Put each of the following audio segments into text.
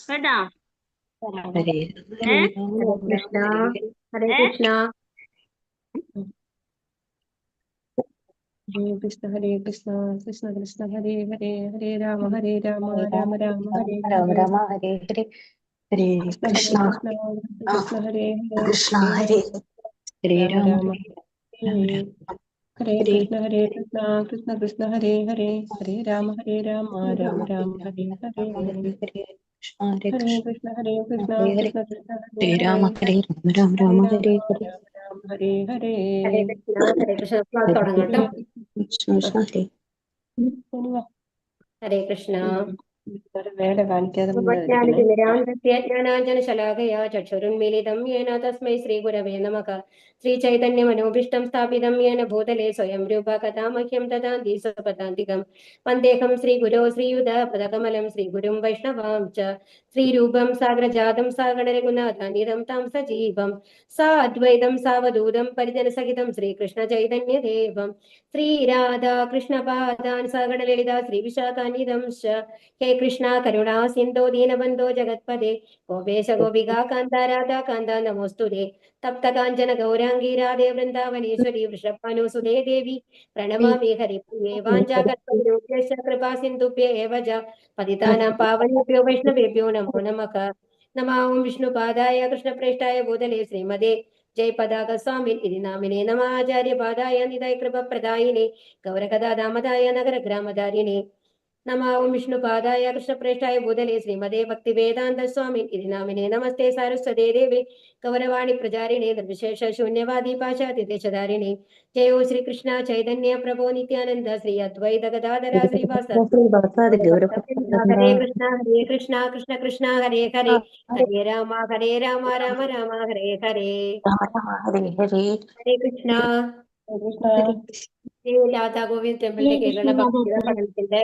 കേട്ടാ? ഹരേ ഏ കൃഷ്ണ ഹരേ ഏ കൃഷ്ണ ഹരേ കൃഷ്ണ ഹരേ കൃഷ്ണ കൃഷ്ണ കൃഷ്ണ ഹരേ ഹരേ ഹരേ രാമ രാമ രാമ രാമ ഹരേ രാമ ഹരേ രാമ ഹരേ ഹരേ ഹരേ കൃഷ്ണ കൃഷ്ണ ഹരേ കൃഷ്ണ കൃഷ്ണ ഹരേ ഹരേ കൃഷ്ണ ഹരേ ഹരേ ഹരേ രാമ രാമ രാമ രാമ ഹരേ ഹരേ ഹരേ കൃഷ്ണ കൃഷ്ണ കൃഷ്ണ ഹരേ ഹരേ ഹരേ രാമ രാമ രാമ ഹരേ ഹരേ ഹരേ കൃഷ്ണ ഹരേ ഹരേ കൃഷ്ണ കൃഷ്ണ ഹരേ ഹരേ കൃഷ്ണ കൃഷ്ണ ഹരേ ഹരേ ഹരേ രാമ ഹരേ രാമ രാമ ഹരേ രാമ രാമ ഹരേ ഹരേ രാമ ഹരേ ഹരേ ഹരേ കൃഷ്ണ ഹരേ തുടങ്ങട്ടോ കൃഷ്ണ ആ, കൃഷ്ണ ഹരേ ഇനി വാ. ഹരേ കൃഷ്ണ ഒരു വേല കാണിക്കാതെ മിണ്ടാതിരിക്കണേ. ജ്ഞാനാഞ്ജനശലാകയാ ചക്ഷുരുന്മീലിതം യേന തസ്മൈ ശ്രീഗുരവേ നമഃ ശ്രീചൈതന്യമനോഭീഷ്ടം സ്ഥാപിതം യേന ഭൂതലേ സ്വയം രൂപ കഥാ മഹ്യം ദദാന്തി സ്വപദാന്തികം വന്ദേഹം ശ്രീഗുരോ ശ്രീയുതപദകമലം ശ്രീഗുരും വൈഷ്ണവാം ച ശ്രീരൂപം സാഗ്രജാതം സാഗണരഘുനാഥാനിധം താം സജീവം സാദ്വൈതം സാവധൂതം പരിജനസഹിതം ശ്രീകൃഷ്ണ ചൈതന്യദേവം ശ്രീരാധാകൃഷ്ണപാദാൻ സഗണലളിത ശ്രീവിശാഖാനിധം ഹേ കൃഷ്ണ കരുണാ സിന്ധോ ദീനബന്ധോ ജഗത്പദേ ഗോപേശ ഗോപികാ കാന്ത രാധാ കാന്ത നമോസ്തുതേ തപ്ത കാഞ്ചന ഗൗരാംഗീ രാധേ വൃന്ദാവനേശ്വരി വൃഷഭാനുസുതേ ദേവി പ്രണമാമി ഹരിപ്രിയേ വാഞ്ചാകൽപതരുഭ്യശ്ച കൃപാ സിന്ധുഭ്യ ഏവ ച പതിതാനാം പാവനേഭ്യോ വൈഷ്ണവേഭ്യോ നമോ നമഃ നമാം വിഷ്ണുപാദായ കൃഷ്ണപ്രേഷ്ഠായ ഭൂതലേ ശ്രീമതേ ജയപതാക സ്വാമിൻ ഇതി നാമിനെ നമാചാര്യപാദായ നിതായ കൃപപ്രദായിനെ ഗൗരകഥാദാമതായ നഗരഗ്രാമധാരിണേ നമാവും വിഷ്ണുപാദായ കൃഷ്ണപ്രേഷ്ഠായ ഭൂതലേ ശ്രീമതേ ഭക്തിവേദാന്ത സ്വാമിൻ ഇതി നാമിനെ നമസ്തേ സാരസ്വതേ ദേവേ ഗൗരവാണി പ്രചാരിണേ നിർവിശേഷ ശൂന്യവാദി പാശാതിദേശധാരിണേ ജയോ ശ്രീകൃഷ്ണ ചൈതന്യ പ്രഭോ നിത്യാനന്ദ ശ്രീ അദ്വൈത ഗദാധര ശ്രീവാസ ഹരേ കൃഷ്ണ കൃഷ്ണ കൃഷ്ണ ഹരേ ഹരേ ഹരേ രാമ രാമ രാമ ഹരേ ഹരേ ഹരേ ഹരേ ഹരേ കൃഷ്ണ കൃഷ്ണ ശ്രീ രാധാ ഗോവിന്ദ് ടെമ്പിളിന്റെ കീഴിലുള്ള ഭക്തിയുടെ പഠനത്തിന്റെ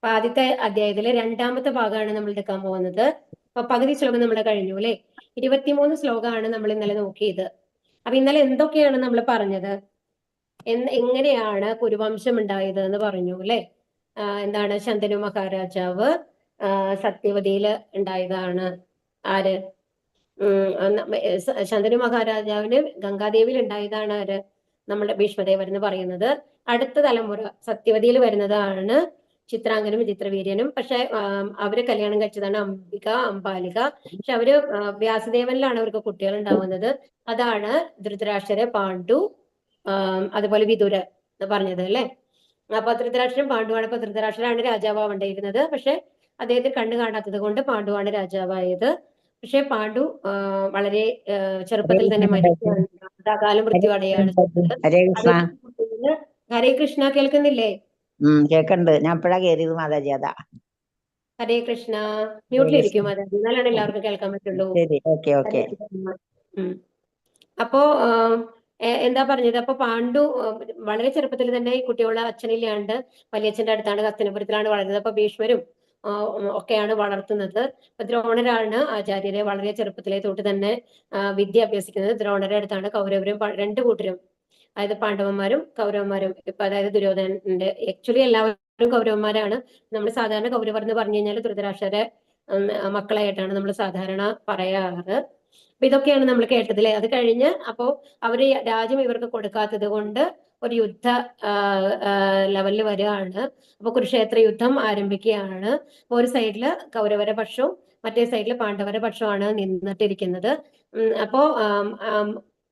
അപ്പൊ ആദ്യത്തെ അധ്യായത്തിലെ രണ്ടാമത്തെ ഭാഗമാണ് നമ്മൾ എടുക്കാൻ പോകുന്നത്. അപ്പൊ പകുതി ശ്ലോകം നമ്മൾ കഴിഞ്ഞു അല്ലെ. 23 ശ്ലോകമാണ് നമ്മൾ ഇന്നലെ നോക്കിയത്. അപ്പൊ ഇന്നലെ എന്തൊക്കെയാണ് നമ്മൾ പറഞ്ഞത്? എങ്ങനെയാണ് കുരുവംശം ഉണ്ടായത് എന്ന് പറഞ്ഞു അല്ലെ. എന്താണ് ശന്തനു മഹാരാജാവ് സത്യവതിയില് ഉണ്ടായതാണ്. ആര്? ശന്തനു മഹാരാജാവിന് ഗംഗാദേവിയിൽ ഉണ്ടായതാണ് ആര്? നമ്മുടെ ഭീഷ്മദേവർ എന്ന് പറയുന്നത്. അടുത്ത തലമുറ സത്യവതിയിൽ വരുന്നതാണ് ചിത്രാംഗനും ചിത്രവീര്യനും. പക്ഷെ അവര് കല്യാണം കഴിച്ചതാണ് അംബിക അംബാലിക. പക്ഷെ അവര് വ്യാസദേവനിലാണ് അവർക്ക് കുട്ടികൾ ഉണ്ടാവുന്നത്. അതാണ് ധൃതരാഷ്ട്രര്, പാണ്ഡു, അതുപോലെ വിതുര എന്ന് പറഞ്ഞത് അല്ലെ. അപ്പൊ ധൃതരാഷ്ട്രൻ പാണ്ഡുവാണ്. അപ്പൊ ധൃതരാഷ്ട്രനാണ് രാജാവാവേണ്ടിയിരുന്നത്. പക്ഷെ അദ്ദേഹത്തിന് കണ്ണു കാണാത്തത് കൊണ്ട് പാണ്ഡുവാണ് രാജാവായത്. പക്ഷെ പാണ്ഡു വളരെ ചെറുപ്പത്തിൽ തന്നെ മരിക്കുകയാണ്. കാലം മൃത്യു അടയാണ് ഹരേ കൃഷ്ണ. ഹരേ കൃഷ്ണ കേൾക്കുന്നില്ലേ? കേക്കണ്ട്. ഞാൻ ഇപ്പഴാ കയറിയത് മാതാജി. അതാ. ഹരേ കൃഷ്ണ. മ്യൂട്ടിലിരിക്കും മാതാജി, എന്നാലാണ് എല്ലാവർക്കും കേൾക്കാൻ പറ്റുള്ളൂ. ശരി, ഓക്കെ ഓക്കെ. അപ്പോ എന്താ പറഞ്ഞത്? അപ്പൊ പാണ്ഡു വളരെ ചെറുപ്പത്തിൽ തന്നെ ഈ കുട്ടിയുള്ള അച്ഛനില്ലാണ്ട് വലിയച്ഛന്റെ അടുത്താണ്, ഹസ്തിനപുരത്തിലാണ് വളരുന്നത്. അപ്പൊ ഭീഷ്മരും ഒക്കെയാണ് വളർത്തുന്നത്. അപ്പൊ ദ്രോണരാണ് ആചാര്യരെ വളരെ ചെറുപ്പത്തിലെ തൊട്ട് തന്നെ വിദ്യ അഭ്യസിക്കുന്നത്. ദ്രോണരുടെ അടുത്താണ് കൗരവരും രണ്ടു കൂട്ടരും, അതായത് പാണ്ഡവന്മാരും കൗരവന്മാരും. ഇപ്പൊ അതായത് ദുര്യോധനന്റെ ആക്ച്വലി എല്ലാവരും കൗരവന്മാരാണ്. നമ്മൾ സാധാരണ കൗരവർ എന്ന് പറഞ്ഞു കഴിഞ്ഞാൽ ധൃതരാഷ്ട്രരെ മക്കളായിട്ടാണ് നമ്മൾ സാധാരണ പറയാറ്. അപ്പൊ ഇതൊക്കെയാണ് നമ്മൾ കേട്ടത് അല്ലെ. അത് കഴിഞ്ഞ് അപ്പോ അവര് രാജ്യം ഇവർക്ക് കൊടുക്കാത്തത് കൊണ്ട് ഒരു യുദ്ധ ലെവലിൽ വരികയാണ്. അപ്പൊ കുരുക്ഷേത്ര യുദ്ധം ആരംഭിക്കുകയാണ്. അപ്പൊ ഒരു സൈഡില് കൗരവര പക്ഷവും മറ്റേ സൈഡില് പാണ്ഡവര പക്ഷമാണ് നിന്നിട്ടിരിക്കുന്നത്. അപ്പോ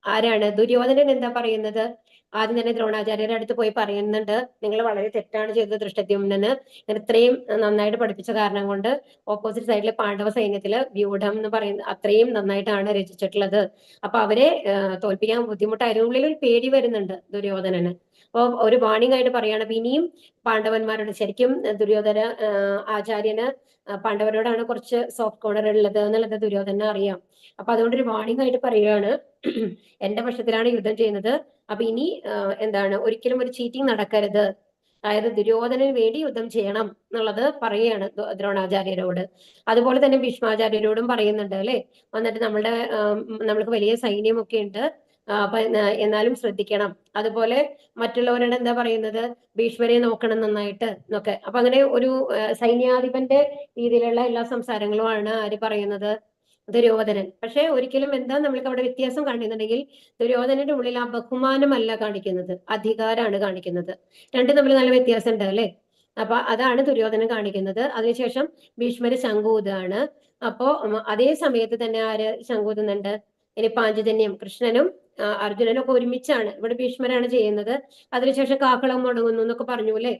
ആരാണ്? ദുര്യോധനൻ എന്താ പറയുന്നത്? ആദ്യം തന്നെ ദ്രോണാചാര്യരുടെ അടുത്ത് പോയി പറയുന്നുണ്ട്, നിങ്ങൾ വളരെ തെറ്റാണ് ചെയ്തത് ദൃഷ്ടദ്യുമ്നന്. ഇത്രയും നന്നായിട്ട് പഠിപ്പിച്ച കാരണം കൊണ്ട് ഓപ്പോസിറ്റ് സൈഡിലെ പാണ്ഡവ സൈന്യത്തില് വ്യൂഢം എന്ന് പറയുന്ന അത്രയും നന്നായിട്ടാണ് രചിച്ചിട്ടുള്ളത്. അപ്പൊ അവരെ തോൽപ്പിക്കാൻ ബുദ്ധിമുട്ടായിരുന്നു. ഉള്ളിൽ ഒരു പേടി വരുന്നുണ്ട് ദുര്യോധനന്. അപ്പൊ ഒരു വാണിംഗ് ആയിട്ട് പറയാണ്. അപ്പൊ ഇനിയും പാണ്ഡവന്മാരോട്, ശരിക്കും ദുര്യോധന ആചാര്യന് പാണ്ഡവരോടാണ് കുറച്ച് സോഫ്റ്റ് കോർണർ ഉള്ളത് എന്നുള്ളത് ദുര്യോധന അറിയാം. അപ്പൊ അതുകൊണ്ട് ഒരു വാണിംഗ് ആയിട്ട് പറയുകയാണ്, എന്റെ പക്ഷത്തിലാണ് യുദ്ധം ചെയ്യുന്നത്. അപ്പൊ ഇനി എന്താണ്, ഒരിക്കലും ഒരു ചീറ്റിംഗ് നടക്കരുത്. അതായത് ദുര്യോധനന് വേണ്ടി യുദ്ധം ചെയ്യണം എന്നുള്ളത് പറയുകയാണ് ദ്രോണാചാര്യരോട്. അതുപോലെ തന്നെ ഭീഷ്മാചാര്യരോടും പറയുന്നുണ്ട് അല്ലെ. വന്നിട്ട് നമ്മൾക്ക് വലിയ സൈന്യമൊക്കെ ഉണ്ട്, അപ്പൊ എന്നാലും ശ്രദ്ധിക്കണം. അതുപോലെ മറ്റുള്ളവരോട് എന്താ പറയുന്നത്, ഭീഷ്മരെ നോക്കണം നന്നായിട്ട് എന്നൊക്കെ. അപ്പൊ അങ്ങനെ ഒരു സൈന്യാധിപന്റെ രീതിയിലുള്ള എല്ലാ സംസാരങ്ങളുമാണ് ആര് പറയുന്നത്, ദുര്യോധനൻ. പക്ഷെ ഒരിക്കലും എന്താ നമ്മൾക്ക് അവിടെ വ്യത്യാസം കാണിക്കുന്നുണ്ടെങ്കിൽ, ദുര്യോധനന്റെ ഉള്ളിൽ ആ ബഹുമാനമല്ല കാണിക്കുന്നത്, അധികാരമാണ് കാണിക്കുന്നത്. രണ്ടും തമ്മിൽ നല്ല വ്യത്യാസം ഉണ്ട് അല്ലെ? അപ്പൊ അതാണ് ദുര്യോധനൻ കാണിക്കുന്നത്. അതിനുശേഷം ഭീഷ്മര് ശംഖൂതാണ്. അപ്പോ അതേ സമയത്ത് തന്നെ ആര് ശംഖൂതുന്നുണ്ട്? ഇനി പാഞ്ചജന്യം, കൃഷ്ണനും അർജുനനും ഒക്കെ ഒരുമിച്ചാണ്. ഇവിടെ ഭീഷ്മരാണ് ചെയ്യുന്നത്. അതിനുശേഷം കാഹളം മുടങ്ങുന്നു എന്നൊക്കെ പറഞ്ഞു അല്ലെ?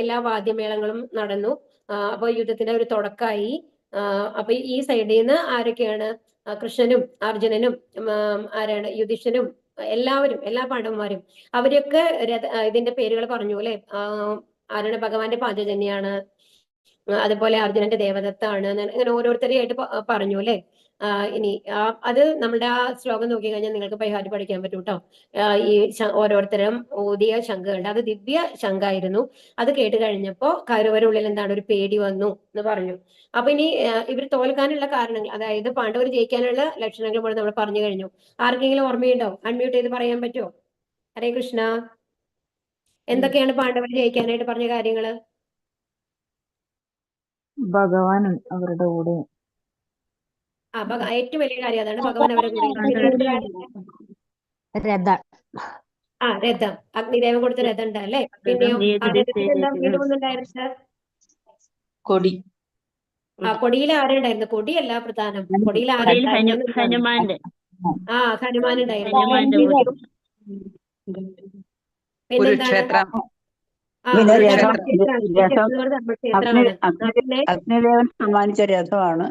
എല്ലാ വാദ്യമേളങ്ങളും നടന്നു. അപ്പൊ യുദ്ധത്തിന്റെ ഒരു തുടക്കമായി. അപ്പൊ ഈ സൈഡിൽ നിന്ന് ആരൊക്കെയാണ്? കൃഷ്ണനും അർജുനനും ആരാണ് യുധിഷ്ഠിരനും എല്ലാവരും, എല്ലാ പാണ്ഡവന്മാരും, അവരൊക്കെ ഇതിന്റെ പേരുകൾ പറഞ്ഞു അല്ലെ? ആരാണ്? ഭഗവാന്റെ പാഞ്ചജന്യാണ്, അതുപോലെ അർജുനന്റെ ദേവദത്താണ്, അങ്ങനെ ഓരോരുത്തരെയായിട്ട് പറഞ്ഞു അല്ലെ? ഇനി അത് നമ്മുടെ ആ ശ്ലോകം നോക്കി കഴിഞ്ഞാൽ നിങ്ങൾക്ക് പരിഹാരം പഠിക്കാൻ പറ്റും കേട്ടോ. ഈ ഓരോരുത്തരും ഊതിയ ശംഖുണ്ട്, അത് ദിവ്യ ശംഖായിരുന്നു. അത് കേട്ട് കഴിഞ്ഞപ്പോ കൗരവരുടെ ഉള്ളിൽ എന്താണ്? ഒരു പേടി വന്നു എന്ന് പറഞ്ഞു. അപ്പൊ ഇനി ഇവർ തോൽക്കാനുള്ള കാരണങ്ങൾ, അതായത് പാണ്ഡവർ ജയിക്കാനുള്ള ലക്ഷണങ്ങൾ കൂടെ നമ്മൾ പറഞ്ഞു കഴിഞ്ഞു. ആർക്കെങ്കിലും ഓർമ്മയുണ്ടോ? അൺമ്യൂട്ട് ചെയ്ത് പറയാൻ പറ്റുമോ? ഹരേ കൃഷ്ണ. എന്തൊക്കെയാണ് പാണ്ഡവർ ജയിക്കാനായിട്ട് പറഞ്ഞ കാര്യങ്ങള്? ഭഗവാൻ അവരുടെ കൂടെ. ഏറ്റവും വലിയ കാര്യം അതാണ്, ഭഗവാൻ അവരെ കൂടെ. രഥം. രഥം, അഗ്നിദേവൻ കൊടുത്ത രഥം ഉണ്ട് അല്ലെ? പിന്നെയോ ആ രഥത്തിൽ എന്താ വീണ്ടും ഒന്നുണ്ടായിരുന്നത്? കൊടി. കൊടിയിൽ ആരുണ്ടായിരുന്നു? കൊടിയല്ല പ്രധാനം, കൊടിയിൽ ആരുണ്ടായിരുന്നു? ഹനുമാന്റെ ഹനുമാൻ ഉണ്ടായിരുന്നു. പിന്നെന്താണ്? അഗ്നിദേവൻ സമ്മാനിച്ച രഥമാണ്.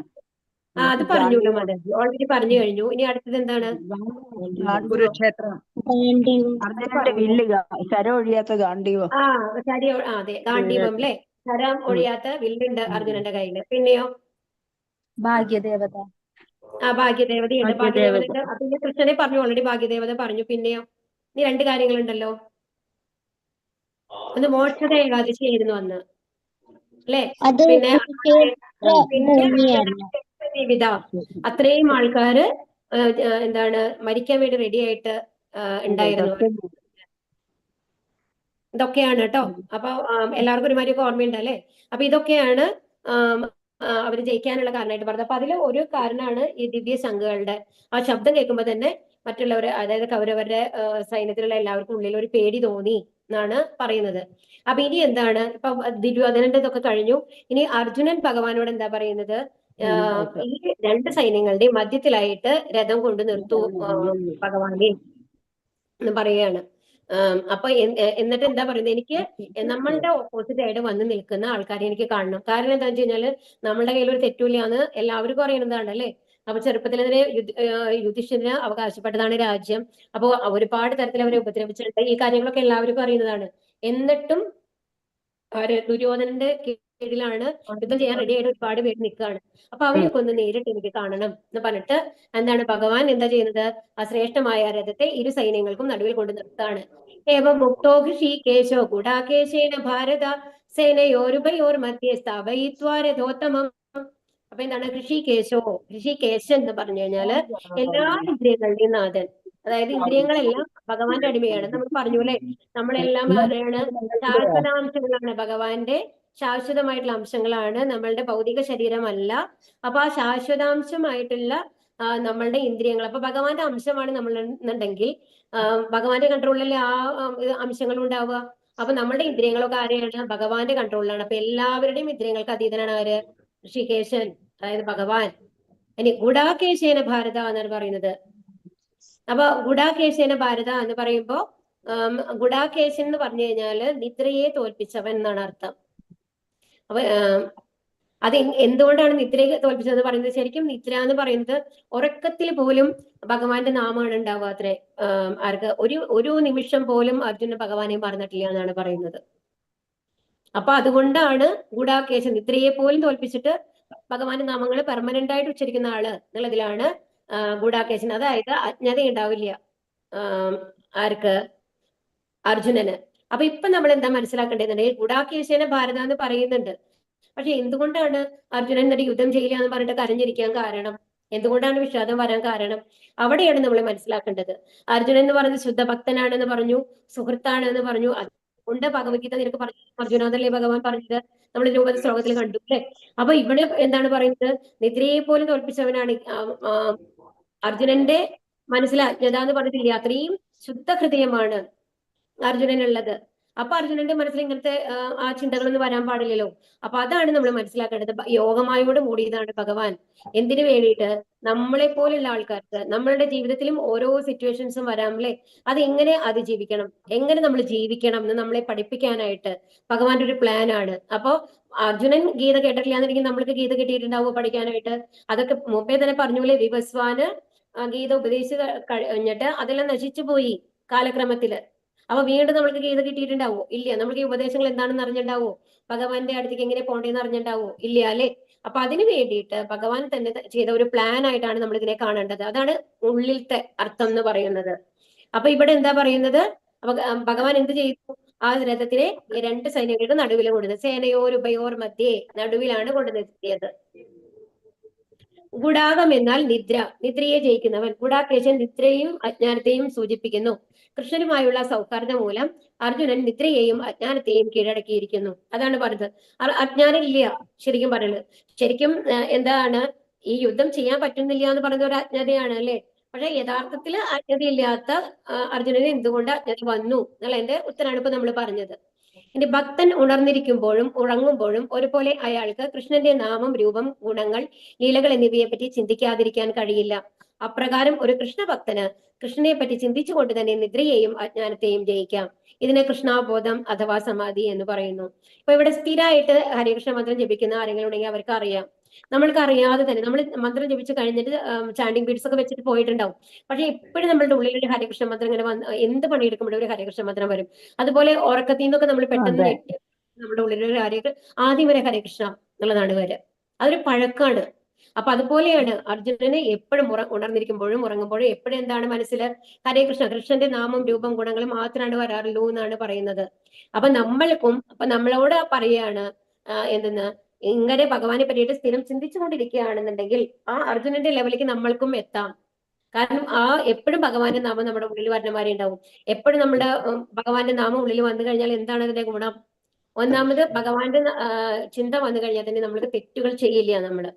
അത് പറഞ്ഞോളൂ, മതി, ഓൾറെഡി പറഞ്ഞു കഴിഞ്ഞു. ഇനി അടുത്തത് എന്താണ്? കുരുക്ഷേത്രം. ശരം ഒഴിയാത്ത ഗാണ്ഡീവം. അതെ, ഗാണ്ഡീവം അല്ലെ? ശരം ഒഴിയാത്ത വില്ലുണ്ട് അർജുനന്റെ കയ്യില്. പിന്നെയോ ഭാഗ്യദേവത. ഭാഗ്യദേവതയുണ്ട്. ഭാഗ്യദേവതയുടെ പിന്നെ കൃഷ്ണനെ പറഞ്ഞു, ഓൾറെഡി ഭാഗ്യദേവത പറഞ്ഞു. പിന്നെയോ ഇനി രണ്ട് കാര്യങ്ങളുണ്ടല്ലോ. ഒന്ന് മോക്ഷത ഏകാദശി ആയിരുന്നു അന്ന് അല്ലെ? പിന്നെ ജീവിത അത്രയും ആൾക്കാര് എന്താണ് മരിക്കാൻ വേണ്ടി റെഡി ആയിട്ട് ഉണ്ടായിരുന്നു. ഇതൊക്കെയാണ് കേട്ടോ. അപ്പൊ എല്ലാവർക്കും ഒരുമാതിരിയൊക്കെ ഓർമ്മയുണ്ട് അല്ലെ? അപ്പൊ ഇതൊക്കെയാണ് അവര് ജയിക്കാനുള്ള കാരണമായിട്ട് പറഞ്ഞത്. അപ്പൊ അതില് ഒരു കാരണമാണ് ഈ ദിവ്യ ശംഖുകളുടെ ആ ശബ്ദം കേൾക്കുമ്പോൾ തന്നെ മറ്റുള്ളവർ, അതായത് കൗരവരുടെ സൈന്യത്തിലുള്ള എല്ലാവർക്കും ഉള്ളിൽ ഒരു പേടി തോന്നി എന്നാണ് പറയുന്നത്. അപ്പൊ ഇനി എന്താണ്? ഇപ്പൊ ദുര്യോധനന്റെ ഇതൊക്കെ കഴിഞ്ഞു. ഇനി അർജുനൻ ഭഗവാനോട് എന്താ പറയുന്നത്? ഈ രണ്ട് സൈന്യങ്ങളുടെയും മധ്യത്തിലായിട്ട് രഥം കൊണ്ട് നിർത്തൂ ഭഗവാനെ എന്ന് പറയുകയാണ്. അപ്പൊ എന്നിട്ട് എന്താ പറയുന്നത്? എനിക്ക് നമ്മളുടെ ഓപ്പോസിറ്റ് ആയിട്ട് വന്ന് നിൽക്കുന്ന ആൾക്കാരെ എനിക്ക് കാണണം. കാരണം എന്താണെന്ന് വെച്ച് കഴിഞ്ഞാല് നമ്മളുടെ കയ്യിൽ ഒരു തെറ്റൂല്ലാന്ന് എല്ലാവർക്കും അറിയുന്നതാണ് അല്ലെ? അപ്പൊ ചെറുപ്പത്തിൽ തന്നെ യുധിഷ്ഠിരന് അവകാശപ്പെട്ടതാണ് രാജ്യം. അപ്പൊ ഒരുപാട് തരത്തിൽ അവരെ ഉപദ്രവിച്ചിട്ടുണ്ട്. ഈ കാര്യങ്ങളൊക്കെ എല്ലാവർക്കും അറിയുന്നതാണ്. എന്നിട്ടും ദുര്യോധനന്റെ കീഴിലാണ് യുദ്ധം ചെയ്യാൻ റെഡി ആയിട്ട് ഒരുപാട് പേര് നിൽക്കുകയാണ്. അപ്പൊ അവരൊക്കെ ഒന്ന് നേരിട്ട് എനിക്ക് കാണണം എന്ന് പറഞ്ഞിട്ട് എന്താണ് ഭഗവാൻ എന്താ ചെയ്യുന്നത്? ആ ശ്രേഷ്ഠമായ രഥത്തെ ഇരു സൈന്യങ്ങൾക്കും നടുവിൽ കൊണ്ട് നിർത്തുകയാണ്. ഏവം മുക്തോ ഋഷികേശോ ഗുഡാകേശേന ഭാരത സേനയോരുഭയോർ മധ്യേ സ്ഥാപയിത്വാ രഥോത്തമം. അപ്പൊ എന്താണ് ഋഷികേശൻ എന്ന് പറഞ്ഞു കഴിഞ്ഞാല് എല്ലാ ഇന്ദ്രിയങ്ങളുടെയും നാഥൻ. അതായത് ഇന്ദ്രിയങ്ങളെല്ലാം ഭഗവാന്റെ അടിമയാണ്. നമ്മൾ പറഞ്ഞു അല്ലെ? നമ്മളെല്ലാം ആരാണ്? ശാശ്വതാംശങ്ങളാണ്, ഭഗവാന്റെ ശാശ്വതമായിട്ടുള്ള അംശങ്ങളാണ്, നമ്മളുടെ ഭൗതിക ശരീരമല്ല. അപ്പൊ ആ ശാശ്വതാംശമായിട്ടുള്ള നമ്മളുടെ ഇന്ദ്രിയങ്ങൾ, അപ്പൊ ഭഗവാന്റെ അംശമാണ് നമ്മൾ എന്നുണ്ടെങ്കിൽ ഭഗവാന്റെ കൺട്രോളിലല്ലേ ആ അംശങ്ങൾ ഉണ്ടാവുക. അപ്പൊ നമ്മളുടെ ഇന്ദ്രിയങ്ങളൊക്കെ ആരെയാണ്? ഭഗവാന്റെ കൺട്രോളിലാണ്. അപ്പൊ എല്ലാവരുടെയും ഇന്ദ്രിയങ്ങൾക്ക് അതീതനാണ് ആര്? ഋഷികേശൻ, അതായത് ഭഗവാൻ. ഇനി ഗുഡാകേശേന ഭാരത എന്നാണ് പറയുന്നത്. അപ്പൊ ഗുഡാകേശേന ഭാരത എന്ന് പറയുമ്പോ ഗുഡാകേശൻ എന്ന് പറഞ്ഞു കഴിഞ്ഞാല് നിദ്രയെ തോൽപ്പിച്ചവൻ എന്നാണ് അർത്ഥം. അപ്പൊ അത് എന്തുകൊണ്ടാണ് നിദ്രയെ തോൽപ്പിച്ചതെന്ന് പറയുന്നത്? ശരിക്കും നിദ്ര എന്ന് പറയുന്നത് ഉറക്കത്തിൽ പോലും ഭഗവാന്റെ നാമമാണ് ഉണ്ടാവുക അത്രേ. ആർക്ക് ഒരു നിമിഷം പോലും അർജുനൻ ഭഗവാനെ മറന്നിട്ടില്ല എന്നാണ് പറയുന്നത്. അപ്പൊ അതുകൊണ്ടാണ് ഗുഡാകേശൻ, നിദ്രയെ പോലും തോൽപ്പിച്ചിട്ട് ഭഗവാന്റെ നാമങ്ങൾ പെർമനന്റ് ആയിട്ട് ഉച്ചരിക്കുന്ന ആള് എന്നുള്ളതിലാണ് ഗുഡാകേശൻ. അതായത് അജ്ഞത ഉണ്ടാവില്ല ആർക്ക്? അർജുനന്. അപ്പൊ ഇപ്പൊ നമ്മൾ എന്താ മനസ്സിലാക്കേണ്ടതെന്നുണ്ടെങ്കിൽ ഗുഡാകേശേന ഭാരത എന്ന് പറയുന്നുണ്ട്. പക്ഷെ എന്തുകൊണ്ടാണ് അർജുനൻ എന്നിട്ട് യുദ്ധം ചെയ്യില്ല എന്ന് പറഞ്ഞിട്ട് കരഞ്ഞിരിക്കാൻ കാരണം? എന്തുകൊണ്ടാണ് വിഷാദം വരാൻ കാരണം? അവിടെയാണ് നമ്മൾ മനസ്സിലാക്കേണ്ടത്. അർജുനൻ എന്ന് പറയുന്നത് ശുദ്ധഭക്തനാണെന്ന് പറഞ്ഞു, സുഹൃത്താണ് എന്ന് പറഞ്ഞു. അതുകൊണ്ട് ഭഗവത്ഗീത നിനക്ക് പറഞ്ഞു അർജുനാന്നല്ലേ ഭഗവാൻ പറഞ്ഞത്, നമ്മൾ രൂപത ശ്ലോകത്തിൽ കണ്ടു അല്ലെ? അപ്പൊ ഇവിടെ എന്താണ് പറയുന്നത്? നിദ്രയെ പോലും തോൽപ്പിച്ചവനാണ് അർജുനന്റെ മനസ്സിൽ അജ്ഞത എന്ന് പറഞ്ഞിട്ടില്ല, അത്രയും ശുദ്ധ ഹൃദയമാണ് അർജുനനുള്ളത്. അപ്പൊ അർജുനന്റെ മനസ്സിൽ ഇങ്ങനത്തെ ആ ചിന്തകളൊന്നും വരാൻ പാടില്ലല്ലോ. അപ്പൊ അതാണ് നമ്മൾ മനസ്സിലാക്കേണ്ടത്. യോഗമായോട് മൂടിയതാണ് ഭഗവാൻ. എന്തിനു വേണ്ടിയിട്ട്? നമ്മളെ പോലുള്ള ആൾക്കാർക്ക് നമ്മളുടെ ജീവിതത്തിലും ഓരോ സിറ്റുവേഷൻസും വരാം അല്ലെ, അത് എങ്ങനെ അതിജീവിക്കണം, എങ്ങനെ നമ്മൾ ജീവിക്കണം എന്ന് നമ്മളെ പഠിപ്പിക്കാനായിട്ട് ഭഗവാന്റെ ഒരു പ്ലാൻ ആണ്. അപ്പൊ അർജുനൻ ഗീത കേട്ടിട്ടില്ല എന്നുണ്ടെങ്കിൽ നമ്മൾക്ക് ഗീത കിട്ടിയിട്ടുണ്ടാവുമോ പഠിക്കാനായിട്ട്? അതൊക്കെ മുമ്പേ തന്നെ പറഞ്ഞൂലേ, വിവസ്വാന് ഗീത ഉപദേശിച്ച് കഴിഞ്ഞിട്ട് അതെല്ലാം നശിച്ചു പോയി കാലക്രമത്തില്. അപ്പൊ വീണ്ടും നമ്മൾക്ക് ഗീത കിട്ടിയിട്ടുണ്ടാവോ? ഇല്ല. നമ്മൾക്ക് ഈ ഉപദേശങ്ങൾ എന്താണെന്ന് അറിഞ്ഞിട്ടുണ്ടാവോ? ഭഗവാന്റെ അടുത്തേക്ക് എങ്ങനെ പോകേണ്ടതെന്ന് അറിഞ്ഞിട്ടുണ്ടാവോ? ഇല്ല അല്ലെ? അപ്പൊ അതിന് വേണ്ടിയിട്ട് ഭഗവാൻ തന്നെ ചെയ്ത ഒരു പ്ലാൻ ആയിട്ടാണ് നമ്മൾ ഇതിനെ കാണേണ്ടത്. അതാണ് ഉള്ളിലത്തെ അർത്ഥം എന്ന് പറയുന്നത്. അപ്പൊ ഇവിടെ എന്താ പറയുന്നത്? ഭഗവാൻ എന്ത് ചെയ്തു? ആ രഥത്തിനെ രണ്ട് സൈന്യങ്ങളുടെ നടുവിൽ കൊണ്ടുവന്നത്. സേനയോരുഭയോർ മധ്യേ, നടുവിലാണ് കൊണ്ടു നിർത്തിയത്. ഗുഡാകം എന്നാൽ നിദ്ര, നിദ്രയെ ജയിക്കുന്നവൻ. ഗുഡാകേശൻ നിദ്രയും അജ്ഞാനത്തെയും സൂചിപ്പിക്കുന്നു. കൃഷ്ണനുമായുള്ള സൗഹാർദ്ദം മൂലം അർജുനൻ നിദ്രയെയും അജ്ഞാനത്തെയും കീഴടക്കിയിരിക്കുന്നു. അതാണ് പറഞ്ഞത്. അജ്ഞാനം ഇല്ല ശരിക്കും പറയുന്നത്. ശരിക്കും എന്താണ് ഈ യുദ്ധം ചെയ്യാൻ പറ്റുന്നില്ല എന്ന് പറയുന്ന ഒരു അജ്ഞതയാണ് അല്ലെ? പക്ഷെ യഥാർത്ഥത്തിൽ അജ്ഞതയില്ലാത്ത അർജുനന് എന്തുകൊണ്ട് അജ്ഞത വന്നു എന്നുള്ളതിന്റെ ഉത്തരമാണ് ഇപ്പൊ നമ്മൾ പറഞ്ഞത്. ഇനി ഭക്തൻ ഉണർന്നിരിക്കുമ്പോഴും ഉറങ്ങുമ്പോഴും ഒരുപോലെ അയാൾക്ക് കൃഷ്ണന്റെ നാമം, രൂപം, ഗുണങ്ങൾ, ലീലകൾ എന്നിവയെ പറ്റി ചിന്തിക്കാതിരിക്കാൻ കഴിയില്ല. അപ്രകാരം ഒരു കൃഷ്ണഭക്തന് കൃഷ്ണനെ പറ്റി ചിന്തിച്ചുകൊണ്ട് തന്നെ നിദ്രയെയും അജ്ഞാനത്തെയും ജയിക്കാം. ഇതിനെ കൃഷ്ണാബോധം അഥവാ സമാധി എന്ന് പറയുന്നു. ഇപ്പൊ ഇവിടെ സ്ഥിരമായിട്ട് ഹരികൃഷ്ണ മന്ത്രം ജപിക്കുന്ന ആരെങ്കിലും ഉണ്ടെങ്കിൽ അവർക്ക് അറിയാം. നമ്മൾക്ക് അറിയാതെ തന്നെ നമ്മൾ മന്ത്രം ജപിച്ച് കഴിഞ്ഞിട്ട് ചാൻഡിങ് ബീഡ്സ് ഒക്കെ വെച്ചിട്ട് പോയിട്ടുണ്ടാവും. പക്ഷെ എപ്പോഴും നമ്മളുടെ ഉള്ളിൽ ഒരു ഹരികൃഷ്ണ മന്ത്രം ഇങ്ങനെ എന്ത് പണിയെടുക്കുമ്പോഴും ഒരു ഹരികൃഷ്ണ മന്ത്രം വരും. അതുപോലെ ഉറക്കത്തിൽ നിന്നൊക്കെ നമ്മൾ പെട്ടെന്ന് നമ്മുടെ ഉള്ളിൽ ഒരു ആദ്യം വരെ ഹരികൃഷ്ണ എന്നുള്ളതാണ് വരെ. അതൊരു പഴക്കാണ്. അപ്പൊ അതുപോലെയാണ് അർജുനന് എപ്പോഴും ഉണർന്നിരിക്കുമ്പോഴും ഉറങ്ങുമ്പോഴും എപ്പോഴും എന്താണ് മനസ്സിൽ? ഹരേ കൃഷ്ണ, കൃഷ്ണന്റെ നാമം, രൂപം, ഗുണങ്ങളും മാത്രമാണ് വരാറുള്ളൂ എന്നാണ് പറയുന്നത്. അപ്പൊ നമ്മൾക്കും നമ്മളോട് പറയാണ് എന്തെന്ന്, ഇങ്ങനെ ഭഗവാനെ പറ്റിയിട്ട് സ്ഥിരം ചിന്തിച്ചുകൊണ്ടിരിക്കുകയാണെന്നുണ്ടെങ്കിൽ ആ അർജുനന്റെ ലെവലിലേക്ക് നമ്മൾക്കും എത്താം. കാരണം എപ്പോഴും ഭഗവാന്റെ നാമം നമ്മുടെ ഉള്ളിൽ വരണമാരെ ഉണ്ടാവും. എപ്പോഴും നമ്മുടെ ഭഗവാന്റെ നാമം ഉള്ളിൽ വന്നു കഴിഞ്ഞാൽ എന്താണ് അതിന്റെ ഗുണം? ഒന്നാമത് ഭഗവാന്റെ ചിന്ത വന്നു കഴിഞ്ഞാൽ തന്നെ നമ്മൾക്ക് തെറ്റുകൾ ചെയ്യില്ല നമ്മള്.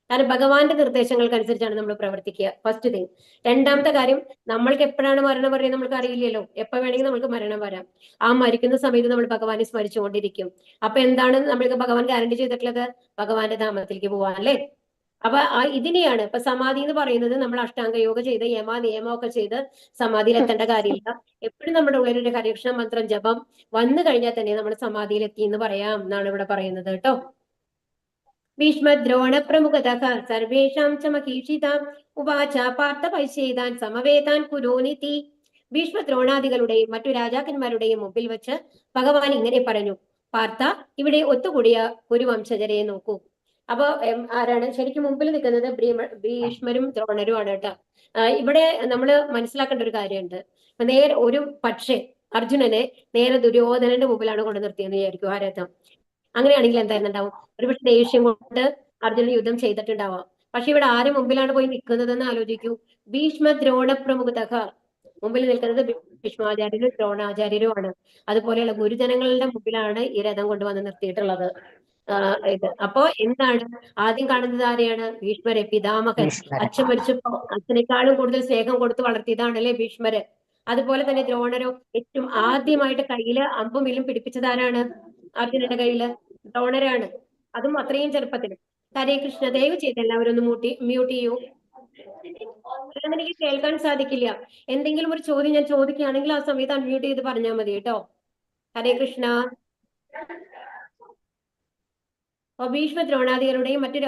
കാരണം ഭഗവാന്റെ നിർദ്ദേശങ്ങൾക്കനുസരിച്ചാണ് നമ്മൾ പ്രവർത്തിക്കുക, ഫസ്റ്റ് തിങ്. രണ്ടാമത്തെ കാര്യം, നമ്മൾക്ക് എപ്പോഴാണ് മരണം പറയുന്നത് നമ്മൾക്ക് അറിയില്ലല്ലോ. എപ്പോ വേണമെങ്കിൽ നമുക്ക് മരണം വരാം. ആ മരിക്കുന്ന സമയത്ത് നമ്മൾ ഭഗവാനെ സ്മരിച്ചുകൊണ്ടിരിക്കും. അപ്പൊ എന്താണ് നമ്മൾക്ക് ഭഗവാൻ ഗ്യാരണ്ടി ചെയ്തിട്ടുള്ളത്? ഭഗവാന്റെ ധാമത്തിലേക്ക് പോവാൻ അല്ലേ? അപ്പൊ ഇതിനെയാണ് ഇപ്പൊ സമാധി എന്ന് പറയുന്നത്. നമ്മൾ അഷ്ടാംഗ യോഗ ചെയ്ത് നിയമമൊക്കെ ചെയ്ത് സമാധിയിൽ എത്തേണ്ട കാര്യമില്ല. എപ്പോഴും നമ്മുടെ ഉള്ളിൽ ഒരു ഹരികൃഷ്ണ മന്ത്രം ജപം വന്നു കഴിഞ്ഞാൽ തന്നെ നമ്മൾ സമാധിയിൽ എത്തി എന്ന് പറയാം എന്നാണ് ഇവിടെ പറയുന്നത് കേട്ടോ. ഭീഷ്മദ്രോണ പ്രമുഖതഃ സർവേഷാം ച മഹീഷിതാം ഉവാച പാർത്ഥ പൈശേതാൻ സമവേതാൻ കുരോനിതി. ഭീഷ്മദ്രോണാദികളുടെയും മറ്റു രാജാക്കന്മാരുടെയും മുമ്പിൽ വെച്ച് ഭഗവാൻ ഇങ്ങനെ പറഞ്ഞു: പാർത്ഥ, ഇവിടെ ഒത്തുകൂടിയ കുരുവംശജരെ നോക്കൂ. അപ്പൊ ആരാണ് ശരിക്കും മുമ്പിൽ നിൽക്കുന്നത്? ഭീഷ്മരും ദ്രോണരുമാണ് കേട്ടോ. ഇവിടെ നമ്മൾ മനസ്സിലാക്കേണ്ട ഒരു കാര്യമുണ്ട്. നേരെ ഒരു പക്ഷേ അർജുനനെ നേരെ ദുര്യോധനന്റെ മുമ്പിലാണ് കൊണ്ടു നിർത്തിയെന്ന് വിചാരിക്കും ആ രഥം. അങ്ങനെയാണെങ്കിൽ എന്തായിരുന്നുണ്ടാവും? ഒരുപക്ഷെ ദേഷ്യം കൊണ്ട് അർജുനൻ യുദ്ധം ചെയ്തിട്ടുണ്ടാവാം. പക്ഷെ ഇവിടെ ആരും മുമ്പിലാണ് പോയി നിൽക്കുന്നതെന്ന് ആലോചിക്കൂ. ഭീഷ്മ ദ്രോണ പ്രമുഖതഃ, മുമ്പിൽ നിൽക്കുന്നത് ഭീഷ്മാചാര്യരും ദ്രോണാചാര്യരുമാണ്. അതുപോലെയുള്ള ഗുരുജനങ്ങളുടെ മുമ്പിലാണ് ഈ രഥം കൊണ്ടുവന്ന് നിർത്തിയിട്ടുള്ളത്. അപ്പോ എന്താണ് ആദ്യം കാണുന്നത്? ആരെയാണ്? ഭീഷ്മരെ, പിതാമഹൻ. അച്ഛൻ മരിച്ചപ്പോ അച്ഛനേക്കാളും കൂടുതൽ സ്നേഹം കൊടുത്ത് വളർത്തിയതാണല്ലേ ഭീഷ്മര്. അതുപോലെ തന്നെ ദ്രോണരോ ഏറ്റവും ആദ്യമായിട്ട് കയ്യില് അമ്പും വില്ലും പിടിപ്പിച്ചത് ആരാണ്? അർജുനന്റെ കയ്യില് ദ്രോണരാണ്. അതും അത്രയും ചെറുപ്പത്തിൽ. ഹരേ കൃഷ്ണ, ദയവ് ചെയ്ത് എല്ലാവരും ഒന്ന് മ്യൂട്ട് ചെയ്യൂ. എനിക്ക് കേൾക്കാൻ സാധിക്കില്ല. എന്തെങ്കിലും ഒരു ചോദ്യം ഞാൻ ചോദിക്കുകയാണെങ്കിൽ ആ സമയത്ത് അൺമ്യൂട്ട് ചെയ്ത് പറഞ്ഞാൽ മതി കേട്ടോ. ഹരേ കൃഷ്ണ. ഭീഷ്മ ദ്രോണാചാര്യരുടെയും മറ്റു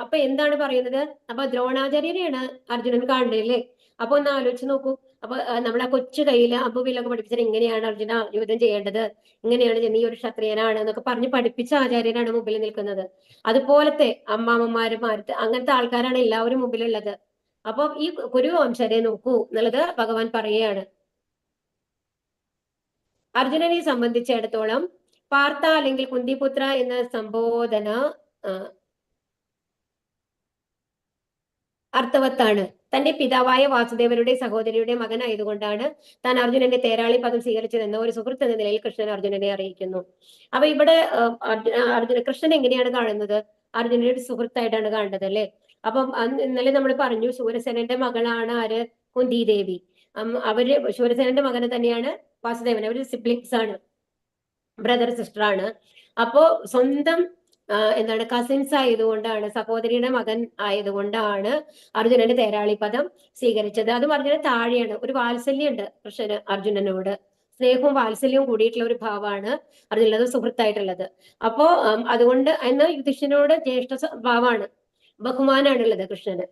അപ്പൊ എന്താണ് പറയുന്നത്? അപ്പൊ ദ്രോണാചാര്യരെയാണ് അർജുനൻ കാണുന്നത് അല്ലേ? അപ്പൊ ഒന്ന് ആലോചിച്ച് നോക്കൂ. അപ്പൊ നമ്മളെ കൊച്ചു കയ്യില് അമ്പുവിലൊക്കെ പഠിപ്പിച്ചത് ഇങ്ങനെയാണ് അർജുന യുദ്ധം ചെയ്യേണ്ടത്, ഇങ്ങനെയാണ്, നീ ഒരു ക്ഷത്രിയനാണ് എന്നൊക്കെ പറഞ്ഞ് പഠിപ്പിച്ച ആചാര്യനാണ് മുമ്പിൽ നിൽക്കുന്നത്. അതുപോലത്തെ അമ്മാമ്മമാരും അങ്ങനത്തെ ആൾക്കാരാണ് എല്ലാവരും മുമ്പിലുള്ളത്. അപ്പൊ ഈ കുരുവംശരെ നോക്കൂ എന്നുള്ളത് ഭഗവാൻ പറയുകയാണ്. അർജുനനെ സംബന്ധിച്ചിടത്തോളം പാർത്ഥ അല്ലെങ്കിൽ കുന്തിപുത്ര എന്ന സംബോധന അർത്ഥവത്താണ്. തന്റെ പിതാവായ വാസുദേവരുടെ സഹോദരിയുടെ മകനായതുകൊണ്ടാണ് താൻ അർജുനന്റെ തേരാളി പദം സ്വീകരിച്ചതെന്ന് ഒരു സുഹൃത്ത് എന്ന നിലയിൽ കൃഷ്ണൻ അർജുനനെ അറിയിക്കുന്നു. അപ്പൊ ഇവിടെ കൃഷ്ണൻ എങ്ങനെയാണ് കാണുന്നത്? അർജുനന്റെ ഒരു സുഹൃത്തായിട്ടാണ് കാണുന്നത് അല്ലെ. അപ്പം ഇന്നലെ നമ്മൾ പറഞ്ഞു ശൂരസേനന്റെ മകളാണ് ആര്? കുന്തിദേവി. അവര് ശൂരസേനന്റെ മകനെ തന്നെയാണ് വാസുദേവൻ. അവര് സിബ്ലിങ്സ് ആണ്, ബ്രദർ സിസ്റ്റർ ആണ്. അപ്പോ സ്വന്തം എന്താണ് കസിൻസ് ആയതുകൊണ്ടാണ്, സഹോദരിയുടെ മകൻ ആയതുകൊണ്ടാണ് അർജുനന്റെ തേരാളി പദം സ്വീകരിച്ചത്. അതും അർജുനൻ താഴെയാണ്. ഒരു വാത്സല്യമുണ്ട് കൃഷ്ണന് അർജുനനോട്, സ്നേഹവും വാത്സല്യവും കൂടിയിട്ടുള്ള ഒരു ഭാവമാണ് അർജുനത് സുഹൃത്തായിട്ടുള്ളത്. അപ്പോ അതുകൊണ്ട് എന്നാൽ യുധിഷ്ഠിരനോട് ജ്യേഷ്ഠ ഭാവമാണ്, ബഹുമാനാണുള്ളത് കൃഷ്ണന്.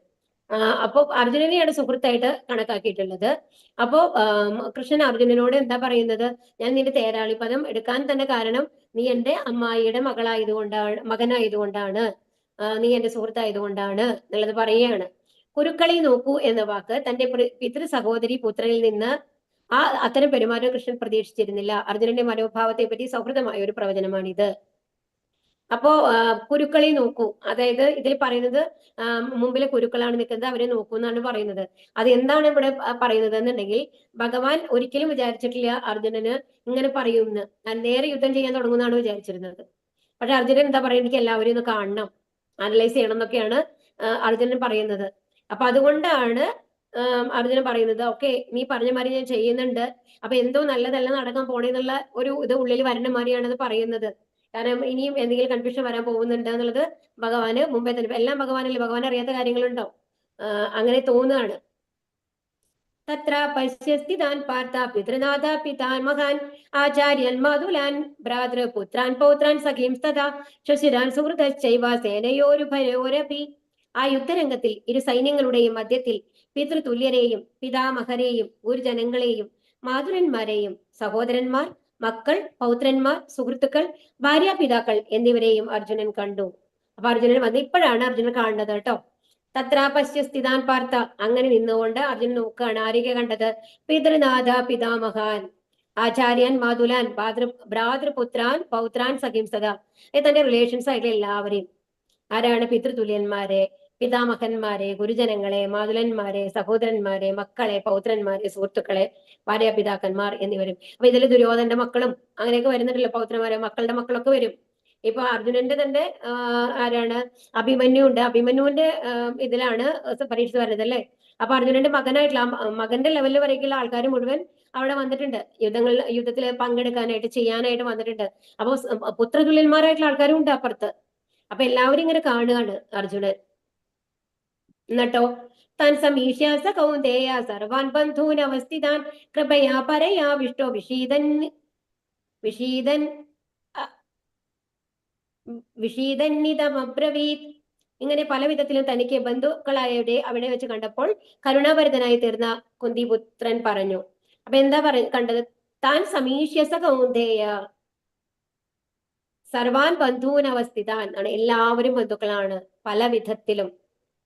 അപ്പോ അർജുനനെയാണ് സുഹൃത്തായിട്ട് കണക്കാക്കിയിട്ടുള്ളത്. അപ്പോ കൃഷ്ണൻ അർജുനനോട് എന്താ പറയുന്നത്? ഞാൻ നിന്റെ തേരാളി പദം എടുക്കാൻ തന്നെ കാരണം നീ എന്റെ അമ്മായിയുടെ മകനായതുകൊണ്ടാണ്, നീ എന്റെ സുഹൃത്തായതുകൊണ്ടാണ് എന്നുള്ളത് പറയുകയാണ്. കുരുക്കളി നോക്കൂ എന്ന വാക്ക് തന്റെ പിതൃ സഹോദരി പുത്രനിൽ നിന്ന് അത്തരം പെരുമാറ്റം കൃഷ്ണൻ പ്രതീക്ഷിച്ചിരുന്നില്ല. അർജുനന്റെ മനോഭാവത്തെ പറ്റി സൗഹൃദമായ ഒരു പ്രവചനമാണിത്. അപ്പോ കുരുക്കളെ നോക്കൂ, അതായത് ഇതിൽ പറയുന്നത് മുമ്പിലെ കുരുക്കളാണ് നിൽക്കുന്നത്, അവരെ നോക്കൂ എന്നാണ് പറയുന്നത്. അത് എന്താണ് ഇവിടെ പറയുന്നത് എന്നുണ്ടെങ്കിൽ, ഭഗവാൻ ഒരിക്കലും വിചാരിച്ചിട്ടില്ല അർജുനന് ഇങ്ങനെ പറയുമെന്ന്. നേരെ യുദ്ധം ചെയ്യാൻ തുടങ്ങുന്നതാണ് വിചാരിച്ചിരുന്നത്. പക്ഷെ അർജുനൻ എന്താ പറയുക? എനിക്ക് എല്ലാവരെയും ഒന്ന് കാണണം, അനലൈസ് ചെയ്യണം എന്നൊക്കെയാണ് അർജുനൻ പറയുന്നത്. അപ്പൊ അതുകൊണ്ടാണ് അർജുനൻ പറയുന്നത്, ഓക്കെ നീ പറഞ്ഞ മാതിരി ഞാൻ ചെയ്യുന്നുണ്ട്, അപ്പൊ എന്തോ നല്ലതല്ല നടക്കാൻ പോണേന്നുള്ള ഒരു ഇത് ഉള്ളിൽ വരണ മാതിരിയാണ് അത് പറയുന്നത്. കാരണം ഇനിയും എന്തെങ്കിലും കൺഫ്യൂഷൻ വരാൻ പോകുന്നുണ്ട് എന്നുള്ളത് ഭഗവാന് മുമ്പേ തന്നെ, എല്ലാം ഭഗവാനല്ലേ, ഭഗവാൻ അറിയാത്ത കാര്യങ്ങളുണ്ടോ? അങ്ങനെ തോന്നുകയാണ്. തത്ര പശ്യസ്ഥിതാൻ പാർത്ത പിതൃനാഥ പിതാൻ മഹാൻ ആചാര്യൻ മാതുലാൻ ഭ്രാതൃപുത്രാൻ പൗത്രാൻ സഖീം തഥാ ശശിരാൻ സുഹൃതശ്ചൈവ സേനയോരുഭയോരപി. ആ യുദ്ധരംഗത്തിൽ ഇരു സൈന്യങ്ങളുടെയും മധ്യത്തിൽ പിതൃതുല്യരെയും പിതാമഹരെയും ഗുരുജനങ്ങളെയും മാതുരന്മാരെയും സഹോദരന്മാർ, മക്കൾ, പൗത്രന്മാർ, സുഹൃത്തുക്കൾ, ഭാര്യാപിതാക്കൾ എന്നിവരെയും അർജുനൻ കണ്ടു. അപ്പൊ അർജുനൻ വന്ന് ഇപ്പോഴാണ് അർജുനൻ കാണുന്നത് കേട്ടോ. തത്ര പശ്യസ്ഥിതാൻ പാർത്ത, അങ്ങനെ നിന്നുകൊണ്ട് അർജുനൻ നോക്കുകയാണ്. ആരെയൊക്കെ കണ്ടത്? പിതൃനാഥ പിതാമഹാൻ, ആചാര്യൻ മാതുലാൻ, ഭ്രാതൃപുത്രാൻ പൗത്രാൻ സഖീം സദാ, തന്റെ റിലേഷൻസ് ആയിട്ടുള്ള എല്ലാവരെയും. ആരാണ്? പിതൃതുല്യന്മാരെ, പിതാമഹന്മാരെ, ഗുരുജനങ്ങളെ, മാതുലന്മാരെ, സഹോദരന്മാരെ, മക്കളെ, പൗത്രന്മാരെ, സുഹൃത്തുക്കളെ, ഭാര്യാപിതാക്കന്മാർ എന്നിവരും. അപ്പൊ ഇതിൽ ദുര്യോധനന്റെ മക്കളും അങ്ങനെയൊക്കെ വരുന്നുണ്ടല്ലോ, പൗത്രന്മാരെ, മക്കളുടെ മക്കളൊക്കെ വരും. ഇപ്പൊ അർജുനന്റെ തന്നെ ആരാണ്? അഭിമന്യു ഉണ്ട്. അഭിമന്യുവിന്റെ ഇതിലാണ് പരീക്ഷ വരുന്നത് അല്ലേ. അപ്പൊ അർജുനന്റെ മകനായിട്ടുള്ള മകന്റെ ലെവലിൽ വരേക്കുള്ള ആൾക്കാർ മുഴുവൻ അവിടെ വന്നിട്ടുണ്ട്, യുദ്ധത്തിൽ പങ്കെടുക്കാനായിട്ട്, ചെയ്യാനായിട്ട് വന്നിട്ടുണ്ട്. അപ്പൊ പുത്രതുല്യന്മാരായിട്ടുള്ള ആൾക്കാരും ഉണ്ട് അപ്പുറത്ത്. അപ്പൊ എല്ലാവരും ഇങ്ങനെ കാണുകയാണ് അർജുനൻ. എന്നിട്ടോ താൻ സമീക്ഷ്യ സ കൗന്ദേയ സർവാൻ ബന്ധൂൻ അവസ്ഥിതാൻ കൃപയാ പരയാ വിഷ്ടോ വിഷീദന്നിതമബ്രവീത്. ഇങ്ങനെ പല വിധത്തിലും തനിക്ക് ബന്ധുക്കളായവരെ അവിടെ വെച്ച് കണ്ടപ്പോൾ കരുണാഭരിതനായി തീർന്ന കുന്തിപുത്രൻ പറഞ്ഞു. അപ്പൊ എന്താ കണ്ടത്? താൻ സമീക്ഷ്യ സ കൗന്ദേയ സർവാൻ ബന്ധൂനവസ്ഥിതാൻ ആണ്, എല്ലാവരും ബന്ധുക്കളാണ് പല വിധത്തിലും.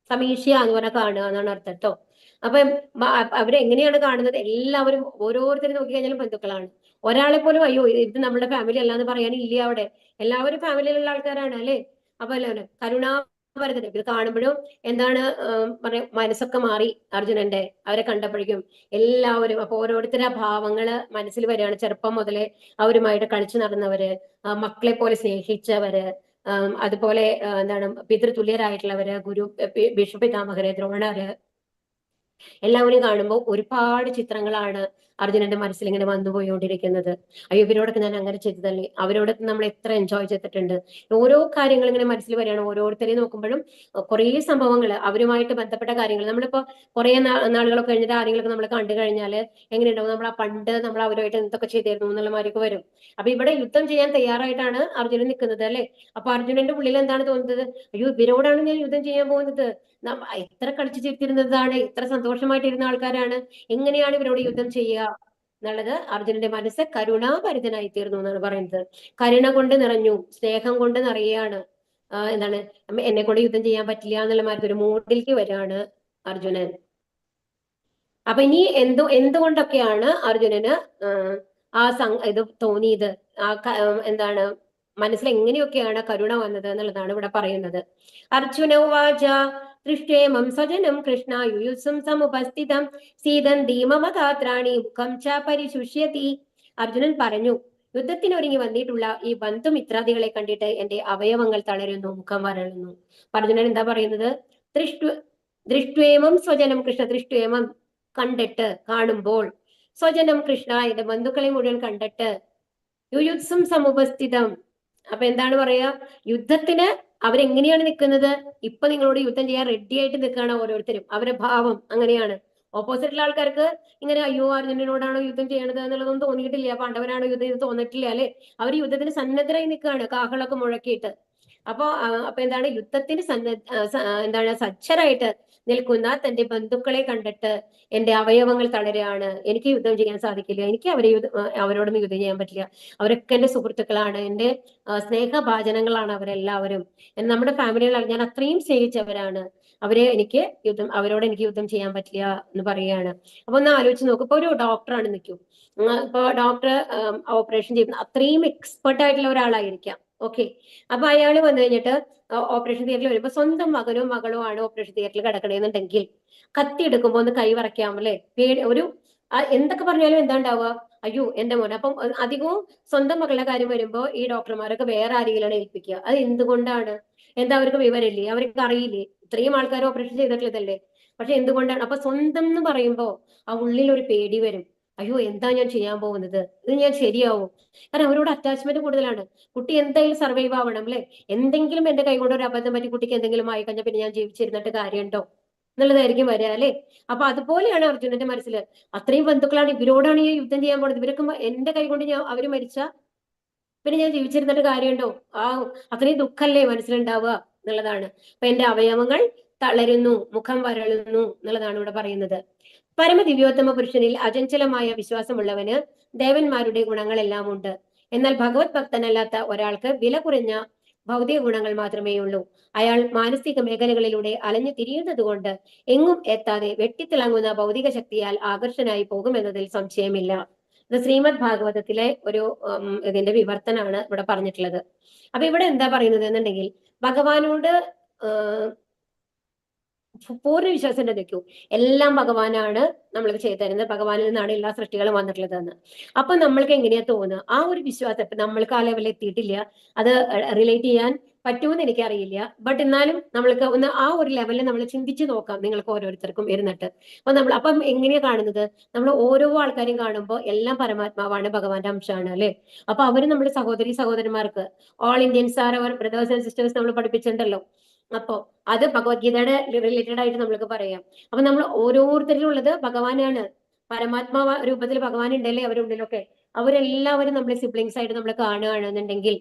സമീക്ഷ്യ എന്ന് പറഞ്ഞാൽ കാണുക എന്നാണ് അർത്ഥം കേട്ടോ. അപ്പൊ അവരെങ്ങനെയാണ് കാണുന്നത്? എല്ലാവരും ഓരോരുത്തരും നോക്കിക്കഴിഞ്ഞാലും ബന്ധുക്കളാണ്. ഒരാളെ പോലും അയ്യോ ഇത് നമ്മുടെ ഫാമിലി അല്ലാന്ന് പറയാനില്ല അവിടെ. എല്ലാവരും ഫാമിലിയിലുള്ള ആൾക്കാരാണ് അല്ലെ. അപ്പൊ എല്ലാവരും കരുണാഭരിതൻ. ഇത് കാണുമ്പോഴും എന്താണ് പറയാ, മനസ്സൊക്കെ മാറി അർജുനന്റെ അവരെ കണ്ടപ്പോഴേക്കും എല്ലാവരും. അപ്പൊ ഓരോരുത്തരുടെ ഭാവങ്ങള് മനസ്സിൽ വരികയാണ്. ചെറുപ്പം മുതലേ അവരുമായിട്ട് കളിച്ചു നടന്നവര്, മക്കളെ പോലെ സ്നേഹിച്ചവര്, അതുപോലെ എന്താണ് പിതൃതുല്യരായിട്ടുള്ളവര്, ഭീഷ്മപിതാമഹര്, ദ്രോണര്, എല്ലാവരും കാണുമ്പോൾ ഒരുപാട് ചിത്രങ്ങളാണ് അർജുനന്റെ മനസ്സിൽ ഇങ്ങനെ വന്നുപോയിക്കൊണ്ടിരിക്കുന്നത്. അയ്യോ ഇവരോടൊക്കെ ഞാൻ അങ്ങനെ ചെയ്തതല്ലേ, അവരോടൊക്കെ നമ്മൾ എത്ര എൻജോയ് ചെയ്തിട്ടുണ്ട്. ഓരോ കാര്യങ്ങൾ ഇങ്ങനെ മനസ്സിൽ വരികയാണ്. ഓരോരുത്തരെയും നോക്കുമ്പോഴും കുറേ സംഭവങ്ങൾ, അവരുമായിട്ട് ബന്ധപ്പെട്ട കാര്യങ്ങൾ. നമ്മളിപ്പോ കുറെ നാളുകളൊക്കെ കഴിഞ്ഞിട്ട് ആരെങ്കിലുമൊക്കെ നമ്മൾ കണ്ടു കഴിഞ്ഞാൽ എങ്ങനെയുണ്ടാവും? നമ്മൾ ആ പണ്ട് നമ്മൾ അവരുമായിട്ട് എന്തൊക്കെ ചെയ്തിരുന്നു എന്നുള്ള മാതിരിയൊക്കെ വരും. അപ്പൊ ഇവിടെ യുദ്ധം ചെയ്യാൻ തയ്യാറായിട്ടാണ് അർജുനൻ നിൽക്കുന്നത് അല്ലെ. അപ്പൊ അർജുനന്റെ ഉള്ളിൽ എന്താണ് തോന്നുന്നത്? അയ്യോ ഇവരോടാണ് ഞാൻ യുദ്ധം ചെയ്യാൻ പോകുന്നത്, എത്ര കളിച്ചു ചിരിച്ചിരുന്നതാണ്, ഇത്ര സന്തോഷമായിട്ടിരുന്ന ആൾക്കാരാണ്, എങ്ങനെയാണ് ഇവരോട് യുദ്ധം ചെയ്യുക എന്നുള്ളത് അർജുനന്റെ മനസ്സ് കരുണാഭരിതനായി തീർന്നു എന്നാണ് പറയുന്നത്. കരുണ കൊണ്ട് നിറഞ്ഞു, സ്നേഹം കൊണ്ട് നിറയാണ്. എന്താണ്, എന്നെ കൊണ്ട് യുദ്ധം ചെയ്യാൻ പറ്റില്ല എന്നുള്ള മാതിരി ഒരു മൂഡിലേക്ക് വരികയാണ് അർജുനൻ. അപ്പൊ ഇനി എന്തുകൊണ്ടൊക്കെയാണ് അർജുനന് ഇത് തോന്നിയത്, എന്താണ് മനസ്സിൽ എങ്ങനെയൊക്കെയാണ് കരുണ വന്നത് എന്നുള്ളതാണ് ഇവിടെ പറയുന്നത്. അർജുന ഉവാച ദൃഷ്ടേമം സ്വജനം കൃഷ്ണ യുയുത്സും സമുപസ്ഥിതം സീതന്തി മമ ഗാത്രാണി മുഖം ച പരിശുഷ്യതി. അർജുനൻ പറഞ്ഞു, യുദ്ധത്തിനൊരുങ്ങി വന്നിട്ടുള്ള ഈ ബന്ധുമിത്രാദികളെ കണ്ടിട്ട് എന്റെ അവയവങ്ങൾ തളരുന്നു, മുഖം വരളുന്നു. അർജുനൻ എന്താ പറയുന്നത്? ദൃഷ്ട്വേമം സ്വജനം കൃഷ്ണ, ദൃഷ്ട്വേമം കണ്ടിട്ട്, കാണുമ്പോൾ, സ്വജനം കൃഷ്ണ എന്റെ ബന്ധുക്കളെ മുഴുവൻ കണ്ടിട്ട്, യുയുത്സും സമുപസ്ഥിതം. അപ്പൊ എന്താണ് പറയാ? യുദ്ധത്തിന് അവരെങ്ങനെയാണ് നിൽക്കുന്നത്? ഇപ്പൊ നിങ്ങളോട് യുദ്ധം ചെയ്യാൻ റെഡി ആയിട്ട് നിൽക്കുകയാണ് ഓരോരുത്തരും. അവരുടെ ഭാവം അങ്ങനെയാണ്. ഓപ്പോസിറ്റുള്ള ആൾക്കാർക്ക് ഇങ്ങനെ അയ്യോ അർജുനനോടാണോ യുദ്ധം ചെയ്യണത് എന്നുള്ളതൊന്നും തോന്നിയിട്ടില്ല, പാണ്ഡവനാണോ യുദ്ധം ചെയ്ത് തോന്നിയിട്ടില്ല അല്ലെ. അവർ യുദ്ധത്തിന് സന്നദ്ധരായി നിൽക്കുകയാണ്, കാഹളൊക്കെ മുഴക്കിയിട്ട്. അപ്പൊ എന്താണ്? യുദ്ധത്തിന് എന്താണ് സജ്ജരായിട്ട് നിൽക്കുന്ന തന്റെ ബന്ധുക്കളെ കണ്ടിട്ട് എന്റെ അവയവങ്ങൾ തളരുകയാണ്, എനിക്ക് യുദ്ധം ചെയ്യാൻ സാധിക്കില്ല, എനിക്ക് അവരോടൊന്നും യുദ്ധം ചെയ്യാൻ പറ്റില്ല, അവരൊക്കെ എന്റെ സുഹൃത്തുക്കളാണ്, എന്റെ സ്നേഹഭാജനങ്ങളാണ് അവരെല്ലാവരും, നമ്മുടെ ഫാമിലികളാണ്, ഞാൻ അത്രയും സ്നേഹിച്ചവരാണ്, അവരോട് എനിക്ക് യുദ്ധം ചെയ്യാൻ പറ്റില്ല എന്ന് പറയുകയാണ്. അപ്പൊ ഒന്ന് ആലോചിച്ച് നോക്കും. ഇപ്പൊ ഒരു ഡോക്ടറാണ് നിൽക്കും, ഇപ്പൊ ഡോക്ടർ ഓപ്പറേഷൻ ചെയ്യുന്ന അത്രയും എക്സ്പെർട്ട് ആയിട്ടുള്ള ഒരാളായിരിക്കാം. ഓക്കെ, അപ്പൊ അയാൾ വന്നു കഴിഞ്ഞിട്ട് ഓപ്പറേഷൻ തിയേറ്ററിൽ വരുമ്പോ സ്വന്തം മകനോ മകളോ ആണ് ഓപ്പറേഷൻ തിയേറ്ററിൽ കിടക്കണമെന്നുണ്ടെങ്കിൽ കത്തി എടുക്കുമ്പോ ഒന്ന് കൈ വറക്കാം അല്ലെ. എന്തൊക്കെ പറഞ്ഞാലും എന്താ ഉണ്ടാവുക? അയ്യോ എന്റെ മോനെ. അപ്പം അധികവും സ്വന്തം മകളുടെ കാര്യം വരുമ്പോ ഈ ഡോക്ടർമാരൊക്കെ വേറെ ആരെങ്കിലാണ് ഏൽപ്പിക്കുക. അത് എന്തുകൊണ്ടാണ്? എന്താ അവർക്ക് വിവരമില്ലേ? അവർക്ക് അറിയില്ലേ? ഇത്രയും ആൾക്കാർ ഓപ്പറേഷൻ ചെയ്തിട്ടുള്ളതല്ലേ. പക്ഷെ എന്തുകൊണ്ടാണ്? അപ്പൊ സ്വന്തം എന്ന് പറയുമ്പോ ആ ഉള്ളിൽ ഒരു പേടി വരും. അയ്യോ എന്താ ഞാൻ ചെയ്യാൻ പോകുന്നത്? ഇത് ഞാൻ ശരിയാവും? കാരണം അവരോട് അറ്റാച്ച്മെന്റ് കൂടുതലാണ്. കുട്ടി എന്തായാലും സർവൈവ് ആവണം അല്ലെ. എന്തെങ്കിലും എന്റെ കൈ കൊണ്ട് ഒരു അബദ്ധം പറ്റി കുട്ടിക്ക് എന്തെങ്കിലും ആയി കഴിഞ്ഞാൽ പിന്നെ ഞാൻ ജീവിച്ചിരുന്നിട്ട് കാര്യമുണ്ടോ എന്നുള്ളതായിരിക്കും വരിക അല്ലെ. അപ്പൊ അതുപോലെയാണ് അർജുനന്റെ മനസ്സിൽ. അത്രയും ബന്ധുക്കളാണ്, ഇവരോടാണ് ഈ യുദ്ധം ചെയ്യാൻ പോകുന്നത്. ഇവരൊക്കെ എന്റെ കൈ കൊണ്ട് അവര് മരിച്ച പിന്നെ ഞാൻ ജീവിച്ചിരുന്നിട്ട് കാര്യമുണ്ടോ? അത്രയും ദുഃഖല്ലേ മനസ്സിലുണ്ടാവുക എന്നുള്ളതാണ്. അപ്പൊ എന്റെ അവയവങ്ങൾ തളരുന്നു, മുഖം വരളുന്നു എന്നുള്ളതാണ് ഇവിടെ പറയുന്നത്. പരമദിവ്യോത്തമ പുരുഷനിൽ അചഞ്ചലമായ വിശ്വാസമുള്ളവന് ദേവന്മാരുടെ ഗുണങ്ങളെല്ലാം ഉണ്ട്. എന്നാൽ ഭഗവത് ഭക്തനല്ലാത്ത ഒരാൾക്ക് വില കുറഞ്ഞ ഭൗതിക ഗുണങ്ങൾ മാത്രമേ ഉള്ളൂ. അയാൾ മാനസിക മേഖലകളിലൂടെ അലഞ്ഞു തിരിയുന്നത് കൊണ്ട് എങ്ങും എത്താതെ വെട്ടിത്തിളങ്ങുന്ന ഭൗതിക ശക്തിയാൽ ആകർഷനായി പോകുമെന്നതിൽ സംശയമില്ല. ഇത് ശ്രീമദ് ഭാഗവതത്തിലെ ഒരു ഇതിന്റെ വിവർത്തനാണ് ഇവിടെ പറഞ്ഞിട്ടുള്ളത്. അപ്പൊ ഇവിടെ എന്താ പറയുന്നത് എന്നുണ്ടെങ്കിൽ, ഭഗവാനോട് പൂർണ്ണ വിശ്വാസം വെക്കൂ. എല്ലാം ഭഗവാനാണ് നമ്മൾക്ക് ചെയ്തു തരുന്നത്, ഭഗവാനിൽ നിന്നാണ് എല്ലാ സൃഷ്ടികളും വന്നിട്ടുള്ളതെന്ന്. അപ്പൊ നമ്മൾക്ക് എങ്ങനെയാ തോന്നുക? ആ ഒരു വിശ്വാസം ഇപ്പൊ നമ്മൾക്ക് ആ ലെവലിൽ എത്തിയിട്ടില്ല, അത് റിലേറ്റ് ചെയ്യാൻ പറ്റുമെന്ന് എനിക്കറിയില്ല. ബട്ട് എന്നാലും നമ്മൾക്ക് ഒന്ന് ആ ഒരു ലെവലിൽ നമ്മൾ ചിന്തിച്ചു നോക്കാം, നിങ്ങൾക്ക് ഓരോരുത്തർക്കും ഇരുന്നിട്ട്. അപ്പം എങ്ങനെയാ കാണുന്നത്? നമ്മൾ ഓരോ ആൾക്കാരെയും കാണുമ്പോൾ എല്ലാം പരമാത്മാവാണ്, ഭഗവാന്റെ അംശമാണ് അല്ലെ. അപ്പൊ അവര് നമ്മുടെ സഹോദരന്മാർക്ക് ഓൾ ഇന്ത്യൻസ് ആർ അവർ ബ്രദേഴ്സ് ആൻഡ് സിസ്റ്റേഴ്സ് നമ്മൾ പഠിപ്പിച്ചിട്ടുണ്ടല്ലോ. അപ്പോ അത് ഭഗവത്ഗീതയുടെ റിലേറ്റഡ് ആയിട്ട് നമ്മൾക്ക് പറയാം. അപ്പൊ നമ്മൾ ഓരോരുത്തരിലും ഉള്ളത് ഭഗവാനാണ്, പരമാത്മാ രൂപത്തിൽ ഭഗവാൻ ഉണ്ടല്ലേ അവരുള്ളിലൊക്കെ. അവരെല്ലാവരും നമ്മളെ സിബ്ലിങ്സ് ആയിട്ട് നമ്മൾ കാണുകയാണെന്നുണ്ടെങ്കിൽ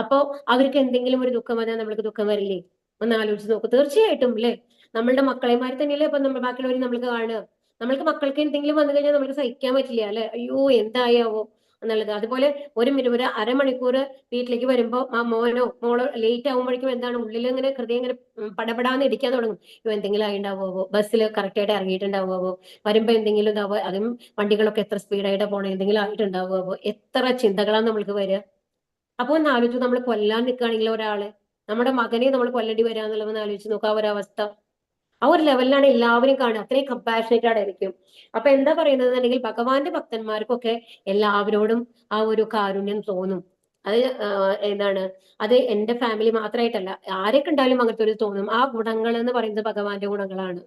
അപ്പോ അവർക്ക് എന്തെങ്കിലും ഒരു ദുഃഖം വന്നാൽ നമ്മൾക്ക് ദുഃഖം വരില്ലേ? ഒന്ന് ആലോചിച്ച് നോക്കൂ. തീർച്ചയായിട്ടും അല്ലെ, നമ്മളുടെ മക്കളെമാര് തന്നെയല്ലേ അപ്പൊ നമ്മൾ ബാക്കിയുള്ളവരും നമ്മൾക്ക് കാണുക. നമ്മൾക്ക് മക്കൾക്ക് എന്തെങ്കിലും വന്നു കഴിഞ്ഞാൽ നമുക്ക് സഹിക്കാൻ പറ്റില്ല അല്ലെ. അയ്യോ എന്തായാവോ എന്നുള്ളത്. അതുപോലെ ഒരു അരമണിക്കൂർ വീട്ടിലേക്ക് വരുമ്പോ ആ മോനോ മോളോ ലേറ്റ് ആകുമ്പോഴേക്കും എന്താണ് ഉള്ളിൽ ഇങ്ങനെ ഹൃദയം ഇങ്ങനെ പടപെടാന്ന് ഇടിക്കാൻ തുടങ്ങും. എന്തെങ്കിലും ആയിണ്ടാവോ, ബസ്സിൽ കറക്റ്റ് ആയിട്ട് ഇറങ്ങിയിട്ടുണ്ടാവോ, വരുമ്പോ എന്തെങ്കിലും ഇതാവോ, അതും വണ്ടികളൊക്കെ എത്ര സ്പീഡായിട്ട് പോകണം, എന്തെങ്കിലും ആയിട്ടുണ്ടാവോ, എത്ര ചിന്തകളാണ് നമ്മൾക്ക് വരിക. അപ്പൊ ഒന്ന് ആലോചിച്ചു, നമ്മൾ കൊല്ലാൻ നിൽക്കുകയാണെങ്കിൽ ഒരാളെ, നമ്മുടെ മകനെ നമ്മൾ കൊല്ലേണ്ടി വരിക എന്നുള്ളതെന്ന് ആലോചിച്ച് നോക്കുക. ആ ഒരവസ്ഥ ആ ഒരു ലെവലിലാണ് എല്ലാവരും കാണുക. അത്രയും കമ്പാഷനേറ്റഡ് ആയിരിക്കും. അപ്പൊ എന്താ പറയുന്നത് എന്നുണ്ടെങ്കിൽ, ഭഗവാന്റെ ഭക്തന്മാർക്കൊക്കെ എല്ലാവരോടും ആ ഒരു കാരുണ്യം തോന്നും. അത് എന്താണ്, അത് എന്റെ ഫാമിലി മാത്രമായിട്ടല്ല, ആരെ കണ്ടാലും അങ്ങനത്തെ ഒരു തോന്നും. ആ ഗുണങ്ങൾ എന്ന് പറയുന്നത് ഭഗവാന്റെ ഗുണങ്ങളാണ്.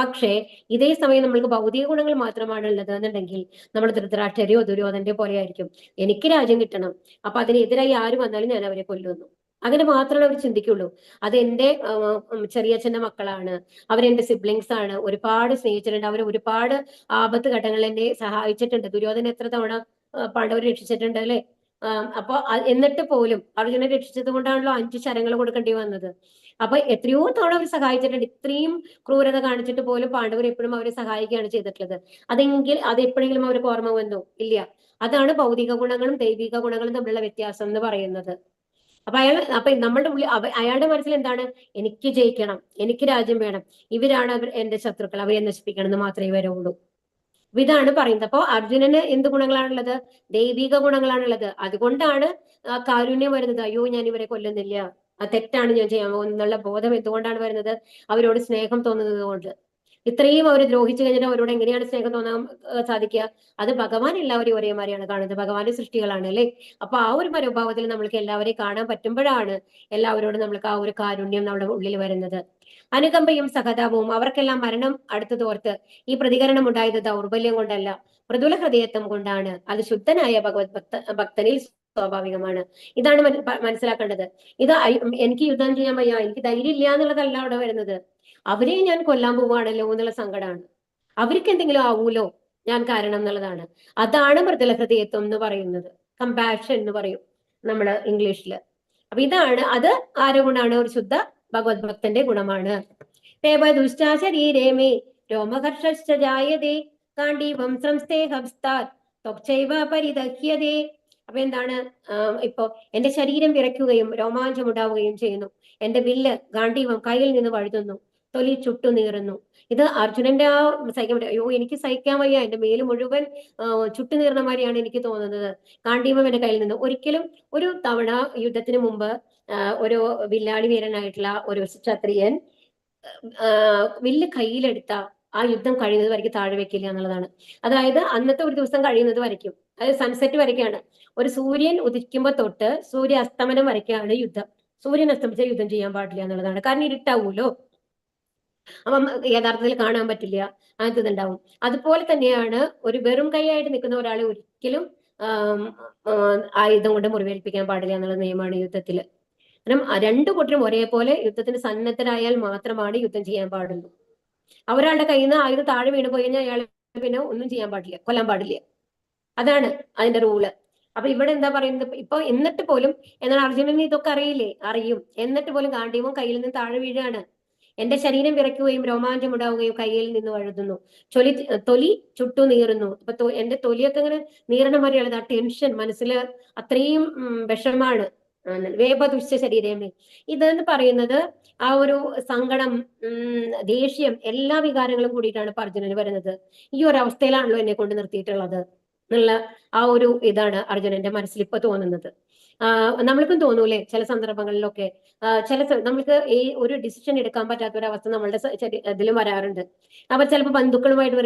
പക്ഷേ ഇതേ സമയം നമ്മൾക്ക് ഭൗതിക ഗുണങ്ങൾ മാത്രമാണ് ഉള്ളത് എന്നുണ്ടെങ്കിൽ നമ്മൾ ധൃതരാഷ്ട്രരെയോ ദുര്യോധനന്റെ പോലെ ആയിരിക്കും. എനിക്ക് രാജ്യം കിട്ടണം, അപ്പൊ അതിനെതിരായി ആര് വന്നാലും ഞാൻ അവരെ കൊല്ലുന്നു. അങ്ങനെ മാത്രമേ അവർ ചിന്തിക്കുള്ളൂ. അത് എന്റെ ചെറിയച്ഛന്റെ മക്കളാണ്, അവരെന്റെ സിബ്ലിങ്സ് ആണ്, ഒരുപാട് സ്നേഹിച്ചിട്ടുണ്ട്, അവർ ഒരുപാട് ആപത്ത് ഘട്ടങ്ങളിൽ എന്നെ സഹായിച്ചിട്ടുണ്ട്. ദുര്യോധന എത്ര തവണ പാണ്ഡവർ രക്ഷിച്ചിട്ടുണ്ട് അല്ലെ. അപ്പൊ എന്നിട്ട് പോലും അർജുനെ രക്ഷിച്ചത് കൊണ്ടാണല്ലോ 5 ശരങ്ങൾ കൊടുക്കേണ്ടി വന്നത്. അപ്പൊ എത്രയോ തവണ അവർ സഹായിച്ചിട്ടുണ്ട്. ഇത്രയും ക്രൂരത കാണിച്ചിട്ട് പോലും പാണ്ഡവർ എപ്പോഴും അവരെ സഹായിക്കുകയാണ് ചെയ്തിട്ടുള്ളത്. അത് എപ്പോഴെങ്കിലും അവർക്ക് ഓർമ്മ വന്നോ? ഇല്ല. അതാണ് ഭൗതിക ഗുണങ്ങളും ദൈവിക ഗുണങ്ങളും തമ്മിലുള്ള വ്യത്യാസം എന്ന് പറയുന്നത്. അപ്പൊ നമ്മളുടെ ഉള്ളിൽ അയാളുടെ മനസ്സിൽ എന്താണ്? എനിക്ക് ജയിക്കണം, എനിക്ക് രാജ്യം വേണം, ഇവരാണ് എന്റെ ശത്രുക്കൾ, അവരെ നശിപ്പിക്കണം എന്ന് മാത്രമേ വരുള്ളൂ. ഇതാണ് പറയുന്നത്. അപ്പോ അർജുനന് എന്ത് ഗുണങ്ങളാണുള്ളത്? ദൈവിക ഗുണങ്ങളാണുള്ളത്. അതുകൊണ്ടാണ് കാരുണ്യം വരുന്നത്. അയ്യോ ഞാൻ ഇവരെ കൊല്ലുന്നില്ല, തെറ്റാണ് ഞാൻ ചെയ്യാൻ പോകുന്നത് എന്നുള്ള ബോധം എന്തുകൊണ്ടാണ് വരുന്നത്? അവരോട് സ്നേഹം തോന്നുന്നത് കൊണ്ട്. ഇത്രയും അവരെ ദ്രോഹിച്ചു കഴിഞ്ഞിട്ട് അവരോട് എങ്ങനെയാണ് സ്നേഹം തോന്നാൻ സാധിക്കുക? അത് ഭഗവാൻ എല്ലാവരെയും ഒരേമാതിരിയാണ് കാണുന്നത്, ഭഗവാന്റെ സൃഷ്ടികളാണ് അല്ലെ. അപ്പൊ ആ ഒരു മനോഭാവത്തിൽ നമ്മൾക്ക് എല്ലാവരെയും കാണാൻ പറ്റുമ്പോഴാണ് എല്ലാവരോടും നമ്മൾക്ക് ആ ഒരു കാരുണ്യം നമ്മുടെ ഉള്ളിൽ വരുന്നത്. അനുകമ്പയും സഹതാപവും. അവർക്കെല്ലാം മരണം അടുത്തതോർത്ത് ഈ പ്രതികരണം ഉണ്ടായത് ദൗർബല്യം കൊണ്ടല്ല, മൃദുല ഹൃദയത്വം കൊണ്ടാണ്. അത് ശുദ്ധനായ ഭക്തനിൽ സ്വാഭാവികമാണ്. ഇതാണ് മനസ്സിലാക്കേണ്ടത്. ഇത് എനിക്ക് യുദ്ധം ചെയ്യാൻ വയ്യ, എനിക്ക് ധൈര്യം ഇല്ല എന്നുള്ളതല്ല അവിടെ വരുന്നത്. അവരെ ഞാൻ കൊല്ലാൻ പോവുകയാണല്ലോ എന്നുള്ള സങ്കടമാണ്. അവർക്ക് എന്തെങ്കിലും ആവൂലോ ഞാൻ കാരണം എന്നുള്ളതാണ്. അതാണ് മൃദുല ഹൃദയത്വം എന്ന് പറയുന്നത്. കമ്പാഷൻ എന്ന് പറയും നമ്മള് ഇംഗ്ലീഷില്. അപ്പൊ ഇതാണ്, അത് ആരുടെ ഗുണമാണ്? ഒരു ശുദ്ധ ഭഗവത് ഭക്തന്റെ ഗുണമാണ്. ശരീരേമേ രോമഹർഷജായതേ കാണ്ഡീവം സംസ്ഥേഹസ്താത് ത്വക്ചൈവ പരിദഹ്യതേ. അപ്പൊ എന്താണ്? ഇപ്പൊ എന്റെ ശരീരം വിറയ്ക്കുകയും രോമാഞ്ചം ഉണ്ടാവുകയും ചെയ്യുന്നു. എന്റെ വില്ല് ഗാണ്ഡീവം കയ്യിൽ നിന്ന് വഴുതുന്നു, തൊലി ചുട്ടു നീറുന്നു. ഇത് അർജുനന്റെ ആ സഹിക്കാൻ പറ്റും. അയ്യോ എനിക്ക് സഹിക്കാൻ വയ്യ, എന്റെ മേല് മുഴുവൻ ചുട്ടു നീർന്ന മാതിരിയാണ് എനിക്ക് തോന്നുന്നത്. ഗാണ്ഡീവം എന്റെ കയ്യിൽ നിന്ന്. ഒരിക്കലും ഒരു തവണ യുദ്ധത്തിന് മുമ്പ് ഒരു വില്ലാളി വീരനായിട്ടുള്ള ഒരു ക്ഷത്രിയൻ വില്ല് കയ്യിലെടുത്ത ആ യുദ്ധം കഴിയുന്നത് വരയ്ക്കും താഴെ വെക്കില്ല എന്നുള്ളതാണ്. അതായത് അന്നത്തെ ഒരു ദിവസം കഴിയുന്നത് വരയ്ക്കും, അതായത് സൺസെറ്റ് വരയ്ക്കാണ്. ഒരു സൂര്യൻ ഉദിക്കുമ്പോൾ തൊട്ട് സൂര്യ അസ്തമനം വരയ്ക്കാണ് യുദ്ധം. സൂര്യൻ അസ്തമിച്ച യുദ്ധം ചെയ്യാൻ പാടില്ല എന്നുള്ളതാണ്. കാരണം ഇരുട്ടാവൂലോ, അപ്പം യഥാർത്ഥത്തിൽ കാണാൻ പറ്റില്ല, അങ്ങനത്തെ ഇതുണ്ടാവും. അതുപോലെ തന്നെയാണ് ഒരു വെറും കൈയായിട്ട് നിൽക്കുന്ന ഒരാളെ ഒരിക്കലും ആയുധം കൊണ്ട് മുറിവേൽപ്പിക്കാൻ പാടില്ല എന്നുള്ള നിയമമാണ് യുദ്ധത്തില്. കാരണം രണ്ടു കൂട്ടരും ഒരേപോലെ യുദ്ധത്തിന് സന്നദ്ധരായാൽ മാത്രമാണ് യുദ്ധം ചെയ്യാൻ പാടുള്ളൂ. ഒരാളുടെ കയ്യിൽ നിന്ന് ആയുധം താഴെ വീണ് പോയി കഴിഞ്ഞാൽ അയാൾ പിന്നെ ഒന്നും ചെയ്യാൻ പാടില്ല, കൊല്ലാൻ പാടില്ല. അതാണ് അതിന്റെ റൂള്. അപ്പൊ ഇവിടെ എന്താ പറയുന്നത്? ഇപ്പൊ എന്നിട്ട് പോലും, എന്നാൽ അർജുനന് ഇതൊക്കെ അറിയില്ലേ? അറിയും. എന്നിട്ട് പോലും ഗാണ്ഡീവം കയ്യിൽ നിന്ന് താഴെ വീഴാണ്. എന്റെ ശരീരം വിറയ്ക്കുകയും രോമാഞ്ചം ഉണ്ടാവുകയും കയ്യിൽ നിന്ന് വഴുതുന്നു, തൊലി ചുട്ടു നീറുന്നു. അപ്പൊ എന്റെ തൊലിയൊക്കെ ഇങ്ങനെ നീറണ മാതിരിയാണ്. ആ ടെൻഷൻ മനസ്സില് അത്രയും വിഷമാണ്. വേപതുശ്ച ശരീരമേ. ഇതെന്ന് പറയുന്നത് ആ ഒരു സങ്കടം, ദേഷ്യം, എല്ലാ വികാരങ്ങളും കൂടിയിട്ടാണ് അർജുനന് വരുന്നത്. ഈ ഒരു അവസ്ഥയിലാണല്ലോ എന്നെ കൊണ്ട് നിർത്തിയിട്ടുള്ളത് എന്നുള്ള ആ ഒരു ഇതാണ് അർജുനന്റെ മനസ്സിൽ ഇപ്പൊ തോന്നുന്നത്. നമ്മൾക്കും തോന്നൂലേ ചില സന്ദർഭങ്ങളിലൊക്കെ? നമ്മൾക്ക് ഈ ഒരു ഡിസിഷൻ എടുക്കാൻ പറ്റാത്ത ഒരു അവസ്ഥ നമ്മളുടെ ഇതിലും വരാറുണ്ട്. അപ്പൊ ചിലപ്പോൾ ബന്ധുക്കളുമായിട്ട്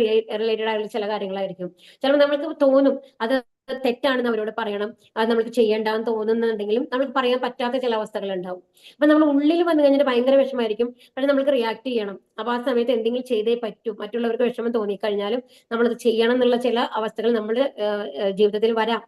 റിലേറ്റഡ് ആയിട്ടുള്ള ചില കാര്യങ്ങളായിരിക്കും. ചിലപ്പോൾ നമ്മൾക്ക് തോന്നും അത് തെറ്റാണെന്ന് അവരോട് പറയണം, അത് നമുക്ക് ചെയ്യേണ്ടെന്ന് തോന്നുന്നുണ്ടെങ്കിലും നമുക്ക് പറയാൻ പറ്റാത്ത ചില അവസ്ഥകൾ ഉണ്ടാവും. അപ്പൊ നമ്മൾ ഉള്ളിൽ വന്നു കഴിഞ്ഞിട്ട് ഭയങ്കര വിഷമമായിരിക്കും, പക്ഷെ നമുക്ക് റിയാക്ട് ചെയ്യണം. അപ്പൊ ആ സമയത്ത് എന്തെങ്കിലും ചെയ്തേ പറ്റൂ. മറ്റുള്ളവർക്ക് വിഷമം തോന്നിക്കഴിഞ്ഞാലും നമ്മളത് ചെയ്യണം എന്നുള്ള ചില അവസ്ഥകൾ നമ്മുടെ ജീവിതത്തിൽ വരാം.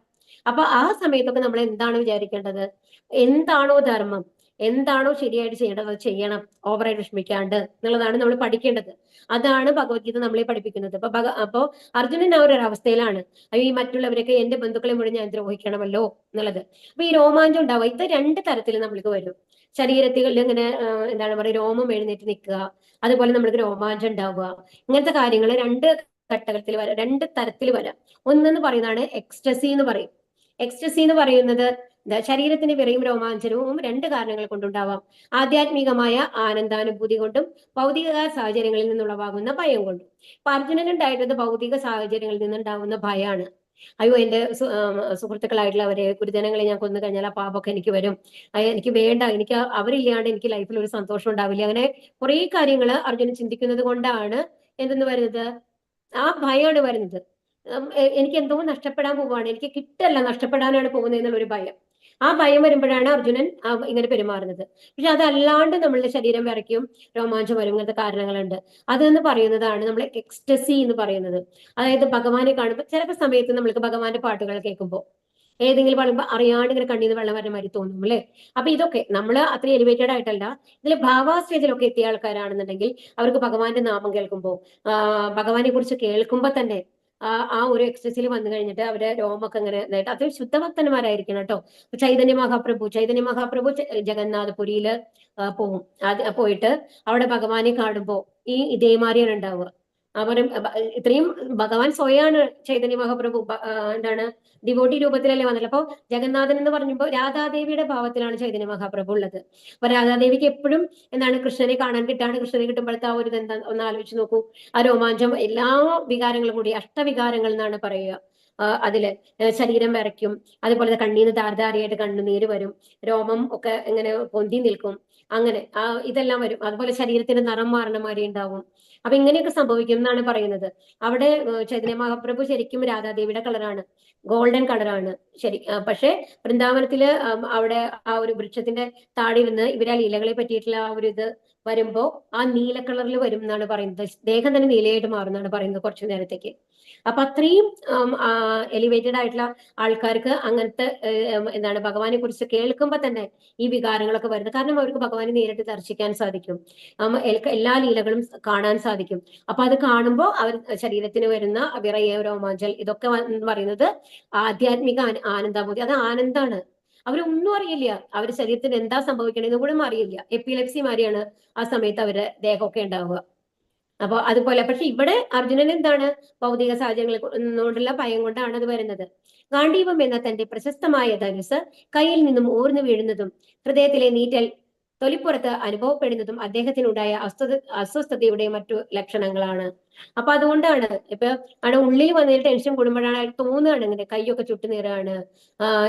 അപ്പൊ ആ സമയത്തൊക്കെ നമ്മൾ എന്താണ് വിചാരിക്കേണ്ടത്? എന്താണോ ധർമ്മം, എന്താണോ ശരിയായിട്ട് ചെയ്യേണ്ടത് അത് ചെയ്യണം, ഓവറായിട്ട് വിഷമിക്കാണ്ട് എന്നുള്ളതാണ് നമ്മൾ പഠിക്കേണ്ടത്. അതാണ് ഭഗവത്ഗീത നമ്മളെ പഠിപ്പിക്കുന്നത്. അപ്പോ അർജുനൻ ആ ഒരു അവസ്ഥയിലാണ്. ഈ മറ്റുള്ളവരൊക്കെ എന്റെ ബന്ധുക്കളെ മുഴുവൻ ഞാൻ ദ്രോഹിക്കണമല്ലോ എന്നുള്ളത്. അപ്പൊ ഈ രോമാഞ്ചം ഉണ്ടാവുക ഇത് രണ്ട് തരത്തിൽ നമ്മൾക്ക് വരും. ശരീരത്തിൽ ഇങ്ങനെ എന്താണ് പറയുക, രോമം എഴുന്നേറ്റ് നിൽക്കുക, അതുപോലെ നമ്മൾക്ക് രോമാഞ്ചം ഉണ്ടാവുക. ഇങ്ങനത്തെ കാര്യങ്ങൾ രണ്ട് ഘട്ടത്തിൽ വരാം, രണ്ട് തരത്തിൽ വരാം. ഒന്നെന്ന് പറയുന്നതാണ് എക്സ്റ്റസി എന്ന് പറയും. എക്സ്റ്റസി എന്ന് പറയുന്നത് ശരീരത്തിന് വിറയും രോമാഞ്ചനവും രണ്ട് കാരണങ്ങൾ കൊണ്ടുണ്ടാവാം. ആധ്യാത്മികമായ ആനന്ദാനുഭൂതി കൊണ്ടും ഭൗതിക സാഹചര്യങ്ങളിൽ നിന്നുളവാകുന്ന ഭയം കൊണ്ടും. അപ്പൊ അർജുനനുണ്ടായിരുന്നത് ഭൗതിക സാഹചര്യങ്ങളിൽ നിന്നുണ്ടാവുന്ന ഭയമാണ്. അയ്യോ എന്റെ സുഹൃത്തുക്കളായിട്ടുള്ളവരെ, ഗുരുജനങ്ങളെ ഞാൻ കൊന്നു കഴിഞ്ഞാൽ ആ പാപമൊക്കെ എനിക്ക് വരും, എനിക്ക് വേണ്ട, എനിക്ക് അവരില്ലാണ്ട് എനിക്ക് ലൈഫിൽ ഒരു സന്തോഷം ഉണ്ടാവില്ല. അങ്ങനെ കുറെ കാര്യങ്ങൾ അർജുനൻ ചിന്തിക്കുന്നത് കൊണ്ടാണ് എന്തെന്ന് വരുന്നത്, ആ ഭയമാണ് വരുന്നത്. എനിക്ക് എന്തോ നഷ്ടപ്പെടാൻ പോവുകയാണ്, എനിക്ക് കിട്ടല്ല, നഷ്ടപ്പെടാനാണ് പോകുന്നത് എന്നുള്ളൊരു ഭയം. ആ ഭയം വരുമ്പോഴാണ് അർജുനൻ ഇങ്ങനെ പെരുമാറുന്നത്. പക്ഷെ അതല്ലാണ്ട് നമ്മളുടെ ശരീരം വിറയ്ക്കും, രോമാഞ്ചം വരും, ഇങ്ങനത്തെ കാരണങ്ങളുണ്ട്. അതെന്ന് പറയുന്നതാണ് നമ്മൾ എക്സ്റ്റസി എന്ന് പറയുന്നത്. അതായത് ഭഗവാനെ കാണുമ്പോൾ ചിലപ്പോൾ സമയത്ത് നമ്മൾക്ക് ഭഗവാന്റെ പാട്ടുകൾ കേൾക്കുമ്പോൾ ഏതെങ്കിലും പറയുമ്പോൾ അറിയാണ്ട് ഇങ്ങനെ കണ്ണീന്ന് വെള്ളം വരുന്ന മാതിരി തോന്നും അല്ലെ. അപ്പൊ ഇതൊക്കെ നമ്മൾ അത്ര എലിവേറ്റഡ് ആയിട്ടല്ല, ഇതിൽ ഭാവാ സ്റ്റേജിലൊക്കെ എത്തിയ ആൾക്കാരാണെന്നുണ്ടെങ്കിൽ അവർക്ക് ഭഗവാന്റെ നാമം കേൾക്കുമ്പോൾ, ഭഗവാനെ കുറിച്ച് കേൾക്കുമ്പോൾ തന്നെ ആ ഒരു എക്സ്റ്റസിൽ വന്നു കഴിഞ്ഞിട്ട് അവരെ രോമൊക്കെ ഇങ്ങനെ ഇതായിട്ട്, അത് ശുദ്ധഭക്തന്മാരായിരിക്കണം കേട്ടോ. ചൈതന്യ മഹാപ്രഭു ജഗന്നാഥപുരിയില് പോകും. പോയിട്ട് അവിടെ ഭഗവാനെ കാണുമ്പോ ഇതേമാതിരിയാണ് ഉണ്ടാവുക. അവരും ഇത്രയും ഭഗവാൻ സ്വയാണ് ചൈതന്യ മഹാപ്രഭു എന്താണ് ഡിവോട്ടി രൂപത്തിലല്ലേ വന്നത്. അപ്പൊ ജഗന്നാഥൻ എന്ന് പറഞ്ഞപ്പോ രാധാദേവിയുടെ ഭാവത്തിലാണ് ചൈതന്യ മഹാപ്രഭു ഉള്ളത്. അപ്പൊ രാധാദേവിക്ക് എപ്പോഴും എന്താണ് കൃഷ്ണനെ കാണാൻ കിട്ടാണ്. കൃഷ്ണനെ കിട്ടുമ്പോഴത്തെ ആ ഒരു എന്താ ഒന്ന് ആലോചിച്ച് നോക്കൂ, ആ രോമാഞ്ചം, എല്ലാ വികാരങ്ങളും കൂടി അഷ്ടവികാരങ്ങൾ എന്നാണ് പറയുക. അതില് ശരീരം വിറയ്ക്കും, അതുപോലെ കണ്ണീന്ന് ധാരധാരയായിട്ട് കണ്ണുനീര് വരും, രോമം ഒക്കെ ഇങ്ങനെ പൊന്തി നിൽക്കും, അങ്ങനെ ഇതെല്ലാം വരും. അതുപോലെ ശരീരത്തിന്റെ നിറം മാറണ മാതിരി ഉണ്ടാവും. അപ്പൊ ഇങ്ങനെയൊക്കെ സംഭവിക്കും എന്നാണ് പറയുന്നത്. അവിടെ ചൈതന്യ മഹാപ്രഭു ശരിക്കും രാധാദേവിയുടെ കളറാണ്, ഗോൾഡൻ കളറാണ് ശരി. പക്ഷെ വൃന്ദാവനത്തില് അവിടെ ആ ഒരു വൃക്ഷത്തിന്റെ താഴെ ഇരുന്ന് ഇവരെ ലീലകളെ പറ്റിയിട്ടുള്ള ആ ഒരു ഇത് വരുമ്പോ ആ നീല കളറിൽ വരും എന്നാണ് പറയുന്നത്. ദേഹം തന്നെ നീലയായിട്ട് മാറുന്നതാണ് പറയുന്നത് കുറച്ചു നേരത്തേക്ക്. അപ്പൊ അത്രയും എലിവേറ്റഡ് ആയിട്ടുള്ള ആൾക്കാർക്ക് അങ്ങനത്തെ എന്താണ് ഭഗവാനെ കുറിച്ച് കേൾക്കുമ്പോ തന്നെ ഈ വികാരങ്ങളൊക്കെ വരുന്നത്. കാരണം അവർക്ക് ഭഗവാനെ നേരിട്ട് ദർശിക്കാൻ സാധിക്കും, എല്ലാ ലീലകളും കാണാൻ സാധിക്കും. അപ്പൊ അത് കാണുമ്പോൾ അവർ ശരീരത്തിന് വരുന്ന വിറയ, രോമാഞ്ചൽ, ഇതൊക്കെ പറയുന്നത് ആധ്യാത്മിക ആനന്ദാഭൂതി. അത് ആനന്ദാണ്. അവരൊന്നും അറിയില്ല, അവരുടെ ശരീരത്തിന് എന്താ സംഭവിക്കണമെന്ന് കൂടെ അറിയില്ല. എപ്പിലെപ്സി മാതിരിയാണ് ആ സമയത്ത് അവരുടെ ദേഹമൊക്കെ ഉണ്ടാവുക. അപ്പൊ അതുപോലെ പക്ഷെ ഇവിടെ അർജുനൻ എന്താണ്, ഭൗതിക സാഹചര്യങ്ങളെ കൊണ്ടുള്ള ഭയം കൊണ്ടാണ് അത് വരുന്നത്. ഗാണ്ഡീവം എന്ന തന്റെ പ്രശസ്തമായ ധനുസ് കയ്യിൽ നിന്നും ഊർന്നു വീഴുന്നതും ഹൃദയത്തിലെ നീറ്റൽ തൊലിപ്പുറത്ത് അനുഭവപ്പെടുന്നതും അദ്ദേഹത്തിനുണ്ടായ അസ്വസ്ഥതയുടെ മറ്റു ലക്ഷണങ്ങളാണ്. അപ്പൊ അതുകൊണ്ടാണ് ഇപ്പൊ അവിടെ ഉള്ളിൽ വന്നതിൽ ടെൻഷൻ കൂടുമ്പോഴാണ് അയാൾക്ക് തോന്നുകയാണ് ഇങ്ങനെ കൈയൊക്കെ ചുട്ടുനീറാണ്,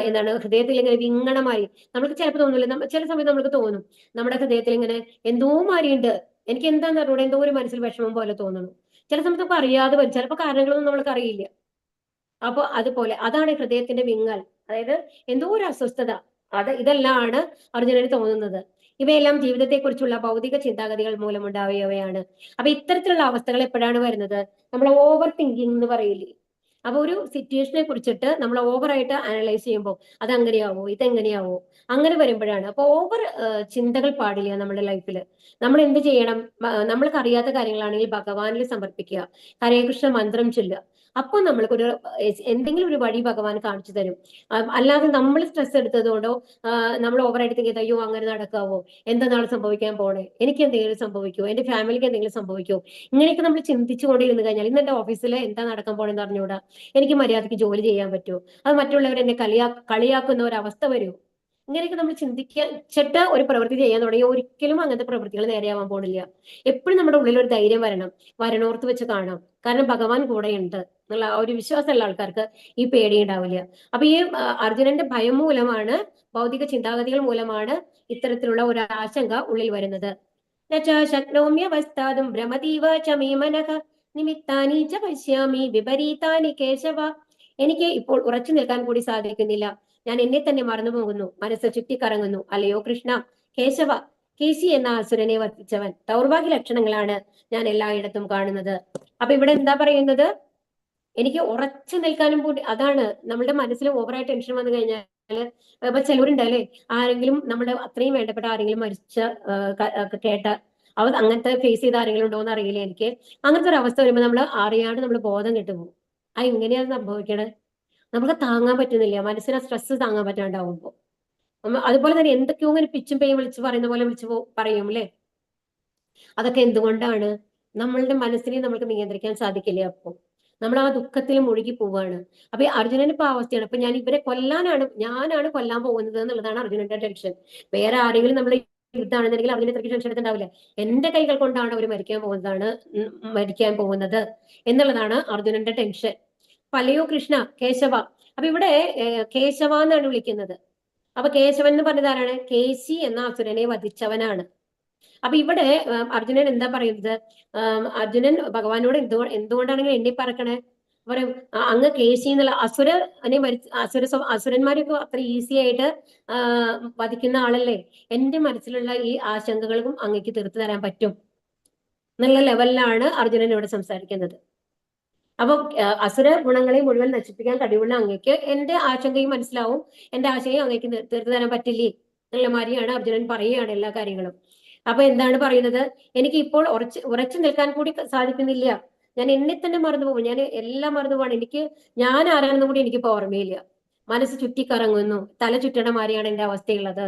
എന്താണ് ഹൃദയത്തിൽ ഇങ്ങനെ വിങ്ങണമായി. നമുക്ക് ചിലപ്പോൾ തോന്നില്ല, ചില സമയത്ത് നമുക്ക് തോന്നും നമ്മുടെ ഹൃദയത്തിൽ ഇങ്ങനെ എന്തോ മാറിയുണ്ട്, എനിക്ക് എന്താന്ന് അറിയൂടെ, എന്തോ ഒരു മനസ്സിൽ വിഷമം പോലെ തോന്നുന്നു. ചില സമയത്ത് നമുക്ക് അറിയാതെ വരും, ചിലപ്പോൾ കാരണങ്ങളൊന്നും നമ്മൾക്ക് അറിയില്ല. അപ്പൊ അതുപോലെ അതാണ് ഹൃദയത്തിന്റെ വിങ്ങൽ, അതായത് എന്തോ ഒരു അസ്വസ്ഥത. ഇതെല്ലാമാണ് അർജുനന് തോന്നുന്നത്. ഇവയെല്ലാം ജീവിതത്തെക്കുറിച്ചുള്ള ഭൗതിക ചിന്താഗതികൾ മൂലമുണ്ടാവുകയാണ്. അപ്പൊ ഇത്തരത്തിലുള്ള അവസ്ഥകൾ എപ്പോഴാണ് വരുന്നത്, നമ്മൾ ഓവർ തിങ്കിങ് എന്ന് പറയില്ലേ. അപ്പൊ ഒരു സിറ്റുവേഷനെ കുറിച്ചിട്ട് നമ്മൾ ഓവറായിട്ട് അനലൈസ് ചെയ്യുമ്പോൾ അത് അങ്ങനെയാവോ, ഇതെങ്ങനെയാവോ, അങ്ങനെ വരുമ്പോഴാണ്. അപ്പൊ ഓവർ ചിന്തകൾ പാടില്ല നമ്മുടെ ലൈഫിൽ. നമ്മൾ എന്ത് ചെയ്യണം, നമ്മൾക്ക് അറിയാത്ത കാര്യങ്ങളാണെങ്കിൽ ഭഗവാനിൽ സമർപ്പിക്കുക, ഹരേ കൃഷ്ണ മന്ത്രം ചൊല്ലുക. അപ്പൊ നമ്മൾക്കൊരു എന്തെങ്കിലും ഒരു വഴി ഭഗവാൻ കാണിച്ചു തരും. അല്ലാതെ നമ്മൾ സ്ട്രെസ് എടുത്തതുകൊണ്ടോ നമ്മൾ ഓവറായിട്ട് തിങ്ക് ചെയ്ത് അയ്യോ അങ്ങനെ നടക്കാവോ, എന്താ നാളെ സംഭവിക്കാൻ പോണേ, എനിക്ക് എന്തെങ്കിലും സംഭവിക്കുമോ, എന്റെ ഫാമിലിക്ക് എന്തെങ്കിലും സംഭവിക്കുമോ, ഇങ്ങനെയൊക്കെ നമ്മൾ ചിന്തിച്ചു കൊണ്ടിരുന്നു കഴിഞ്ഞാൽ ഇന്ന് എന്റെ ഓഫീസിൽ എന്താ നടക്കാൻ പോണെന്ന് അറിഞ്ഞൂടാ, എനിക്ക് മര്യാദയ്ക്ക് ജോലി ചെയ്യാൻ പറ്റുമോ, അത് മറ്റുള്ളവർ എന്നെ കളിയാക്കുന്ന ഒരു അവസ്ഥ വരുമോ, ഇങ്ങനെയൊക്കെ നമ്മൾ ചിന്തിച്ചിട്ട് ഒരു പ്രവൃത്തി ചെയ്യാൻ തുടങ്ങി ഒരിക്കലും അങ്ങനത്തെ പ്രവൃത്തികൾ നേരെയാവാൻ പോണില്ല. എപ്പോഴും നമ്മുടെ ഉള്ളിൽ ഒരു ധൈര്യം വരണോർത്ത് വെച്ച് കാണാം. കാരണം ഭഗവാൻ കൂടെയുണ്ട് എന്നുള്ള ഒരു വിശ്വാസമുള്ള ആൾക്കാർക്ക് ഈ പേടി ഉണ്ടാവില്ല. അപ്പൊ ഈ അർജുനന്റെ ഭയം മൂലമാണ്, ഭൗതിക ചിന്താഗതികൾ മൂലമാണ് ഇത്തരത്തിലുള്ള ഒരു ആശങ്ക ഉള്ളിൽ വരുന്നത്. ശക്നോമ്യവസ്ഥാതും ഭ്രമതീവ ച മേ മനഃ നിമിത്താനി ച പശ്യാമി വിപരീതാനി കേശവ. എനിക്ക് ഇപ്പോൾ ഉറച്ചു നിൽക്കാൻ കൂടി സാധിക്കുന്നില്ല, ഞാൻ എന്നെ തന്നെ മറന്നു പോകുന്നു, മനസ്സ് ചുറ്റിക്കറങ്ങുന്നു. അല്ലയോ കൃഷ്ണ, കേശവ, കേശി എന്ന അസുരനെ വർദ്ധിച്ചവൻ, ദൗർഭാഗ്യ ലക്ഷണങ്ങളാണ് ഞാൻ എല്ലായിടത്തും കാണുന്നത്. അപ്പൊ ഇവിടെ എന്താ പറയുന്നത്, എനിക്ക് ഉറച്ചു നിൽക്കാനും കൂടി, അതാണ് നമ്മളുടെ മനസ്സിൽ ഓവറായി ടെൻഷൻ വന്നു കഴിഞ്ഞാല് ഇപ്പൊ ചിലവരുണ്ടല്ലേ, ആരെങ്കിലും നമ്മുടെ അത്രയും വേണ്ടപ്പെട്ട ആരെങ്കിലും മരിച്ച കേട്ട അങ്ങനത്തെ ഫേസ് ചെയ്ത ആരെങ്കിലും ഉണ്ടോ എന്ന് അറിയില്ല എനിക്ക്. അങ്ങനത്തെ ഒരു അവസ്ഥ വരുമ്പോൾ നമ്മൾ അറിയാണ്ട് നമ്മൾ ബോധം കെട്ടുപോകും. എങ്ങനെയാണ് സംഭവിക്കണത്, നമുക്ക് താങ്ങാൻ പറ്റുന്നില്ല, മനസ്സിനെ സ്ട്രെസ് താങ്ങാൻ പറ്റാണ്ടാവുമ്പോ. അതുപോലെ തന്നെ എന്തൊക്കെയോ ഇങ്ങനെ പിച്ചും പേയും വിളിച്ച് പറയുന്ന പോലെ വിളിച്ച് പറയും അല്ലേ. അതൊക്കെ എന്തുകൊണ്ടാണ്, നമ്മളുടെ മനസ്സിനെ നമുക്ക് നിയന്ത്രിക്കാൻ സാധിക്കില്ല. അപ്പൊ നമ്മൾ ആ ദുഃഖത്തിൽ മുഴുകി പോവാണ്. അപ്പൊ ഈ അർജുനന് ഇപ്പൊ അവസ്ഥയാണ്, ഇപ്പൊ ഞാൻ ഇവരെ ഞാനാണ് കൊല്ലാൻ പോകുന്നത് എന്നുള്ളതാണ് അർജുനന്റെ ടെൻഷൻ. വേറെ ആരെങ്കിലും നമ്മൾ യുദ്ധാണെന്നുണ്ടെങ്കിൽ അതിന് ഇത്രയ്ക്ക് ടെൻഷൻ എടുത്തിട്ടുണ്ടാവില്ല. എന്റെ കൈകൾ കൊണ്ടാണ് അവർ മരിക്കാൻ പോകുന്നത് എന്നുള്ളതാണ് അർജുനന്റെ ടെൻഷൻ. പലയോ കൃഷ്ണ കേശവ. അപ്പൊ ഇവിടെ കേശവ എന്നാണ് വിളിക്കുന്നത്. അപ്പൊ കേശവൻ എന്ന് പറഞ്ഞത് ആരാണ്, കേശി എന്ന അസുരനെ വധിച്ചവനാണ്. അപ്പൊ ഇവിടെ അർജുനൻ എന്താ പറയുന്നത്, അർജുനൻ ഭഗവാനോട് എന്തുകൊണ്ടാണെങ്കിൽ എണ്ണി പറക്കണേ, പറയും അങ്ങ് കേശി എന്നുള്ള അസുരന്മാരൊക്കെ അത്ര ഈസി ആയിട്ട് വധിക്കുന്ന ആളല്ലേ, എന്റെ മനസ്സിലുള്ള ഈ ആശങ്കകൾക്കും അങ്ങക്ക് തീർത്തു തരാൻ പറ്റും എന്നുള്ള ലെവലിലാണ് അർജുനൻ ഇവിടെ സംസാരിക്കുന്നത്. അപ്പൊ അസുര ഗുണങ്ങളെ മുഴുവൻ നശിപ്പിക്കാൻ കഴിവുള്ള അങ്ങക്ക് എന്റെ ആശങ്കയും മനസ്സിലാവും, എന്റെ ആശങ്കയും അങ്ങക്ക് തീർത്തു തരാൻ പറ്റില്ലേ എന്നുള്ള മാതിരിയാണ് അർജുനൻ പറയുകയാണ് എല്ലാ കാര്യങ്ങളും. അപ്പൊ എന്താണ് പറയുന്നത്, എനിക്ക് ഇപ്പോൾ ഉറച്ചു നിൽക്കാൻ കൂടി സാധിക്കുന്നില്ല, ഞാൻ എന്നെ തന്നെ മറന്നു പോകും, ഞാൻ എല്ലാം മറന്നു പോവാണ്, ഞാൻ ആരാണെന്നും കൂടി എനിക്കിപ്പോ ഓർമ്മയില്ല, മനസ്സ് ചുറ്റിക്കറങ്ങുന്നു, തല ചുറ്റണ മാതിരിയാണ് എന്റെ അവസ്ഥയുള്ളത്,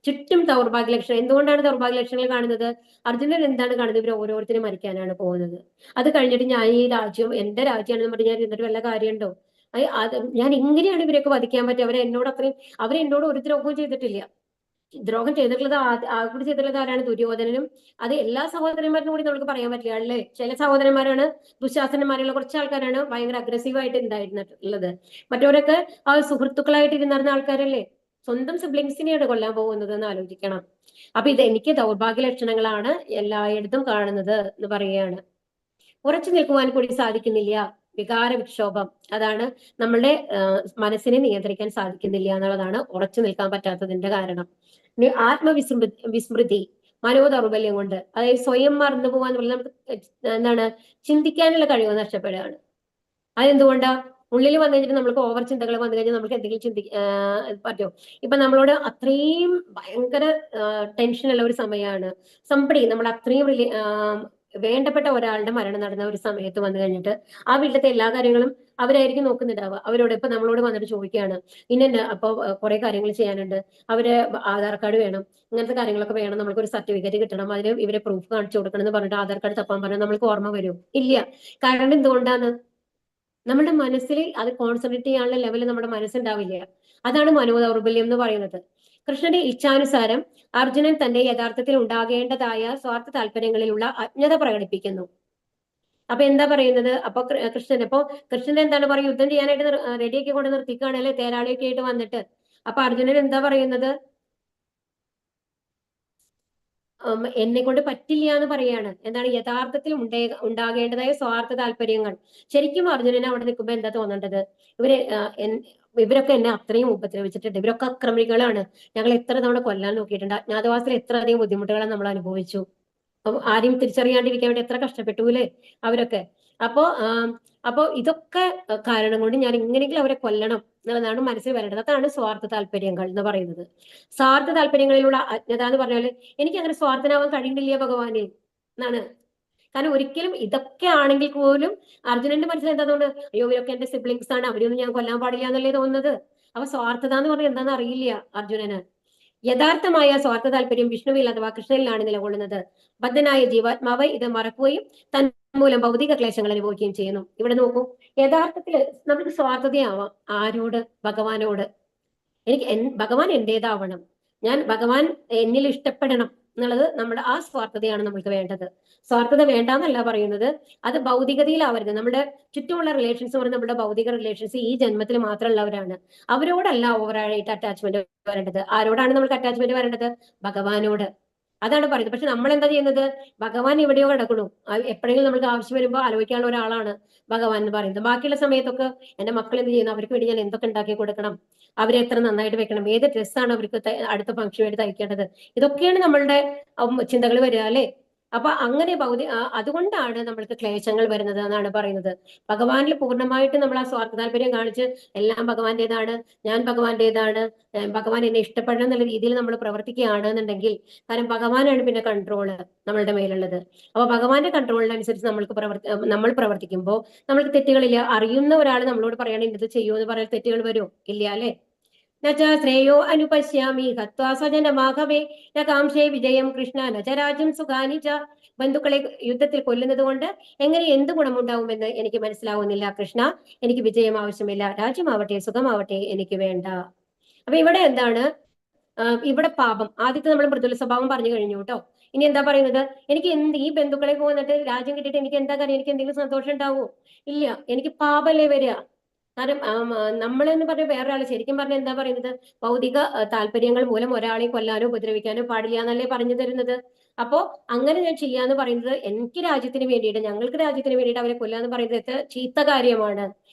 ചുറ്റും ദൗർഭാഗ്യ ലക്ഷണം. എന്തുകൊണ്ടാണ് ദൗർഭാഗ്യ ലക്ഷണങ്ങൾ കാണുന്നത്, അർജുനൻ എന്താണ് കാണുന്നത്, ഇവർ ഓരോരുത്തരും മരിക്കാനാണ് പോകുന്നത്. അത് കഴിഞ്ഞിട്ട് ഞാൻ ഈ രാജ്യം എന്റെ രാജ്യമാണെന്ന് പറഞ്ഞ് ഞാൻ എന്നിട്ട് വല്ല കാര്യമുണ്ടോ, ഞാൻ എങ്ങനെയാണ് ഇവരെയൊക്കെ വധിക്കാൻ പറ്റുക, അവരെന്നോട് ഒരു ദ്രോഹവും ചെയ്തിട്ടില്ല, ദ്രോഹം ചെയ്തിട്ടുള്ളത് ആകൂടി ചെയ്തിട്ടുള്ളത് ആരാണ്? ദുര്യോധനനും. അത് എല്ലാ സഹോദരന്മാരും കൂടി നമുക്ക് പറയാൻ പറ്റില്ല അല്ലേ. ചില സഹോദരന്മാരാണ് ദുശാസനന്മാരുള്ള കുറച്ച് ആൾക്കാരാണ് ഭയങ്കര അഗ്രസീവായിട്ട് ഉണ്ടായിരുന്നിട്ടുള്ളത്. മറ്റവരൊക്കെ ആ സുഹൃത്തുക്കളായിട്ട് ഇരുന്നിരുന്ന ആൾക്കാരല്ലേ. സ്വന്തം സിബ്ലിങ്സിനെയാണ് കൊല്ലാൻ പോകുന്നത് എന്ന് ആലോചിക്കണം. അപ്പൊ ഇത് എനിക്ക് ദൗർഭാഗ്യ ലക്ഷണങ്ങളാണ് എല്ലായിടത്തും കാണുന്നത് എന്ന് പറയുകയാണ്. ഉറച്ചു നിൽക്കുവാൻ കൂടി സാധിക്കുന്നില്ല. വികാര വിക്ഷോഭം, അതാണ് നമ്മളുടെ മനസ്സിനെ നിയന്ത്രിക്കാൻ സാധിക്കുന്നില്ല എന്നുള്ളതാണ് ഉറച്ചു നിൽക്കാൻ പറ്റാത്തതിന്റെ കാരണം. ഇനി വിസ്മൃതി, മനോദൗർബല്യം കൊണ്ട്, അതായത് സ്വയം മറന്നു പോകാന്ന് പറഞ്ഞാൽ നമുക്ക് എന്താണ് ചിന്തിക്കാനുള്ള കഴിവ് നഷ്ടപ്പെടുകയാണ്. അതെന്തുകൊണ്ടാ? ഉള്ളിൽ വന്നു കഴിഞ്ഞിട്ട് നമ്മൾക്ക് ഓവർ ചിന്തകൾ വന്നു കഴിഞ്ഞാൽ നമുക്ക് എന്തെങ്കിലും പറ്റുമോ? ഇപ്പൊ നമ്മളോട് അത്രയും ഭയങ്കര ടെൻഷനുള്ള ഒരു സമയമാണ്, നമ്മൾ അത്രയും വേണ്ടപ്പെട്ട ഒരാളുടെ മരണം നടന്ന ഒരു സമയത്ത് വന്നു കഴിഞ്ഞിട്ട് ആ വീട്ടിലത്തെ എല്ലാ കാര്യങ്ങളും അവരായിരിക്കും നോക്കുന്നുണ്ടാവുക. അവരോട് ഇപ്പൊ നമ്മളോട് വന്നിട്ട് ചോദിക്കുകയാണ്, ഇന്ന അപ്പൊ കുറെ കാര്യങ്ങൾ ചെയ്യാനുണ്ട്, അവര് ആധാർ കാർഡ് വേണം, ഇങ്ങനത്തെ കാര്യങ്ങളൊക്കെ വേണം, നമ്മൾക്ക് ഒരു സർട്ടിഫിക്കറ്റ് കിട്ടണം, അതിന് ഇവരെ പ്രൂഫ് കാണിച്ചു കൊടുക്കണം എന്ന് പറഞ്ഞിട്ട് ആധാർ കാർഡ് തപ്പാൻ പറഞ്ഞാൽ നമ്മൾക്ക് ഓർമ്മ വരും? ഇല്ല. കാരണം എന്തുകൊണ്ടാണ്? നമ്മുടെ മനസ്സിൽ അത് കോൺസെൻട്രേറ്റ് ചെയ്യാനുള്ള ലെവലിൽ നമ്മുടെ മനസ്സുണ്ടാവില്ല. അതാണ് മനോദൗർബല്യം എന്ന് പറയുന്നത്. കൃഷ്ണന്റെ ഇച്ഛാനുസാരം അർജുനൻ തന്റെ യഥാർത്ഥത്തിൽ ഉണ്ടാകേണ്ടതായ സ്വാർത്ഥ താല്പര്യങ്ങളിലുള്ള അജ്ഞത പ്രകടിപ്പിക്കുന്നു. അപ്പൊ എന്താ പറയുന്നത്? അപ്പൊ കൃഷ്ണൻ എന്താണ് പറയുക? യുദ്ധം ചെയ്യാനായിട്ട് റെഡിയാക്കി കൊണ്ട് നിർത്തിക്കുകയാണല്ലേ തേരാളിയൊക്കെ ആയിട്ട് വന്നിട്ട്. അപ്പൊ അർജുനൻ എന്താ പറയുന്നത്? എന്നെ കൊണ്ട് പറ്റില്ല എന്ന് പറയാണ്. എന്താണ്? യഥാർത്ഥത്തിൽ ഉണ്ടാകേണ്ടതായ സ്വാർത്ഥ താല്പര്യങ്ങൾ. ശരിക്കും അർജുനന് അവിടെ നിൽക്കുമ്പോ എന്താ തോന്നേണ്ടത്? ഇവരൊക്കെ എന്നെ അത്രയും ഉപദ്രവിച്ചിട്ടുണ്ട്, ഇവരൊക്കെ അക്രമികളാണ്, ഞങ്ങൾ എത്ര തവണ കൊല്ലാൻ നോക്കിയിട്ടുണ്ട്, അജ്ഞാതവാസത്തിൽ എത്ര അധികം ബുദ്ധിമുട്ടുകളാണ് നമ്മൾ അനുഭവിച്ചു, ആരെയും തിരിച്ചറിയാണ്ടിരിക്കാൻ വേണ്ടി എത്ര കഷ്ടപ്പെട്ടു അല്ലേ അവരൊക്കെ. അപ്പോ ഇതൊക്കെ കാരണം കൊണ്ട് ഞാൻ എങ്ങനെയെങ്കിലും അവരെ കൊല്ലണം എന്നുള്ളതാണ് മനസ്സിൽ വരേണ്ടത്. അതാണ് സ്വാർത്ഥ താല്പര്യങ്ങൾ എന്ന് പറയുന്നത്. സ്വാർത്ഥ താല്പര്യങ്ങളിലുള്ള അജ്ഞത എന്ന് പറഞ്ഞാല് എനിക്ക് അങ്ങനെ സ്വാർത്ഥനാവാൻ കഴിയുന്നില്ല ഭഗവാനെ എന്നാണ്. കാരണം ഒരിക്കലും ഇതൊക്കെ ആണെങ്കിൽ പോലും അർജുനന്റെ മനസ്സിൽ എന്താ തോന്നുന്നത്? അയ്യോ ഇവരൊക്കെ എന്റെ സിബ്ലിങ്സ് ആണ്, അവരെയൊന്നും ഞാൻ കൊല്ലാൻ പാടില്ല എന്നല്ലേ തോന്നുന്നത്. അപ്പൊ സ്വാർത്ഥത എന്ന് പറഞ്ഞാൽ എന്താണെന്ന് അറിയില്ല അർജുനന്. യഥാർത്ഥമായ സ്വാർത്ഥ താല്പര്യം വിഷ്ണുവിൽ അഥവാ കൃഷ്ണനിലാണ് നിലകൊള്ളുന്നത്. ബദ്ധനായ ജീവാത്മാവ് ഇത് മറക്കുകയും തന്മൂലം ഭൗതിക ക്ലേശങ്ങൾ അനുഭവിക്കുകയും ചെയ്യുന്നു. ഇവിടെ നോക്കൂ, യഥാർത്ഥത്തില് നമുക്ക് സ്വാർത്ഥതയാവാം. ആരോട്? ഭഗവാനോട്. ഭഗവാൻ എന്റേതാവണം, ഭഗവാൻ എന്നിൽ ഇഷ്ടപ്പെടണം എന്നുള്ളത് നമ്മുടെ ആ സ്വാർത്ഥതയാണ് നമ്മൾക്ക് വേണ്ടത്. സ്വാർത്ഥത വേണ്ടാന്നല്ല പറയുന്നത്, അത് ഭൗതികതയിലാവരുത്. നമ്മുടെ ചുറ്റുമുള്ള റിലേഷൻസ് പറഞ്ഞാൽ നമ്മുടെ ഭൗതിക റിലേഷൻസ് ഈ ജന്മത്തിൽ മാത്രമുള്ളവരാണ്. അവരോടല്ല ഓവറായിട്ട് അറ്റാച്ച്മെന്റ് വരേണ്ടത്. ആരോടാണ് നമ്മൾക്ക് അറ്റാച്ച്മെന്റ് വരേണ്ടത്? ഭഗവാനോട്. അതാണ് പറയുന്നത്. പക്ഷെ നമ്മൾ എന്താ ചെയ്യുന്നത്? ഭഗവാൻ എവിടെയോ കിടക്കണു, എപ്പോഴെങ്കിലും നമ്മൾക്ക് ആവശ്യം വരുമ്പോൾ ആലോചിക്കാനുള്ള ഒരാളാണ് ഭഗവാൻ എന്ന് പറയുന്നത്. ബാക്കിയുള്ള സമയത്തൊക്കെ എന്റെ മക്കൾ എന്ത് ചെയ്യുന്നു, അവർക്ക് വേണ്ടി ഞാൻ എന്തൊക്കെ ഉണ്ടാക്കി കൊടുക്കണം, അവരെ എത്ര നന്നായിട്ട് വെക്കണം, ഏത് ഡ്രസ്സാണ് അവർക്ക് അടുത്ത ഫംഗ്ഷൻ വേണ്ടി തയ്ക്കേണ്ടത്, ഇതൊക്കെയാണ് നമ്മളുടെ ചിന്തകൾ വരിക അല്ലെ. അപ്പൊ അങ്ങനെ അതുകൊണ്ടാണ് നമ്മൾക്ക് ക്ലേശങ്ങൾ വരുന്നത് എന്നാണ് പറയുന്നത്. ഭഗവാനിൽ പൂർണ്ണമായിട്ട് നമ്മൾ ആ സ്വാർത്ഥ താല്പര്യം കാണിച്ച് എല്ലാം ഭഗവാന്റേതാണ്, ഞാൻ ഭഗവാന്റേതാണ്, ഭഗവാൻ എന്നെ ഇഷ്ടപ്പെടണം എന്നുള്ള രീതിയിൽ നമ്മൾ പ്രവർത്തിക്കുകയാണ് എന്നുണ്ടെങ്കിൽ, കാരണം ഭഗവാനാണ് പിന്നെ കൺട്രോള് നമ്മളുടെ മേലുള്ളത്. അപ്പൊ ഭഗവാന്റെ കൺട്രോളിനനുസരിച്ച് നമ്മൾ പ്രവർത്തിക്കുമ്പോൾ നമ്മൾക്ക് തെറ്റുകളില്ല. അറിയുന്ന ഒരാൾ നമ്മളോട് പറയുകയാണെങ്കിൽ ഇത് ചെയ്യൂ എന്ന് പറയാൻ തെറ്റുകൾ വരുമോ? ഇല്ല അല്ലെ. ശ്രേയോ അനുപശ്യാമി ഹത്വാ സ്വജനമാഘവേ ന കാംക്ഷേ വിജയം കൃഷ്ണ നച രാജ്യം സുഖാനി ച. ബന്ധുക്കളെ യുദ്ധത്തിൽ കൊല്ലുന്നത് കൊണ്ട് എങ്ങനെ എന്ത് ഗുണമുണ്ടാവുമെന്ന് എനിക്ക് മനസ്സിലാവുന്നില്ല കൃഷ്ണ. എനിക്ക് വിജയം ആവശ്യമില്ല, രാജ്യമാവട്ടെ സുഖമാവട്ടെ എനിക്ക് വേണ്ട. അപ്പൊ ഇവിടെ എന്താണ്? ഇവിടെ പാപം. ആദ്യത്തെ നമ്മൾ മൃദുല സ്വഭാവം പറഞ്ഞു കഴിഞ്ഞു കേട്ടോ. ഇനി എന്താ പറയുന്നത്? എനിക്ക് ഈ ബന്ധുക്കളെ പോന്നിട്ട് രാജ്യം കിട്ടിയിട്ട് എനിക്ക് എന്താ കാര്യം? എനിക്ക് എന്തെങ്കിലും സന്തോഷം ഉണ്ടാവോ? ഇല്ല. എനിക്ക് പാപല്ലേ വരിക. കാരണം നമ്മളെന്ന് പറഞ്ഞ വേറൊരാൾ ശരിക്കും പറഞ്ഞാൽ എന്താ പറയുന്നത്? ഭൗതിക താല്പര്യങ്ങൾ മൂലം ഒരാളെ കൊല്ലാനോ ഉപദ്രവിക്കാനോ പാടില്ല എന്നല്ലേ പറഞ്ഞു തരുന്നത്. അപ്പോ അങ്ങനെ ഞാൻ ചെയ്യാന്ന് പറയുന്നത് എനിക്ക് രാജ്യത്തിന് വേണ്ടിയിട്ട്, ഞങ്ങൾക്ക് രാജ്യത്തിന് വേണ്ടിയിട്ട് അവരെ കൊല്ലാന്ന് പറയുന്നത് എത്ര ചീത്ത കാര്യമാണ്.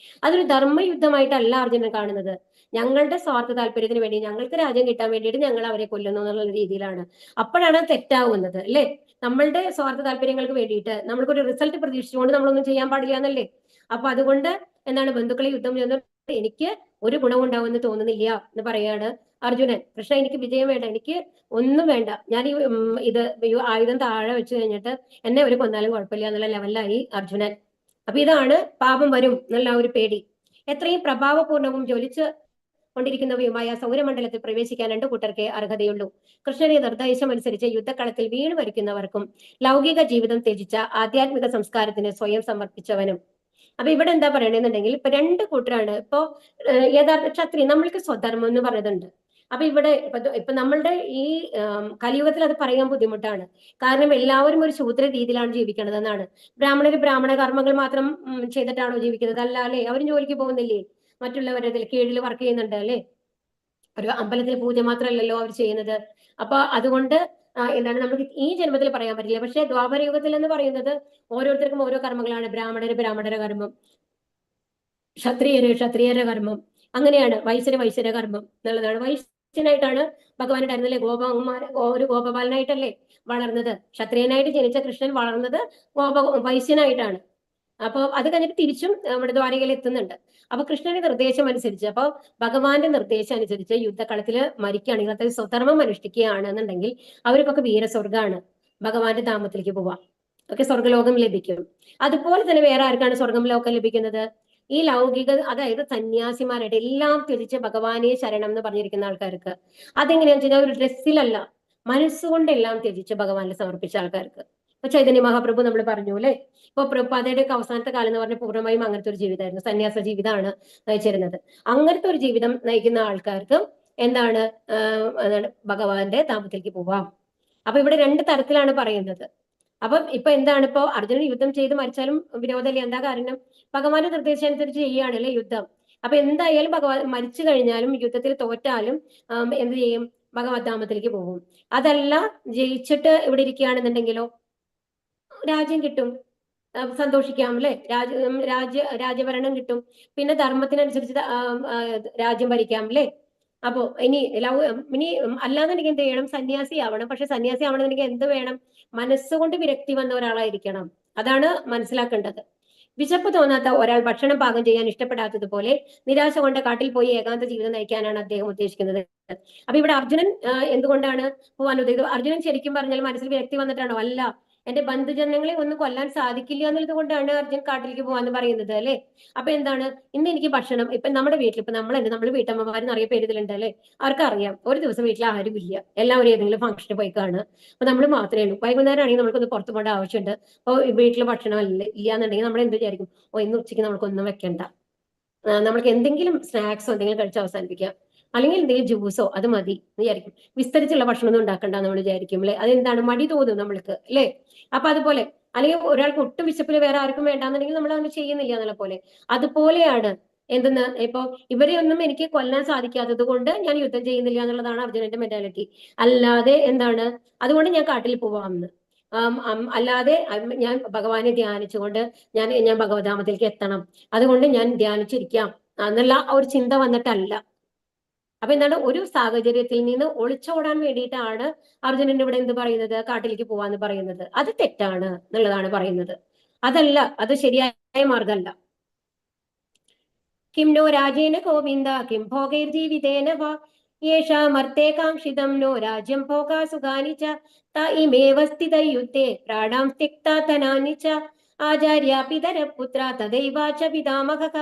അതൊരു ധർമ്മയുദ്ധമായിട്ടല്ല അർജുനൻ കാണുന്നത്. ഞങ്ങളുടെ സ്വാർത്ഥ താല്പര്യത്തിന് വേണ്ടി, ഞങ്ങൾക്ക് രാജ്യം കിട്ടാൻ വേണ്ടിയിട്ട് ഞങ്ങൾ അവരെ കൊല്ലുന്നു എന്നുള്ള രീതിയിലാണ്. അപ്പോഴാണ് തെറ്റാവുന്നത് അല്ലെ. നമ്മളുടെ സ്വാർത്ഥ താല്പര്യങ്ങൾക്ക് വേണ്ടിയിട്ട് നമ്മൾക്കൊരു റിസൾട്ട് പ്രതീക്ഷിച്ചുകൊണ്ട് നമ്മളൊന്നും ചെയ്യാൻ പാടില്ല എന്നല്ലേ. അപ്പൊ അതുകൊണ്ട് എന്താണ്? ബന്ധുക്കളെ യുദ്ധം ചെയ്യുന്നത് എനിക്ക് ഒരു ഗുണം ഉണ്ടാവുമെന്ന് തോന്നുന്നില്ല എന്ന് പറയാണ് അർജുനൻ. കൃഷ്ണ എനിക്ക് വിജയം വേണ്ട, എനിക്ക് ഒന്നും വേണ്ട, ഞാൻ ഇത് ആയുധം താഴെ വെച്ച് കഴിഞ്ഞിട്ട് എന്നെ ഒരു കൊന്നാലും കുഴപ്പമില്ല എന്നുള്ള ലെവലിലായി അർജുനൻ. അപ്പൊ ഇതാണ് പാപം വരും എന്നുള്ള ഒരു പേടി. എത്രയും പ്രഭാവപൂർണവും ജ്വലിച്ച് കൊണ്ടിരിക്കുന്നവയുമായ സൗരമണ്ഡലത്തിൽ പ്രവേശിക്കാൻ രണ്ടു കൂട്ടർക്കേ അർഹതയുള്ളൂ. കൃഷ്ണന്റെ നിർദ്ദേശം അനുസരിച്ച് യുദ്ധക്കളത്തിൽ വീണ് മരിക്കുന്നവർക്കും ലൗകിക ജീവിതം ത്യജിച്ച ആധ്യാത്മിക സംസ്കാരത്തിന് സ്വയം സമർപ്പിച്ചവനും. അപ്പൊ ഇവിടെ എന്താ പറയണെന്നുണ്ടെങ്കിൽ ഇപ്പൊ രണ്ട് കൂട്ടരാണ്. ഇപ്പോ യഥാർത്ഥ ക്ഷത്രിയ, നമ്മൾക്ക് സ്വധർമ്മം എന്ന് പറയുന്നുണ്ട്. അപ്പൊ ഇവിടെ ഇപ്പൊ നമ്മളുടെ ഈ കലിയുഗത്തിൽ അത് പറയാൻ ബുദ്ധിമുട്ടാണ്. കാരണം എല്ലാവരും ഒരു ശൂദ്ര രീതിയിലാണ് ജീവിക്കുന്നത് എന്നാണ്. ബ്രാഹ്മണര് ബ്രാഹ്മണ കർമ്മങ്ങൾ മാത്രം ചെയ്തിട്ടാണോ ജീവിക്കുന്നത്? അല്ല അല്ലെ, അവരും ജോലിക്ക് പോകുന്നില്ലേ? മറ്റുള്ളവരുടെ കീഴിൽ വർക്ക് ചെയ്യുന്നുണ്ട് അല്ലെ? ഒരു അമ്പലത്തിൽ പൂജ മാത്രമല്ലല്ലോ അവർ ചെയ്യുന്നത്. അപ്പൊ അതുകൊണ്ട് എന്താണ് നമുക്ക് ഈ ജന്മത്തിൽ പറയാൻ പറ്റില്ല. പക്ഷെ ദ്വാപര യുഗത്തിൽ എന്ന് പറയുന്നത് ഓരോരുത്തർക്കും ഓരോ കർമ്മങ്ങളാണ്. ബ്രാഹ്മണരുടെ കർമ്മം, ക്ഷത്രിയരുടെ കർമ്മം, അങ്ങനെയാണ്. വൈശ്യര കർമ്മം എന്നുള്ളതാണ്. വൈശ്യനായിട്ടാണ് ഭഗവാൻ ഉണ്ടായിരുന്നല്ലേ? ഒരു ഗോപപാലനായിട്ടല്ലേ വളർന്നത്? ക്ഷത്രിയനായിട്ട് ജനിച്ച കൃഷ്ണൻ വളർന്നത് വൈശ്യനായിട്ടാണ്. അപ്പൊ അത് കഴിഞ്ഞിട്ട് തിരിച്ചും നമ്മുടെ ദ്വാരകയിൽ എത്തുന്നുണ്ട്. അപ്പൊ കൃഷ്ണന്റെ നിർദ്ദേശം അനുസരിച്ച്, അപ്പൊ ഭഗവാന്റെ നിർദ്ദേശം അനുസരിച്ച് യുദ്ധക്കളത്തിൽ മരിക്കുകയാണെങ്കിൽ, അതായത് സ്വധർമ്മം അനുഷ്ഠിക്കുകയാണെന്നുണ്ടെങ്കിൽ അവർക്കൊക്കെ വീരസ്വർഗാണ്, ഭഗവാന്റെ ധാമത്തിലേക്ക് പോവാം, ഒക്കെ സ്വർഗലോകം ലഭിക്കും. അതുപോലെ തന്നെ വേറെ ആർക്കാണ് സ്വർഗം ലഭിക്കുന്നത്? ഈ ലൗകിക, അതായത് സന്യാസിമാരായിട്ട് എല്ലാം തിരിച്ച് ഭഗവാനെ ശരണം എന്ന് പറഞ്ഞിരിക്കുന്ന ആൾക്കാർക്ക്. അതെങ്ങനെയാണെന്ന് വെച്ചാൽ ഒരു ഡ്രസ്സിലല്ല, മനസ്സുകൊണ്ട് എല്ലാം ത്യജിച്ച് ഭഗവാനിൽ സമർപ്പിച്ച ആൾക്കാർക്ക്. ഇപ്പൊ ചൈതന്യ മഹാപ്രഭു നമ്മൾ പറഞ്ഞു അല്ലെ, ഇപ്പൊ പ്രഭുപാദയുടെ ഒക്കെ അവസാനത്തെ കാലം എന്ന് പറഞ്ഞാൽ പൂർണ്ണമായും അങ്ങനത്തെ ഒരു ജീവിതമായിരുന്നു, സന്യാസ ജീവിതമാണ് നയിച്ചിരുന്നത്. അങ്ങനത്തെ ഒരു ജീവിതം നയിക്കുന്ന ആൾക്കാർക്ക് എന്താണ് ഭഗവാന്റെ ധാമത്തിലേക്ക് പോവാം. അപ്പൊ ഇവിടെ രണ്ട് തരത്തിലാണ് പറയുന്നത്. അപ്പം ഇപ്പൊ എന്താണ്, ഇപ്പൊ അർജുനൻ യുദ്ധം ചെയ്ത് മരിച്ചാലും വിരോധമില്ല. എന്താ കാരണം? ഭഗവാന്റെ നിർദ്ദേശം അനുസരിച്ച് ചെയ്യുകയാണല്ലേ യുദ്ധം. അപ്പൊ എന്തായാലും ഭഗവാൻ മരിച്ചു കഴിഞ്ഞാലും യുദ്ധത്തിൽ തോറ്റാലും എന്ത് ചെയ്യും? ഭഗവത് ധാമത്തിലേക്ക് പോകും. അതല്ല ജയിച്ചിട്ട് ഇവിടെ ഇരിക്കുകയാണെന്നുണ്ടെങ്കിലോ രാജ്യം കിട്ടും, സന്തോഷിക്കാം അല്ലെ, രാജ്യഭരണം കിട്ടും, പിന്നെ ധർമ്മത്തിനനുസരിച്ച് രാജ്യം ഭരിക്കാം അല്ലെ. അപ്പോ ഇനി അല്ലാന്നുണ്ടെങ്കിൽ എന്ത് ചെയ്യണം? സന്യാസി ആവണം. പക്ഷെ സന്യാസി ആവണമെന്നുണ്ടെങ്കിൽ എന്ത് വേണം? മനസ്സുകൊണ്ട് വിരക്തി വന്ന ഒരാളായിരിക്കണം. അതാണ് മനസ്സിലാക്കേണ്ടത്. വിശപ്പ് തോന്നാത്ത ഒരാൾ ഭക്ഷണം പാകം ചെയ്യാൻ ഇഷ്ടപ്പെടാത്തതുപോലെ നിരാശ കൊണ്ട് കാട്ടിൽ പോയി ഏകാന്ത ജീവിതം നയിക്കാനാണ് അദ്ദേഹം ഉദ്ദേശിക്കുന്നത്. അപ്പൊ ഇവിടെ അർജുനൻ എന്തുകൊണ്ടാണ് പോവാൻ ഉദ്ദേശിച്ചത്? അർജുനൻ ശരിക്കും പറഞ്ഞാൽ മനസ്സിൽ വിരക്തി വന്നിട്ടാണോ? അല്ല, എന്റെ ബന്ധുജനങ്ങളെ ഒന്നും കൊല്ലാൻ സാധിക്കില്ല എന്നുള്ളത് കൊണ്ടാണ് അർജുൻ കാട്ടിലേക്ക് പോവാന്ന് പറയുന്നത് അല്ലെ. അപ്പൊ എന്താണ്, ഇന്ന് എനിക്ക് ഭക്ഷണം, ഇപ്പൊ നമ്മുടെ വീട്ടിൽ, ഇപ്പൊ നമ്മൾ വീട്ടമ്മമാർ നിറയെ പേര് ഇതിലുണ്ട് അല്ലെ. അവർക്കറിയാം ഒരു ദിവസം വീട്ടിൽ ആരും ഇല്ല, എല്ലാവരും ഏതെങ്കിലും ഫംഗ്ഷന് പോയി കാണുക. അപ്പൊ നമ്മൾ മാത്രമേ ഉള്ളൂ. വൈകുന്നേരം ആണെങ്കിൽ നമുക്കൊന്ന് പുറത്തു പോകേണ്ട ആവശ്യമുണ്ട്. അപ്പോൾ വീട്ടിൽ ഭക്ഷണം ഇല്ലാന്നുണ്ടെങ്കിൽ നമ്മൾ എന്ത് വിചാരിക്കും? ഇന്ന് ഉച്ചയ്ക്ക് നമുക്കൊന്നും വെക്കണ്ട, നമ്മൾക്ക് എന്തെങ്കിലും സ്നാക്സോ എന്തെങ്കിലും കഴിച്ച് അവസാനിപ്പിക്കാം, അല്ലെങ്കിൽ എന്തെങ്കിലും ജ്യൂസോ അത് മതി എന്ന് വിചാരിക്കും. വിസ്തരിച്ചുള്ള ഭക്ഷണം ഒന്നും ഉണ്ടാക്കണ്ട നമ്മൾ വിചാരിക്കും അല്ലെ. അതെന്താണ്? മടി തോന്നും നമ്മൾക്ക് അല്ലെ. അപ്പൊ അതുപോലെ, അല്ലെങ്കിൽ ഒരാൾക്ക് ഒട്ടും വിശപ്പിൽ വേറെ ആർക്കും വേണ്ടാന്നുണ്ടെങ്കിൽ നമ്മൾ അങ്ങനെ ചെയ്യുന്നില്ല എന്നുള്ള പോലെ. അതുപോലെയാണ് എന്തെന്ന്, ഇപ്പൊ ഇവരെ ഒന്നും എനിക്ക് കൊല്ലാൻ സാധിക്കാത്തത് കൊണ്ട് ഞാൻ യുദ്ധം ചെയ്യുന്നില്ല എന്നുള്ളതാണ് അർജുനന്റെ മെന്റാലിറ്റി. അല്ലാതെ എന്താണ്, അതുകൊണ്ട് ഞാൻ കാട്ടിൽ പോവാമെന്ന്, അല്ലാതെ ഞാൻ ഭഗവാനെ ധ്യാനിച്ചുകൊണ്ട് ഞാൻ ഭഗവദ്ധാമത്തിലേക്ക് എത്തണം, അതുകൊണ്ട് ഞാൻ ധ്യാനിച്ചിരിക്കാം എന്നുള്ള ഒരു ചിന്ത വന്നിട്ടല്ല. അപ്പൊ എന്താണ്, ഒരു സാഹചര്യത്തിൽ നിന്ന് ഒളിച്ചോടാൻ വേണ്ടിയിട്ടാണ് അർജുനൻ ഇവിടെ എന്ത് പറയുന്നത്? കാട്ടിലേക്ക് പോവാന്ന് പറയുന്നത്. അത് തെറ്റാണ് എന്നുള്ളതാണ് പറയുന്നത്. അതല്ല, അത് ശരിയായ മാർഗമല്ല. കിം നോ രാജേന ഗോവിന്ദ കിം ഭോഗൈർജീവിതേന വാ യേഷാമർത്തേ കാംക്ഷിതം നോ രാജ്യം ഭോഗാ സുഖാനി ച ത ഇമേവ സ്ഥിത യുദ്ധേ പ്രാണാം ത്യക്താ ധനാനി ച ആചാര്യ പിതര പുത്ര തദൈവാച പിതാമഹഃ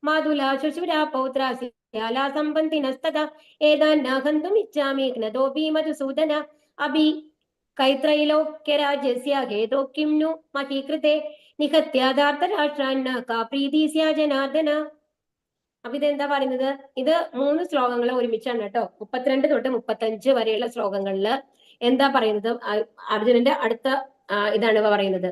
മാതുലാ ശുശുരാ പൗത്രാ സ്യാലാ സമ്പന്തിനസ്തദാ ഏതാന്നാഹന്തും ഇച്ഛാമി ജ്ഞതോപി മധുസൂദന അഭി കൈത്രൈലോക്യരാജ്യസ്യ ഹേതോ കിം നു മഹീകൃതേ നിഹത്യാധാർത്ഥരാഷ്ട്രാന്ന കാ പ്രീതി സ്യാ ജനാർദ്ദന. അപ്പൊ ഇതെന്താ പറയുന്നത്? ഇത് 3 ശ്ലോകങ്ങൾ ഒരുമിച്ചാണ് കേട്ടോ. 32 തൊട്ട് 35 വരെയുള്ള ശ്ലോകങ്ങളില് എന്താ പറയുന്നത്? അർജുനന്റെ അടുത്ത ഇതാണ് പറയുന്നത്.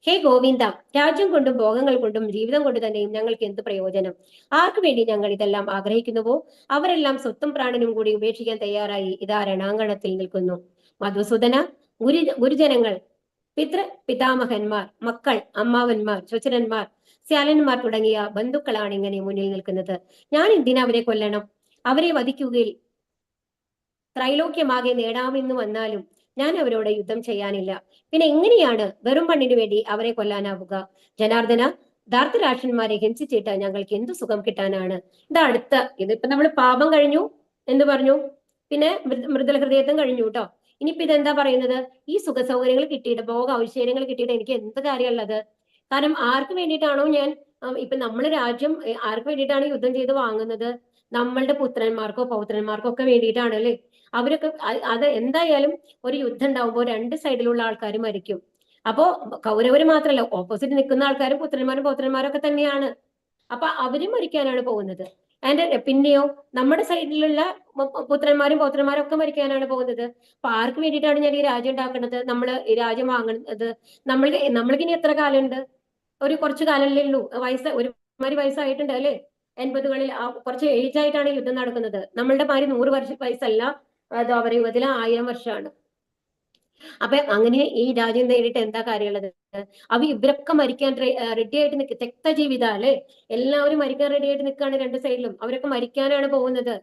ഹേ ഗോവിന്ദ, രാജ്യം കൊണ്ടും ഭോഗങ്ങൾ കൊണ്ടും ജീവിതം കൊണ്ട് തന്നെയും ഞങ്ങൾക്ക് എന്ത് പ്രയോജനം? ആർക്കു വേണ്ടി ഞങ്ങൾ ഇതെല്ലാം ആഗ്രഹിക്കുന്നുവോ അവരെല്ലാം സ്വത്തും പ്രാണനും കൂടി ഉപേക്ഷിക്കാൻ തയ്യാറായി ഇതാ രണാങ്കണത്തിൽ നിൽക്കുന്നു. മധുസൂദന, ഗുരുജനങ്ങൾ, പിതാമഹന്മാർ, മക്കൾ, അമ്മാവന്മാർ, ശ്വശുരന്മാർ, സ്യാലന്മാർ തുടങ്ങിയ ബന്ധുക്കളാണ് ഇങ്ങനെ മുന്നിൽ നിൽക്കുന്നത്. ഞാൻ എന്തിനാ അവരെ കൊല്ലണം? അവരെ വധിക്കുകയിൽ ത്രൈലോക്യമാകെ നേടാമെന്ന് വന്നാലും ഞാൻ അവരോട് യുദ്ധം ചെയ്യാനില്ല. പിന്നെ എങ്ങനെയാണ് വെറും പണിനു വേണ്ടി അവരെ കൊല്ലാനാവുക? ജനാർദ്ദന, ധാർത്തരാഷ്ട്രന്മാരെ ഹിംസിച്ചിട്ട് ഞങ്ങൾക്ക് എന്തു സുഖം കിട്ടാനാണ്? ഇതാ അടുത്ത ഇതിപ്പോ നമ്മൾ പാപം കഴിഞ്ഞു എന്ന് പറഞ്ഞു, പിന്നെ മൃദുല ഹൃദയത്വം കഴിഞ്ഞു കേട്ടോ. ഇനിയിപ്പോ ഇതെന്താ പറയുന്നത്? ഈ സുഖ സൗകര്യങ്ങൾ കിട്ടിയിട്ട്, ഭോഗ ഐശ്വര്യങ്ങൾ കിട്ടിയിട്ട് എനിക്ക് എന്ത് കാര്യമുള്ളത്? കാരണം ആർക്ക് വേണ്ടിയിട്ടാണോ ഞാൻ ഇപ്പൊ നമ്മള് രാജ്യം ആർക്ക് വേണ്ടിയിട്ടാണ് യുദ്ധം ചെയ്ത് വാങ്ങുന്നത്? നമ്മളുടെ പുത്രന്മാർക്കോ പൗത്രന്മാർക്കോ ഒക്കെ വേണ്ടിയിട്ടാണ് അല്ലെ. അവരൊക്കെ അത് എന്തായാലും ഒരു യുദ്ധം ഉണ്ടാവുമ്പോൾ 2 സൈഡിലുള്ള ആൾക്കാർ മരിക്കും. അപ്പോ കൗരവര് മാത്രമല്ല, ഓപ്പോസിറ്റ് നിൽക്കുന്ന ആൾക്കാരും പുത്രന്മാരും പൗത്രന്മാരും ഒക്കെ തന്നെയാണ്. അപ്പൊ അവരും മരിക്കാനാണ് പോകുന്നത്. ആൻഡ് പിന്നെയോ നമ്മുടെ സൈഡിലുള്ള പുത്രന്മാരും പൗത്രന്മാരും ഒക്കെ മരിക്കാനാണ് പോകുന്നത്. അപ്പൊ ആർക്ക് വേണ്ടിയിട്ടാണ് ഞാൻ ഈ രാജ്യം ഉണ്ടാക്കുന്നത്, നമ്മൾ ഈ രാജ്യം വാങ്ങുന്നത്? നമ്മൾക്ക് ഇനി എത്ര കാലമുണ്ട്? ഒരു കുറച്ചു കാലമല്ലേ ഉള്ളൂ. ഒരുമാതിരി വയസ്സായിട്ടുണ്ട് അല്ലേ? 80കളിൽ കുറച്ച് ഏജ് ആയിട്ടാണ് യുദ്ധം നടക്കുന്നത്. നമ്മളുടെ മാതിരി 100 വയസ്സല്ല, ദ്വാപരയുഗത്തിലെ 1000 വർഷമാണ്. അപ്പൊ അങ്ങനെ ഈ രാജ്യം നേരിട്ട് എന്താ കാര്യമുള്ളത്? ഇവരൊക്കെ മരിക്കാൻ റെഡി ആയിട്ട് നിൽക്കുക. തെക്ത ജീവിത അല്ലെ, എല്ലാവരും മരിക്കാൻ റെഡി ആയിട്ട് നിൽക്കുകയാണ് രണ്ട് സൈഡിലും. അവരൊക്കെ മരിക്കാനാണ് പോകുന്നത്.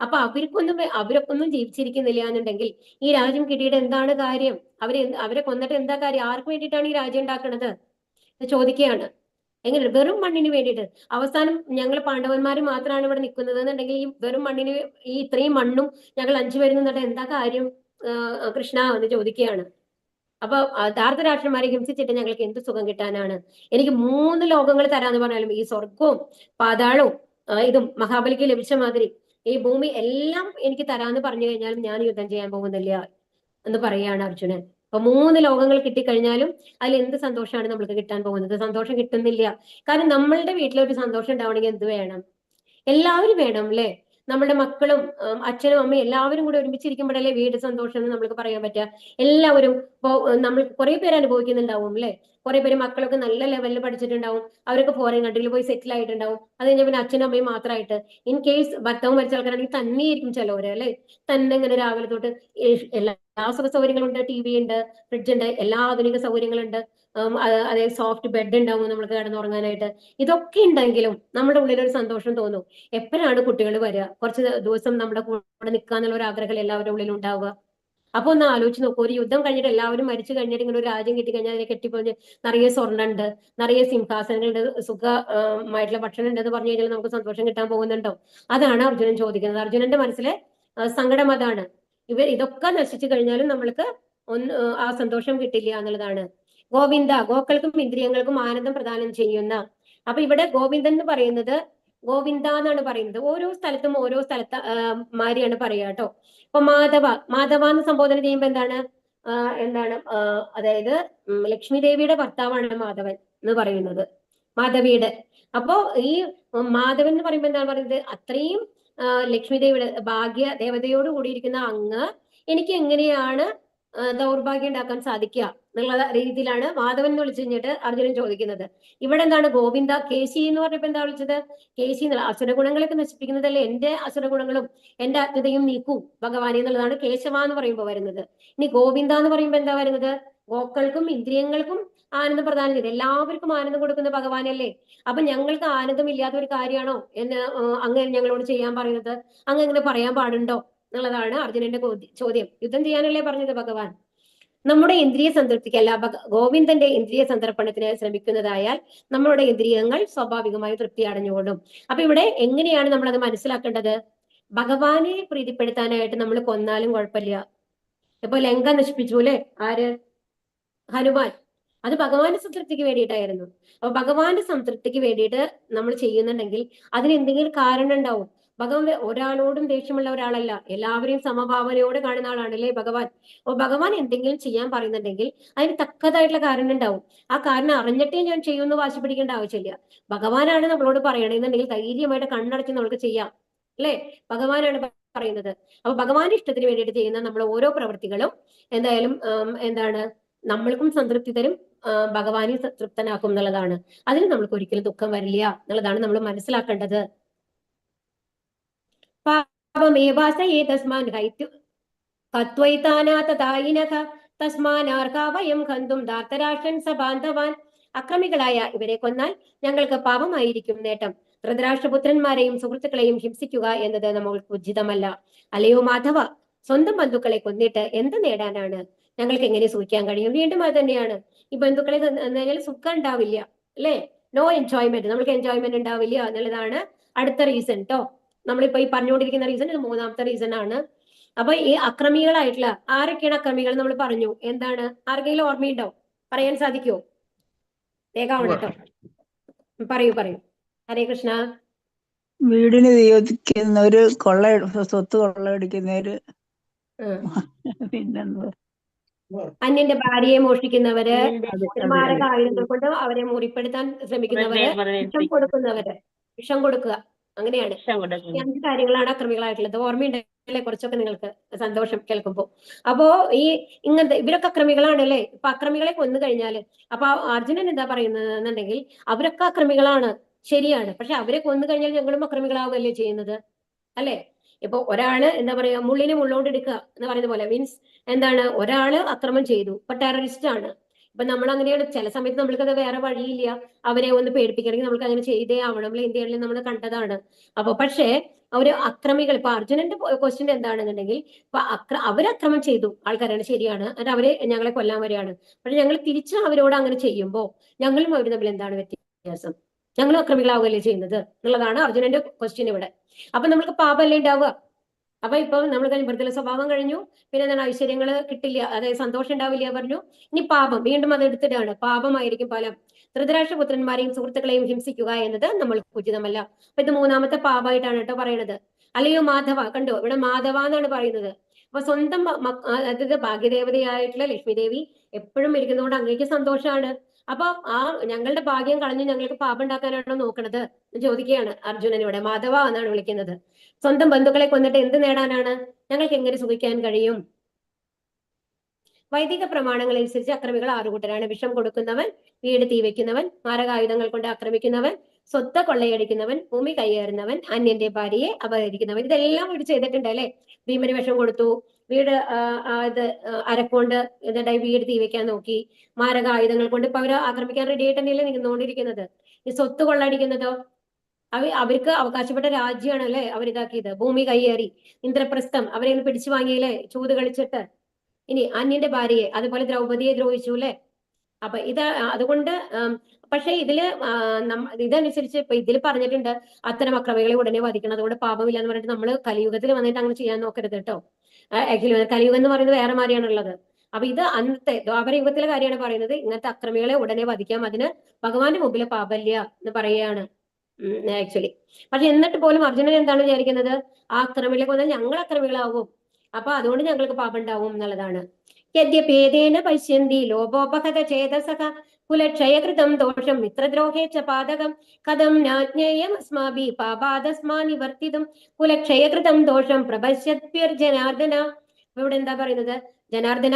അപ്പൊ അവരൊക്കെ ഒന്നും ജീവിച്ചിരിക്കുന്നില്ല എന്നുണ്ടെങ്കിൽ ഈ രാജ്യം കിട്ടിയിട്ട് എന്താണ് കാര്യം? അവരെ കൊന്നിട്ട് എന്താ കാര്യം? ആർക്ക് വേണ്ടിയിട്ടാണ് ഈ രാജ്യം ഉണ്ടാക്കുന്നത് ചോദിക്കുകയാണ്. എങ്ങനെ? വെറും മണ്ണിന് വേണ്ടിയിട്ട്. അവസാനം ഞങ്ങൾ പാണ്ഡവന്മാർ മാത്രമാണ് ഇവിടെ നിൽക്കുന്നത് എന്നുണ്ടെങ്കിൽ ഈ വെറും മണ്ണിന്, ഈ ഇത്രയും മണ്ണും ഞങ്ങൾ 5 പേരും നിന്നിട്ട് എന്താ കാര്യം കൃഷ്ണ എന്ന് ചോദിക്കുകയാണ്. അപ്പൊ ധാർത്തരാഷ്ട്രന്മാരെ ഹിംസിച്ചിട്ട് ഞങ്ങൾക്ക് എന്ത് സുഖം കിട്ടാനാണ്? എനിക്ക് 3 ലോകങ്ങൾ തരാന്ന് പറഞ്ഞാലും ഈ സ്വർഗവും പാതാളവും ഇതും മഹാബലിക്ക് ലഭിച്ച മാതിരി ഈ ഭൂമി എല്ലാം എനിക്ക് തരാന്ന് പറഞ്ഞു കഴിഞ്ഞാലും ഞാൻ യുദ്ധം ചെയ്യാൻ പോകുന്നില്ല എന്ന് പറയാണ് അർജുനൻ. അപ്പൊ 3 ലോകങ്ങൾ കിട്ടിക്കഴിഞ്ഞാലും അതിൽ എന്ത് സന്തോഷമാണ് നമ്മൾക്ക് കിട്ടാൻ പോകുന്നത്? സന്തോഷം കിട്ടുന്നില്ല. കാരണം നമ്മളുടെ വീട്ടിലൊരു സന്തോഷം ഉണ്ടാവണമെങ്കിൽ എന്ത് വേണം? എല്ലാവരും വേണം അല്ലെ? നമ്മുടെ മക്കളും അച്ഛനും അമ്മയും എല്ലാവരും കൂടെ ഒരുമിച്ചിരിക്കുമ്പോഴല്ലേ വീട് സന്തോഷം എന്ന് നമ്മൾക്ക് പറയാൻ പറ്റുക. എല്ലാവരും നമ്മൾ കുറെ പേര് അനുഭവിക്കുന്നുണ്ടാവും അല്ലെ? കുറെ പേര് മക്കളൊക്കെ നല്ല ലെവലിൽ പഠിച്ചിട്ടുണ്ടാവും, അവരൊക്കെ ഫോറിൻ കൺട്രിയിൽ പോയി സെറ്റിൽ ആയിട്ടുണ്ടാവും. അത് കഴിഞ്ഞാൽ പിന്നെ അച്ഛനും അമ്മയും മാത്രമായിട്ട്, ഇൻ കേസ് ഭർത്താവും മരിച്ച ആൾക്കാരാണെങ്കിൽ തന്നെയായിരിക്കും ചിലവര് അല്ലെ? തന്നെ ഇങ്ങനെ രാവിലെ തൊട്ട് എല്ലാ സുഖ സൗകര്യങ്ങളുണ്ട്, TV ഉണ്ട്, ഫ്രിഡ്ജ് ഉണ്ട്, എല്ലാ ആധുനിക സൗകര്യങ്ങളുണ്ട്, അതായത് സോഫ്റ്റ് ബെഡ് ഉണ്ടാവും നമ്മൾക്ക് കിടന്നുറങ്ങാനായിട്ട്. ഇതൊക്കെ ഉണ്ടെങ്കിലും നമ്മുടെ ഉള്ളിൽ ഒരു സന്തോഷം തോന്നും. എപ്പോഴാണ് കുട്ടികൾ വരിക? കുറച്ച് ദിവസം നമ്മുടെ കൂടെ നിൽക്കാന്നുള്ള ഒരു ആഗ്രഹം എല്ലാവരുടെ ഉള്ളിൽ ഉണ്ടാവുക. അപ്പൊ ഒന്ന് ആലോചിച്ച് നോക്കൂ, ഒരു യുദ്ധം കഴിഞ്ഞിട്ട് എല്ലാവരും മരിച്ചു കഴിഞ്ഞിട്ട് ഇങ്ങനെ ഒരു രാജ്യം കിട്ടിക്കഴിഞ്ഞാൽ അതിനെ കെട്ടിപ്പൊഞ്ഞ് നിറയെ സ്വർണ്ണമുണ്ട്, നിറയെ സിംഹാസനങ്ങളുണ്ട്, സുഖമായിട്ടുള്ള ഭക്ഷണം ഉണ്ടെന്ന് പറഞ്ഞു കഴിഞ്ഞാൽ നമുക്ക് സന്തോഷം കിട്ടാൻ പോകുന്നുണ്ടോ? അതാണ് അർജുനൻ ചോദിക്കുന്നത്. അർജുനന്റെ മനസ്സിലെ സങ്കടം അതാണ്. ഇതൊക്കെ നശിച്ചു കഴിഞ്ഞാലും നമ്മൾക്ക് ആ സന്തോഷം കിട്ടില്ല എന്നുള്ളതാണ്. ഗോവിന്ദ, ഗോക്കൾക്കും ഇന്ദ്രിയങ്ങൾക്കും ആനന്ദം പ്രദാനം ചെയ്യുന്ന. അപ്പൊ ഇവിടെ ഗോവിന്ദൻ എന്ന് പറയുന്നത് ഗോവിന്ദ എന്നാണ് പറയുന്നത്. ഓരോ സ്ഥലത്തും ഓരോ മാരിയാണ് പറയുക കേട്ടോ. ഇപ്പൊ മാധവ എന്ന് സംബോധന ചെയ്യുമ്പോ എന്താണ് അതായത് ലക്ഷ്മി ദേവിയുടെ ഭർത്താവാണ് മാധവൻ എന്ന് പറയുന്നത്, മാധവിയുടെ. അപ്പോ ഈ മാധവൻ എന്ന് പറയുമ്പോ എന്താണ് പറയുന്നത്? അത്രയും ലക്ഷ്മി ദേവിയുടെ ഭാഗ്യ ദേവതയോട് കൂടിയിരിക്കുന്ന അങ്ങ് എനിക്ക് എങ്ങനെയാണ് ദൗർഭാഗ്യം ഉണ്ടാക്കാൻ സാധിക്കുക എന്നുള്ള രീതിയിലാണ് മാധവൻ എന്ന് വിളിച്ചു കഴിഞ്ഞിട്ട് അർജുനൻ ചോദിക്കുന്നത്. ഇവിടെ എന്താണ് ഗോവിന്ദ, കേശി എന്ന് പറഞ്ഞപ്പോ എന്താ വിളിച്ചത്? കേശി എന്നുള്ള അസുരഗുണങ്ങളൊക്കെ നശിപ്പിക്കുന്നതല്ലേ എന്റെ അസുരഗുണങ്ങളും എന്റെ അജ്ഞതയും നീക്കൂ ഭഗവാനെ എന്നുള്ളതാണ് കേശവ എന്ന് പറയുമ്പോൾ വരുന്നത്. ഇനി ഗോവിന്ദ എന്ന് പറയുമ്പോൾ എന്താ വരുന്നത്? ഗോക്കൾക്കും ഇന്ദ്രിയങ്ങൾക്കും ആനന്ദം പ്രദാനം ചെയ്ത് എല്ലാവർക്കും ആനന്ദം കൊടുക്കുന്ന ഭഗവാനല്ലേ? അപ്പൊ ഞങ്ങൾക്ക് ആനന്ദം ഇല്ലാത്ത ഒരു കാര്യമാണോ എന്ന് അങ്ങ് ഞങ്ങളോട് ചെയ്യാൻ പറയുന്നത്? അങ്ങ് ഇങ്ങനെ പറയാൻ പാടുണ്ടോ എന്നുള്ളതാണ് അർജുനന്റെ ചോദ്യം. യുദ്ധം ചെയ്യാനല്ലേ പറഞ്ഞത് ഭഗവാൻ? നമ്മുടെ ഇന്ദ്രിയ സംതൃപ്തിക്കല്ല, ഗോവിന്ദന്റെ ഇന്ദ്രിയ സന്ദർപ്പണത്തിന് ശ്രമിക്കുന്നതായാൽ നമ്മളുടെ ഇന്ദ്രിയങ്ങൾ സ്വാഭാവികമായി തൃപ്തി അടഞ്ഞുകൊള്ളും. അപ്പൊ ഇവിടെ എങ്ങനെയാണ് നമ്മൾ അത് മനസ്സിലാക്കേണ്ടത്? ഭഗവാനെ പ്രീതിപ്പെടുത്താനായിട്ട് നമ്മൾ കൊന്നാലും കുഴപ്പമില്ല. ഇപ്പൊ ലങ്ക നശിപ്പിച്ചു അല്ലെ? ആര്? ഹനുമാൻ. അത് ഭഗവാന്റെ സംതൃപ്തിക്ക് വേണ്ടിയിട്ടായിരുന്നു. അപ്പൊ ഭഗവാന്റെ സംതൃപ്തിക്ക് വേണ്ടിയിട്ട് നമ്മൾ ചെയ്യുന്നുണ്ടെങ്കിൽ അതിന് എന്തെങ്കിലും കാരണം ഉണ്ടാവും. ഭഗവാൻ ഒരാളോടും ദേഷ്യമുള്ള ഒരാളല്ല, എല്ലാവരെയും സമഭാവനയോടെ കാണുന്ന ആളാണല്ലേ ഭഗവാൻ. അപ്പൊ ഭഗവാൻ എന്തെങ്കിലും ചെയ്യാൻ പറയുന്നുണ്ടെങ്കിൽ അതിന് തക്കതായിട്ടുള്ള കാരണം ഉണ്ടാവും. ആ കാരണം അറിഞ്ഞിട്ടേ ഞാൻ ചെയ്യുമെന്ന് വാശി പിടിക്കേണ്ട ആവശ്യമില്ല. ഭഗവാനാണ് നമ്മളോട് പറയണമെന്നുണ്ടെങ്കിൽ ധൈര്യമായിട്ട് കണ്ണടച്ച് നമുക്ക് ചെയ്യാം അല്ലെ? ഭഗവാനാണ് പറയുന്നത്. അപ്പൊ ഭഗവാന്റെ ഇഷ്ടത്തിന് വേണ്ടിയിട്ട് ചെയ്യുന്ന നമ്മൾ ഓരോ പ്രവൃത്തികളും എന്തായാലും നമ്മൾക്കും സംതൃപ്തി തരും, ഭഗവാനെ തൃപ്തനാക്കും എന്നുള്ളതാണ്. അതിന് നമ്മൾക്ക് ഒരിക്കലും ദുഃഖം വരില്ല എന്നുള്ളതാണ് നമ്മൾ മനസ്സിലാക്കേണ്ടത്. അക്രമികളായ ഇവരെ കൊന്നാൽ ഞങ്ങൾക്ക് പാപമായിരിക്കും നേട്ടം. ധൃതരാഷ്ട്രപുത്രന്മാരെയും സുഹൃത്തുക്കളെയും ഹിംസിക്കുക എന്നത് നമ്മൾക്ക് ഉചിതമല്ല. അല്ലയോ മാധവ, സ്വന്തം ബന്ധുക്കളെ കൊന്നിട്ട് എന്ത് നേടാനാണ്? ഞങ്ങൾക്ക് എങ്ങനെ സുഖിക്കാൻ കഴിയും? വീണ്ടും അത് തന്നെയാണ്, ഈ ബന്ധുക്കളെ കൊന്നാൽ സുഖം ഉണ്ടാവില്ല അല്ലെ? നോ എൻജോയ്മെന്റ്, നമ്മൾക്ക് എൻജോയ്മെന്റ് ഉണ്ടാവില്ല എന്നുള്ളതാണ് അടുത്ത റീസൺ കേട്ടോ. നമ്മളിപ്പോ ഈ പറഞ്ഞുകൊണ്ടിരിക്കുന്ന റീസൺ ഇത് 3ാമത്തെ റീസൺ ആണ്. അപ്പൊ ഈ അക്രമികളായിട്ടുള്ള ആരൊക്കെയാണ് അക്രമികൾ നമ്മൾ പറഞ്ഞു? എന്താണ്? ആർക്കെങ്കിലും ഓർമ്മയുണ്ടോ? പറയാൻ സാധിക്കുമോ? വേഗമാണ് കേട്ടോ, പറയൂ. ഹരേ കൃഷ്ണ. വീടിന് തീയൊതിക്കുന്നവര്, സ്വത്ത് കൊള്ളയടിക്കുന്നവര്, പിന്നെന്താ അന്യന്റെ ഭാര്യയെ മോഷ്ടിക്കുന്നവര്, മാരക ആയുധങ്ങൾ കൊണ്ട് അവരെ മുറിപ്പെടുത്താൻ ശ്രമിക്കുന്നവര്, വിഷം കൊടുക്കുക, അങ്ങനെയാണ്. ഈ 5 കാര്യങ്ങളാണ് അക്രമികളായിട്ടുള്ളത്. ഓർമ്മയുണ്ടല്ലേ കുറച്ചൊക്കെ നിങ്ങൾക്ക്? സന്തോഷം കേൾക്കുമ്പോ. അപ്പോ ഈ ഇങ്ങനത്തെ ഇവരൊക്കെ അക്രമികളാണല്ലേ. ഇപ്പൊ അക്രമികളെ കൊന്നു കഴിഞ്ഞാല് അപ്പൊ അർജുനൻ എന്താ പറയുന്നത് എന്നുണ്ടെങ്കിൽ അവരൊക്കെ അക്രമികളാണ്, ശരിയാണ്. പക്ഷെ അവരെ കൊന്നു കഴിഞ്ഞാൽ ഞങ്ങളും അക്രമികളാവുകയല്ലേ ചെയ്യുന്നത്, അല്ലെ? ഇപ്പൊ ഒരാള് എന്താ പറയാ മുള്ളിനെ മുള്ളോണ്ട് എടുക്കുക എന്ന് പറയുന്ന പോലെ, മീൻസ് എന്താണ്, ഒരാള് അക്രമം ചെയ്തു, ഇപ്പൊ ടെററിസ്റ്റ് ആണ്. ഇപ്പൊ നമ്മൾ അങ്ങനെയാണ്, ചില സമയത്ത് നമ്മൾക്കത് വേറെ വഴിയില്ല, അവരെ ഒന്ന് പേടിപ്പിക്കണമെങ്കിൽ നമ്മൾക്ക് അങ്ങനെ ചെയ്തേ ആവണം. നമ്മൾ ഇന്ത്യയിൽ നമ്മൾ കണ്ടതാണ്. അപ്പൊ പക്ഷേ ഒരു അക്രമികൾ, ഇപ്പൊ അർജുനന്റെ ക്വസ്റ്റ്യൻ എന്താണെന്നുണ്ടെങ്കിൽ, ഇപ്പൊ അവരക്രമം ചെയ്തു ആൾക്കാരാണ്, ശരിയാണ്, എന്നിട്ട് അവരെ ഞങ്ങളെ കൊല്ലാൻ വരികയാണ്. പക്ഷെ ഞങ്ങൾ തിരിച്ച് അവരോട് അങ്ങനെ ചെയ്യുമ്പോൾ ഞങ്ങളും അവരും തമ്മിൽ എന്താണ് വ്യത്യാസം? ഞങ്ങളും അക്രമികളാവുകയല്ലേ ചെയ്യുന്നത് എന്നുള്ളതാണ് അർജുനന്റെ ക്വസ്റ്റ്യൻ ഇവിടെ. അപ്പൊ നമ്മൾക്ക് പാപമല്ലേ ഉണ്ടാവുക. അപ്പൊ ഇപ്പൊ നമ്മൾ കഴിഞ്ഞ മൃദുല സ്വഭാവം കഴിഞ്ഞു, പിന്നെ എന്താണ്, ഐശ്വര്യങ്ങൾ കിട്ടില്ല, അതായത് സന്തോഷം ഉണ്ടാവില്ല പറഞ്ഞു. ഇനി പാപം, വീണ്ടും അത് എടുത്തിട്ടാണ്, പാപമായിരിക്കും ഫലം. ധൃതരാഷ്ട്രപുത്രന്മാരെയും സുഹൃത്തുക്കളെയും ഹിംസിക്കുക എന്നത് നമ്മൾക്ക് ഉചിതമല്ല. അപ്പൊ ഇത് 3ാമത്തെ പാപമായിട്ടാണ് കേട്ടോ പറയണത്. അല്ലയോ മാധവ, കണ്ടോ ഇവിടെ മാധവ എന്നാണ് പറയുന്നത്. അപ്പൊ സ്വന്തം അതായത് ഭാഗ്യദേവതയായിട്ടുള്ള ലക്ഷ്മി ദേവി എപ്പോഴും ഇരിക്കുന്നതുകൊണ്ട് അങ്ങേക്ക് സന്തോഷമാണ്. അപ്പൊ ആ ഞങ്ങളുടെ ഭാഗ്യം കളഞ്ഞ് ഞങ്ങൾക്ക് പാപം ഉണ്ടാക്കാനാണോ നോക്കണത് എന്ന് ചോദിക്കുകയാണ് അർജുനൻ ഇവിടെ. മാധവ എന്നാണ് വിളിക്കുന്നത്. സ്വന്തം ബന്ധുക്കളെ കൊന്നിട്ട് എന്ത് നേടാനാണ്? ഞങ്ങൾക്ക് എങ്ങനെ സുഖിക്കാൻ കഴിയും? വൈദിക പ്രമാണങ്ങൾ അനുസരിച്ച് അക്രമികൾ 6 കൂട്ടരാണ്. വിഷം കൊടുക്കുന്നവൻ, വീട് തീവയ്ക്കുന്നവൻ, മാരകായുധങ്ങൾ കൊണ്ട് ആക്രമിക്കുന്നവൻ, സ്വത്ത് കൊള്ളയടിക്കുന്നവൻ, ഭൂമി കയ്യേറുന്നവൻ, അന്യന്റെ ഭാര്യയെ അപഹരിക്കുന്നവൻ. ഇതെല്ലാം ഇവിടെ ചെയ്തിട്ടുണ്ട് അല്ലെ. ഭീമന് വിഷം കൊടുത്തു, വീട് ഇത് അരക്കൊണ്ട് എന്നിട്ടായി വീട് തീവയ്ക്കാൻ നോക്കി, മാരകായുധങ്ങൾ കൊണ്ട് ഇപ്പൊ അവര് ആക്രമിക്കാൻ റെഡി ആയിട്ട് തന്നെയല്ലേ നിന്നുകൊണ്ടിരിക്കുന്നത്. ഈ സ്വത്ത് കൊള്ളയടിക്കുന്നതോ, അവർക്ക് അവകാശപ്പെട്ട രാജ്യമാണ് അല്ലെ അവരിതാക്കിയത്. ഭൂമി കയ്യേറി, ഇന്ദ്രപ്രസ്ഥം അവരെ പിടിച്ചു വാങ്ങിയില്ലേ ചൂത് കളിച്ചിട്ട്. ഇനി അന്യന്റെ ഭാര്യയെ, അതുപോലെ ദ്രൗപദിയെ ദ്രോഹിച്ചു അല്ലെ. അപ്പൊ ഇത് അതുകൊണ്ട് പക്ഷെ ഇതില് ഇതനുസരിച്ച് ഇപ്പൊ ഇതിൽ പറഞ്ഞിട്ടുണ്ട് അത്തരം അക്രമികളെ ഉടനെ വധിക്കണം, അതുകൊണ്ട് പാപമില്ല എന്ന് പറഞ്ഞിട്ട് നമ്മൾ കലിയുഗത്തിൽ വന്നിട്ട് അങ്ങനെ ചെയ്യാൻ നോക്കരുത് കേട്ടോ. ആക്ച്വലി കലിയുഗം എന്ന് പറയുന്നത് വേറെ മാതിരിയാണുള്ളത്. അപ്പൊ ഇത് അന്നത്തെ ദ്വാപരയുഗത്തിലെ കാര്യമാണ് പറയുന്നത്. ഇങ്ങനത്തെ അക്രമികളെ ഉടനെ വധിക്കാം, അതിന് ഭഗവാന്റെ മുമ്പിൽ പാപല്യ എന്ന് പറയുകയാണ് ആക്ച്വലി. പക്ഷെ എന്നിട്ട് പോലും അർജുനൻ എന്താണ് വിചാരിക്കുന്നത്? ആ അക്രമികളെ കൊന്നാൽ ഞങ്ങൾ അക്രമികളാവും, അപ്പൊ അതുകൊണ്ട് ഞങ്ങൾക്ക് പാപം ഉണ്ടാവും എന്നുള്ളതാണ്. യദ്യപേദേന പശ്യന്തി ലോപോപഹത ചേതസക കുലക്ഷയകൃതം ദോഷം മിത്രദ്രോഹേ ച പാതകം കഥം നാജ്ഞേയം അസ്മാഭി പാപാദസ്മാ നിവർത്തിതും കുലക്ഷയകൃതം ദോഷം പ്രപശ്യത്വർ. ഇവിടെ എന്താ പറയുന്നത്? ജനാർദ്ദന,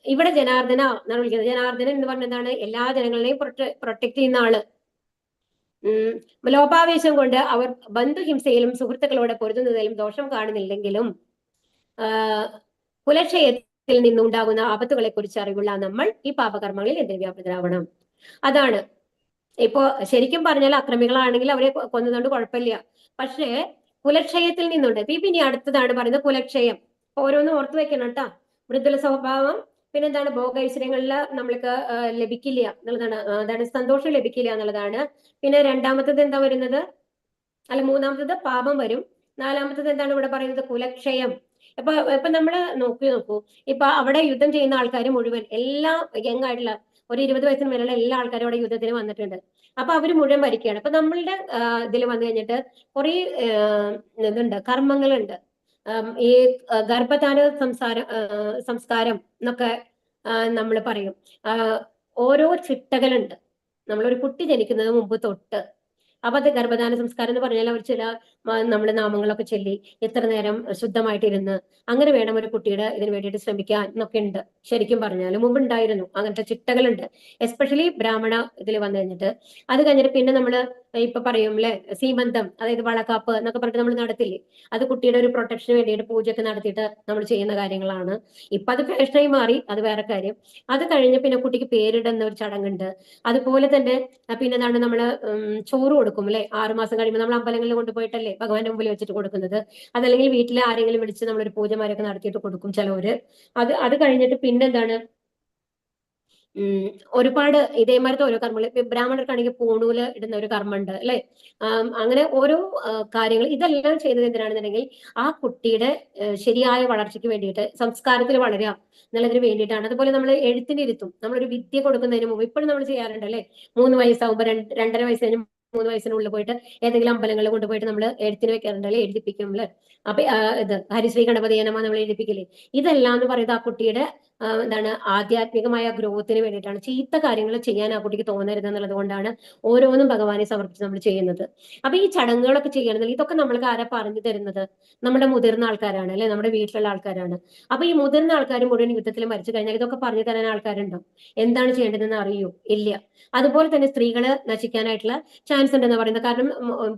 ഇവിടെ ജനാർദ്ദന എന്നാണ് വിളിക്കുന്നത്. ജനാർദ്ദനൻ എന്ന് പറഞ്ഞ എന്താണ്? എല്ലാ ജനങ്ങളെയും പ്രൊട്ടക്ട് ചെയ്യുന്ന ആള്. ലോപാവേശം കൊണ്ട് അവർ ബന്ധുഹിംസയിലും സുഹൃത്തുക്കളോട് പൊരുതുന്നതിലും ദോഷം കാണുന്നില്ലെങ്കിലും കുലക്ഷയത്തിൽ നിന്നുണ്ടാകുന്ന ആപത്തുകളെ കുറിച്ച് അറിവുള്ള നമ്മൾ ഈ പാപകർമ്മങ്ങളിൽ വ്യാപൃതരാവണം. അതാണ് ഇപ്പോ ശരിക്കും പറഞ്ഞാൽ അക്രമികളാണെങ്കിൽ അവരെ കൊന്നതുകൊണ്ട് കുഴപ്പമില്ല. പക്ഷേ കുലക്ഷയത്തിൽ നിന്നുണ്ട്. പിന്നെ അടുത്തതാണ് പറയുന്നത് കുലക്ഷയം. ഓരോന്നും ഓർത്തു വെക്കണം കേട്ടാ. മൃദുല സ്വഭാവം, പിന്നെന്താണ്, ഭോഗൈശ്വര്യങ്ങളിൽ നമ്മൾക്ക് ലഭിക്കില്ല എന്നുള്ളതാണ്. അതാണ് സന്തോഷം ലഭിക്കില്ല എന്നുള്ളതാണ്. പിന്നെ രണ്ടാമത്തത് എന്താ വരുന്നത്? അല്ല, മൂന്നാമത്തത് പാപം വരും. നാലാമത്തത് എന്താണ് ഇവിടെ പറയുന്നത്? കുലക്ഷയം. ഇപ്പൊ നമ്മള് നോക്കൂ, ഇപ്പൊ അവിടെ യുദ്ധം ചെയ്യുന്ന ആൾക്കാർ മുഴുവൻ എല്ലാ യങ് ആയിട്ടുള്ള ഒരു 20 വയസ്സിന് മേലുള്ള എല്ലാ ആൾക്കാരും അവിടെ യുദ്ധത്തിന് വന്നിട്ടുണ്ട്. അപ്പൊ അവര് മുഴുവൻ മരിക്കുകയാണ്. അപ്പൊ നമ്മളുടെ ഇതിൽ വന്നു കഴിഞ്ഞിട്ട് കുറെ ഇതുണ്ട്, കർമ്മങ്ങളുണ്ട്. ഈ ഗർഭധാന സംസ്കാരം എന്നൊക്കെ നമ്മൾ പറയും. ഓരോ ചിട്ടകളുണ്ട് നമ്മളൊരു കുട്ടി ജനിക്കുന്നതിന് മുമ്പ് തൊട്ട്. അപ്പൊ അത് ഗർഭധാന സംസ്കാരം എന്ന് പറഞ്ഞാൽ അവർ ചില നമ്മുടെ നാമങ്ങളൊക്കെ ചൊല്ലി എത്ര നേരം ശുദ്ധമായിട്ടിരുന്ന് അങ്ങനെ വേണം ഒരു കുട്ടിയുടെ ഇതിന് വേണ്ടിയിട്ട് ശ്രമിക്കാൻ എന്നൊക്കെ ഉണ്ട്. ശരിക്കും പറഞ്ഞാൽ മുമ്പ് ഉണ്ടായിരുന്നു, അങ്ങനത്തെ ചിട്ടകളുണ്ട്. എസ്പെഷ്യലി ബ്രാഹ്മണ ഇതിൽ വന്നു കഴിഞ്ഞിട്ട്. അത് കഴിഞ്ഞിട്ട് പിന്നെ നമ്മൾ ഇപ്പൊ പറയും അല്ലെ, സീമന്തം, അതായത് വളക്കാപ്പ് എന്നൊക്കെ പറഞ്ഞിട്ട് നമ്മൾ നടത്തില്ലേ. അത് കുട്ടിയുടെ ഒരു പ്രൊട്ടക്ഷന് വേണ്ടിയിട്ട് പൂജയൊക്കെ നടത്തിയിട്ട് നമ്മൾ ചെയ്യുന്ന കാര്യങ്ങളാണ്. ഇപ്പൊ അത് ഫാഷനായി മാറി, അത് വേറെ കാര്യം. അത് കഴിഞ്ഞ് പിന്നെ കുട്ടിക്ക് പേരിടുന്ന ഒരു ചടങ്ങുണ്ട്. അതുപോലെ തന്നെ പിന്നെന്താണ്, നമ്മള് ചോറ് കൊടുക്കും അല്ലെ. 6 മാസം കഴിയുമ്പോൾ നമ്മൾ അമ്പലങ്ങളിൽ കൊണ്ടുപോയിട്ടല്ലേ ഭഗവാന്റെ മുമ്പിൽ വെച്ചിട്ട് കൊടുക്കുന്നത്. അതല്ലെങ്കിൽ വീട്ടിലെ ആരെങ്കിലും വിളിച്ച് നമ്മളൊരു പൂജമാരൊക്കെ നടത്തിയിട്ട് കൊടുക്കും ചിലവര്. അത് കഴിഞ്ഞിട്ട് പിന്നെന്താണ്, ഒരുപാട് ഇതേമാരത്തെ ഓരോ കർമ്മങ്ങൾ. ബ്രാഹ്മണർക്കാണെങ്കിൽ പൂണൂല് ഇടുന്ന ഒരു കർമ്മമുണ്ട് അല്ലെ. അങ്ങനെ ഓരോ കാര്യങ്ങൾ. ഇതെല്ലാം ചെയ്തത് എന്തിനാണെന്നുണ്ടെങ്കിൽ ആ കുട്ടിയുടെ ശരിയായ വളർച്ചയ്ക്ക് വേണ്ടിയിട്ട്, സംസ്കാരത്തിൽ വളരുക എന്നുള്ളതിന് വേണ്ടിയിട്ടാണ്. അതുപോലെ നമ്മൾ എഴുത്തിനിരുത്തും. നമ്മളൊരു വിദ്യ കൊടുക്കുന്നതിന് മുമ്പ് ഇപ്പോഴും നമ്മൾ ചെയ്യാറുണ്ട് അല്ലെ. 3 വയസ്സാകുമ്പോൾ 2.5 വയസ്സ് കഴിഞ്ഞ് 3 വയസ്സിനുള്ളിൽ പോയിട്ട് ഏതെങ്കിലും അമ്പലങ്ങളിൽ കൊണ്ടുപോയിട്ട് നമ്മൾ എഴുത്തിന് വെക്കാറുണ്ട് അല്ലെ, എഴുതിപ്പിക്കും അല്ലെ. അപ്പൊ ഇത് ഹരിശ്രീ ഗണപതി നമഃ നമ്മൾ എഴുതിപ്പിക്കില്ലേ. ഇതെല്ലാം എന്ന് പറയുന്നത് ആ കുട്ടിയുടെ എന്താണ് ആധ്യാത്മികമായ ഗ്രോത്തിന് വേണ്ടിയിട്ടാണ്. ചീത്ത കാര്യങ്ങൾ ചെയ്യാൻ ആ കുട്ടിക്ക് തോന്നരുത് എന്നുള്ളത് കൊണ്ടാണ് ഓരോന്നും ഭഗവാനെ സമർപ്പിച്ച് നമ്മൾ ചെയ്യുന്നത്. അപ്പൊ ഈ ചടങ്ങുകളൊക്കെ ചെയ്യണമെങ്കിൽ ഇതൊക്കെ നമ്മൾക്ക് ആരാ പറഞ്ഞു തരുന്നത്? നമ്മുടെ മുതിർന്ന ആൾക്കാരാണ്, അല്ലെ? നമ്മുടെ വീട്ടിലുള്ള ആൾക്കാരാണ്. അപ്പൊ ഈ മുതിർന്ന ആൾക്കാർ മുഴുവൻ യുദ്ധത്തിൽ മരിച്ചു കഴിഞ്ഞാൽ ഇതൊക്കെ പറഞ്ഞു തരാൻ ആൾക്കാരുണ്ടോ? എന്താണ് ചെയ്യേണ്ടതെന്ന് അറിയൂ? ഇല്ല. അതുപോലെ തന്നെ സ്ത്രീകള് നശിക്കാനായിട്ടുള്ള ചാൻസ് ഉണ്ടെന്ന് പറയുന്നത്. കാരണം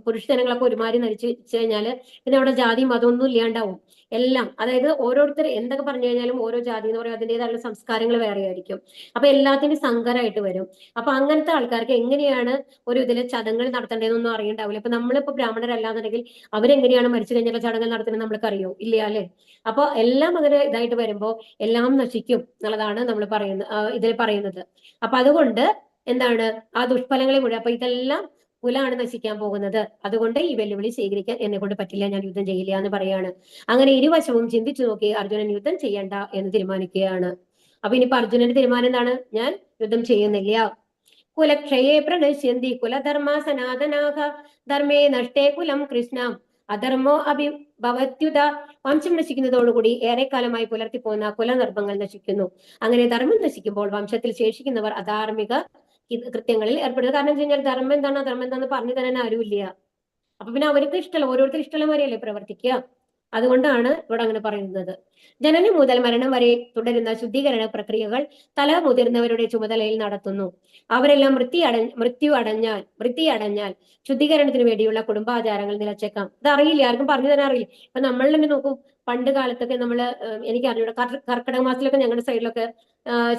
പുരുഷ ജനങ്ങളൊക്കെ ഒരുമാതിരി നശിച്ചു കഴിഞ്ഞാൽ പിന്നെ അവിടെ ജാതി മതമൊന്നും ഇല്ലാണ്ടാവും. എല്ലാം, അതായത് ഓരോരുത്തർ എന്തൊക്കെ പറഞ്ഞു കഴിഞ്ഞാലും ഓരോ ജാതി എന്ന് പറയുമ്പോൾ അതിൻ്റെതായുള്ള സംസ്കാരങ്ങൾ വേറെ ആയിരിക്കും. അപ്പൊ എല്ലാത്തിനും സങ്കരമായിട്ട് വരും. അപ്പൊ അങ്ങനത്തെ ആൾക്കാർക്ക് എങ്ങനെയാണ് ഒരു ഇതിൽ ചടങ്ങുകൾ നടത്തേണ്ടതെന്നൊന്നും അറിയണ്ടാവില്ല. അപ്പൊ നമ്മളിപ്പോ ബ്രാഹ്മണരല്ലാന്നുണ്ടെങ്കിൽ അവരെങ്ങനെയാണ് മരിച്ചു കഴിഞ്ഞാൽ ചടങ്ങുകൾ നടത്തുന്നത് നമ്മൾക്ക് അറിയോ? ഇല്ല, അല്ലെ? അപ്പൊ എല്ലാം അങ്ങനെ ഇതായിട്ട് വരുമ്പോ എല്ലാം നശിക്കും എന്നുള്ളതാണ് നമ്മൾ ഇതിൽ പറയുന്നത്. അപ്പൊ അതുകൊണ്ട് എന്താണ് ആ ദുഷ്ഫലങ്ങളെ മുഴുവൻ, അപ്പൊ ഇതെല്ലാം കുലാണ് നശിക്കാൻ പോകുന്നത്. അതുകൊണ്ട് ഈ വെല്ലുവിളി സ്വീകരിക്കാൻ എന്നെ കൊണ്ട് പറ്റില്ല, ഞാൻ യുദ്ധം ചെയ്യില്ല എന്ന് പറയാണ്. അങ്ങനെ ഇരുവശവും ചിന്തിച്ചു നോക്കി അർജുനൻ യുദ്ധം ചെയ്യണ്ട എന്ന് തീരുമാനിക്കുകയാണ്. അപ്പൊ ഇനിയിപ്പോ അർജുനന്റെ തീരുമാനം എന്താണ്? ഞാൻ യുദ്ധം ചെയ്യുന്നില്ല. കുലക്ഷയെ പ്രണശ്യന്തി കുലധർമ്മ സനാതനാഹ ധർമ്മേ നഷ്ടേ കുലം കൃഷ്ണം അധർമ്മോ അഭിഭവത്യുത. വംശം നശിക്കുന്നതോടുകൂടി ഏറെക്കാലമായി പുലർത്തിപ്പോകുന്ന കുലധർമ്മങ്ങൾ നശിക്കുന്നു. അങ്ങനെ ധർമ്മം നശിക്കുമ്പോൾ വംശത്തിൽ ശേഷിക്കുന്നവർ അധാർമിക കൃത്യങ്ങളിൽ ഏർപ്പെടുക. കാരണം വെച്ച് കഴിഞ്ഞാൽ ധർമ്മം എന്താണ് അധർമ്മം എന്താണെന്ന് പറഞ്ഞു തരാൻ ആരുമില്ല. അപ്പൊ പിന്നെ അവർക്ക് ഇഷ്ടമല്ല, ഓരോരുത്തർ ഇഷ്ടമുള്ള മാതിരിയല്ലേ പ്രവർത്തിക്കുക. അതുകൊണ്ടാണ് ഇവിടെ അങ്ങനെ പറയുന്നത്. ജനനം മുതൽ മരണം വരെ തുടരുന്ന ശുദ്ധീകരണ പ്രക്രിയകൾ തല മുതിർന്നവരുടെ ചുമതലയിൽ നടത്തുന്നു. അവരെല്ലാം മൃത്യു അടഞ്ഞാൽ ശുദ്ധീകരണത്തിന് വേണ്ടിയുള്ള കുടുംബാചാരങ്ങൾ നിലച്ചേക്കാം. ഇത് അറിയില്ല, ആർക്കും പറഞ്ഞു തരാൻ അറിയില്ല. ഇപ്പൊ നമ്മൾ തന്നെ നോക്കൂ, പണ്ട് കാലത്തൊക്കെ നമ്മള് എനിക്ക് അറിഞ്ഞൂടെ, കർക്കിടക മാസത്തിലൊക്കെ ഞങ്ങളുടെ സൈഡിലൊക്കെ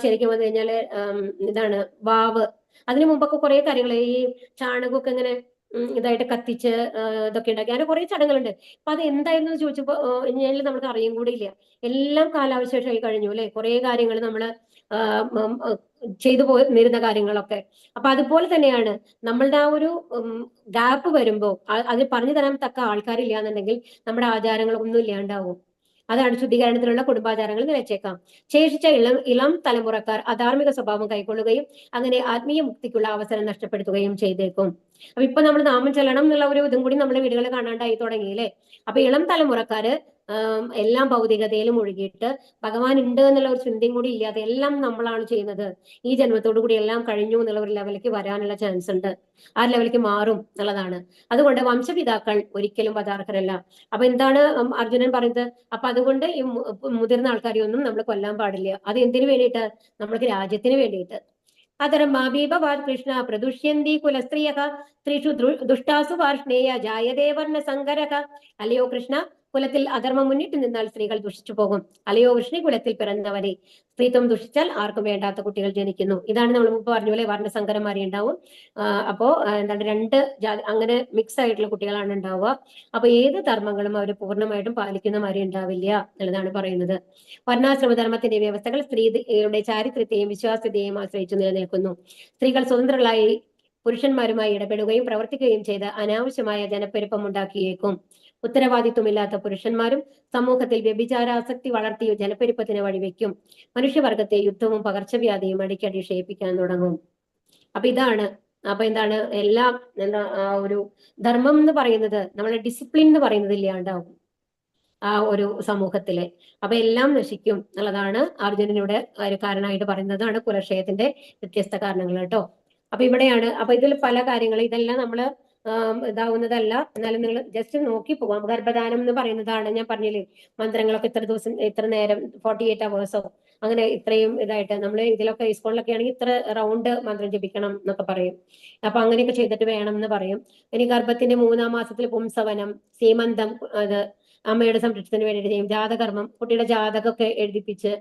ശരിക്കും വന്നു കഴിഞ്ഞാല് ഇതാണ് വാവ്. അതിനു മുമ്പൊക്കെ കുറെ കാര്യങ്ങൾ, ഈ ചാണകമൊക്കെ ഇങ്ങനെ ഇതായിട്ട് കത്തിച്ച് ഇതൊക്കെ ഉണ്ടാക്കി, അങ്ങനെ കുറെ ചടങ്ങുകളുണ്ട്. അപ്പൊ അത് എന്തായിരുന്നു ചോദിച്ചപ്പോ കഴിഞ്ഞാൽ നമുക്ക് അറിയും കൂടി ഇല്ല. എല്ലാം കാലാവശേഷമായി കഴിഞ്ഞു, അല്ലെ? കുറെ കാര്യങ്ങൾ നമ്മള് ചെയ്തു പോയിരുന്ന കാര്യങ്ങളൊക്കെ. അപ്പൊ അതുപോലെ തന്നെയാണ് നമ്മളുടെ ആ ഒരു ഗ്യാപ്പ് വരുമ്പോ അതിൽ പറഞ്ഞു തരാൻ തക്ക ആൾക്കാരില്ല എന്നുണ്ടെങ്കിൽ നമ്മുടെ ആചാരങ്ങളൊന്നും ഇല്ലാണ്ടാവും. അതാണ് ശുദ്ധീകരണത്തിലുള്ള കുടുംബാചാരങ്ങൾ നിലച്ചേക്കാം. ശേഷിച്ച ഇളം തലമുറക്കാർ അധാർമിക സ്വഭാവം കൈക്കൊള്ളുകയും അങ്ങനെ ആത്മീയ മുക്തിക്കുള്ള അവസരം നഷ്ടപ്പെടുത്തുകയും ചെയ്തേക്കും. അപ്പൊ ഇപ്പൊ നമ്മൾ നാമം ചെല്ലണം എന്നുള്ള ഒരു ഇതും കൂടി നമ്മുടെ വീടുകളിൽ കാണാണ്ടായി തുടങ്ങിയില്ലേ? അപ്പൊ ഇളം തലമുറക്കാര് എല്ലാം ഭൗതികതയിലും ഒഴുകിയിട്ട് ഭഗവാൻ ഉണ്ട് എന്നുള്ള ഒരു ചിന്തയും കൂടി ഇല്ലാതെ എല്ലാം നമ്മളാണ് ചെയ്യുന്നത്, ഈ ജന്മത്തോടു കൂടി എല്ലാം കഴിഞ്ഞു എന്നുള്ള ഒരു ലെവലിലേക്ക് വരാനുള്ള ചാൻസ് ഉണ്ട്. ആ ലെവലിലേക്ക് മാറും എന്നുള്ളതാണ്. അതുകൊണ്ട് വംശപിതാക്കൾ ഒരിക്കലും പദാർഹരല്ല. അപ്പൊ എന്താണ് അർജുനൻ പറയുന്നത്? അപ്പൊ അതുകൊണ്ട് ഈ മുതിർന്ന ആൾക്കാരെ ഒന്നും നമ്മൾ കൊല്ലാൻ പാടില്ല. അത് എന്തിനു വേണ്ടിയിട്ട്? നമ്മൾക്ക് രാജ്യത്തിന് വേണ്ടിയിട്ട്. അധർമാഭീപവാദ് കൃഷ്ണ പ്രദുഷ്യന്തി കുലസ്ത്രീയക സ്ത്രീഷു ദുഷ്ടാസു വാർഷ്ണേയ ജായതേ വർണ്ണ സങ്കരക. അല്ലയോ കൃഷ്ണ, കുലത്തിൽ അധർമ്മം മുന്നിട്ട് നിന്നാൽ സ്ത്രീകൾ ദുഷിച്ചു പോകും. അല്ലയോ വൃഷ്ണി കുലത്തിൽ പിറന്നവരെ, സ്ത്രീത്വം ദുഷിച്ചാൽ ആർക്കും വേണ്ടാത്ത കുട്ടികൾ ജനിക്കുന്നു. ഇതാണ് നമ്മൾ മുമ്പ് പറഞ്ഞു അല്ലെ, വർണ്ണസങ്കരന്മാരെ ഉണ്ടാവും. അപ്പോ എന്താണ്, രണ്ട് ജാതി അങ്ങനെ മിക്സ് ആയിട്ടുള്ള കുട്ടികളാണ് ഉണ്ടാവുക. അപ്പൊ ഏത് ധർമ്മങ്ങളും അവർ പൂർണ്ണമായിട്ടും പാലിക്കുന്ന മാതിരി ഉണ്ടാവില്ല എന്നുള്ളതാണ് പറയുന്നത്. വർണ്ണാശ്രമ ധർമ്മത്തിന്റെ വ്യവസ്ഥകൾ സ്ത്രീയുടെ ചാരിത്രത്തെയും വിശ്വാസ്യതയെയും ആശ്രയിച്ചു നിലനിൽക്കുന്നു. സ്ത്രീകൾ സ്വതന്ത്രങ്ങളായി പുരുഷന്മാരുമായി ഇടപെടുകയും പ്രവർത്തിക്കുകയും ചെയ്ത് അനാവശ്യമായ ജനപ്പെരുപ്പം ഉണ്ടാക്കിയേക്കും. ഉത്തരവാദിത്വമില്ലാത്ത പുരുഷന്മാരും സമൂഹത്തിൽ വ്യഭിചാരാസക്തി വളർത്തി ജനപ്പെരുപ്പത്തിന് വഴിവെക്കും. മനുഷ്യവർഗത്തെ യുദ്ധവും പകർച്ചവ്യാധിയും അടിക്കടി ക്ഷയിപ്പിക്കാൻ തുടങ്ങും. അപ്പൊ ഇതാണ്. അപ്പൊ എന്താണ്, എല്ലാം എന്താ ഒരു ധർമ്മം എന്ന് പറയുന്നത്, നമ്മളെ ഡിസിപ്ലിൻ എന്ന് പറയുന്നത് ഇല്ലാണ്ടാവും ആ ഒരു സമൂഹത്തിലെ. അപ്പൊ എല്ലാം നശിക്കും എന്നുള്ളതാണ് അർജുനനിവിടെ ഒരു കാരണമായിട്ട് പറയുന്നതാണ് കുലക്ഷയത്തിന്റെ വ്യത്യസ്ത കാരണങ്ങൾ കേട്ടോ. അപ്പൊ ഇവിടെയാണ്. അപ്പൊ ഇതിൽ പല കാര്യങ്ങളും, ഇതെല്ലാം നമ്മള് ഇതാവുന്നതല്ല, എന്നാലും നിങ്ങൾ ജസ്റ്റ് നോക്കി പോവാം. ഗർഭധാനം എന്ന് പറയുന്നതാണ്, ഞാൻ പറഞ്ഞില്ലേ, മന്ത്രങ്ങളൊക്കെ ഇത്ര ദിവസം ഇത്ര നേരം 48 hours അങ്ങനെ ഇത്രയും ഇതായിട്ട് നമ്മൾ ഇതിലൊക്കെ സ്കൂളിലൊക്കെ ആണെങ്കിൽ ഇത്ര റൗണ്ട് മന്ത്രം ജപിക്കണം എന്നൊക്കെ പറയും. അപ്പൊ അങ്ങനെയൊക്കെ ചെയ്തിട്ട് വേണം എന്ന് പറയും. ഇനി ഗർഭത്തിന്റെ 3-ാം മാസത്തിൽ പുംസവനം, സീമന്തം, അത് അമ്മയുടെ സംരക്ഷണത്തിന് വേണ്ടിയിട്ട് ചെയ്യും. ജാതകർമ്മം, കുട്ടിയുടെ ജാതകമൊക്കെ എഴുതിപ്പിച്ച്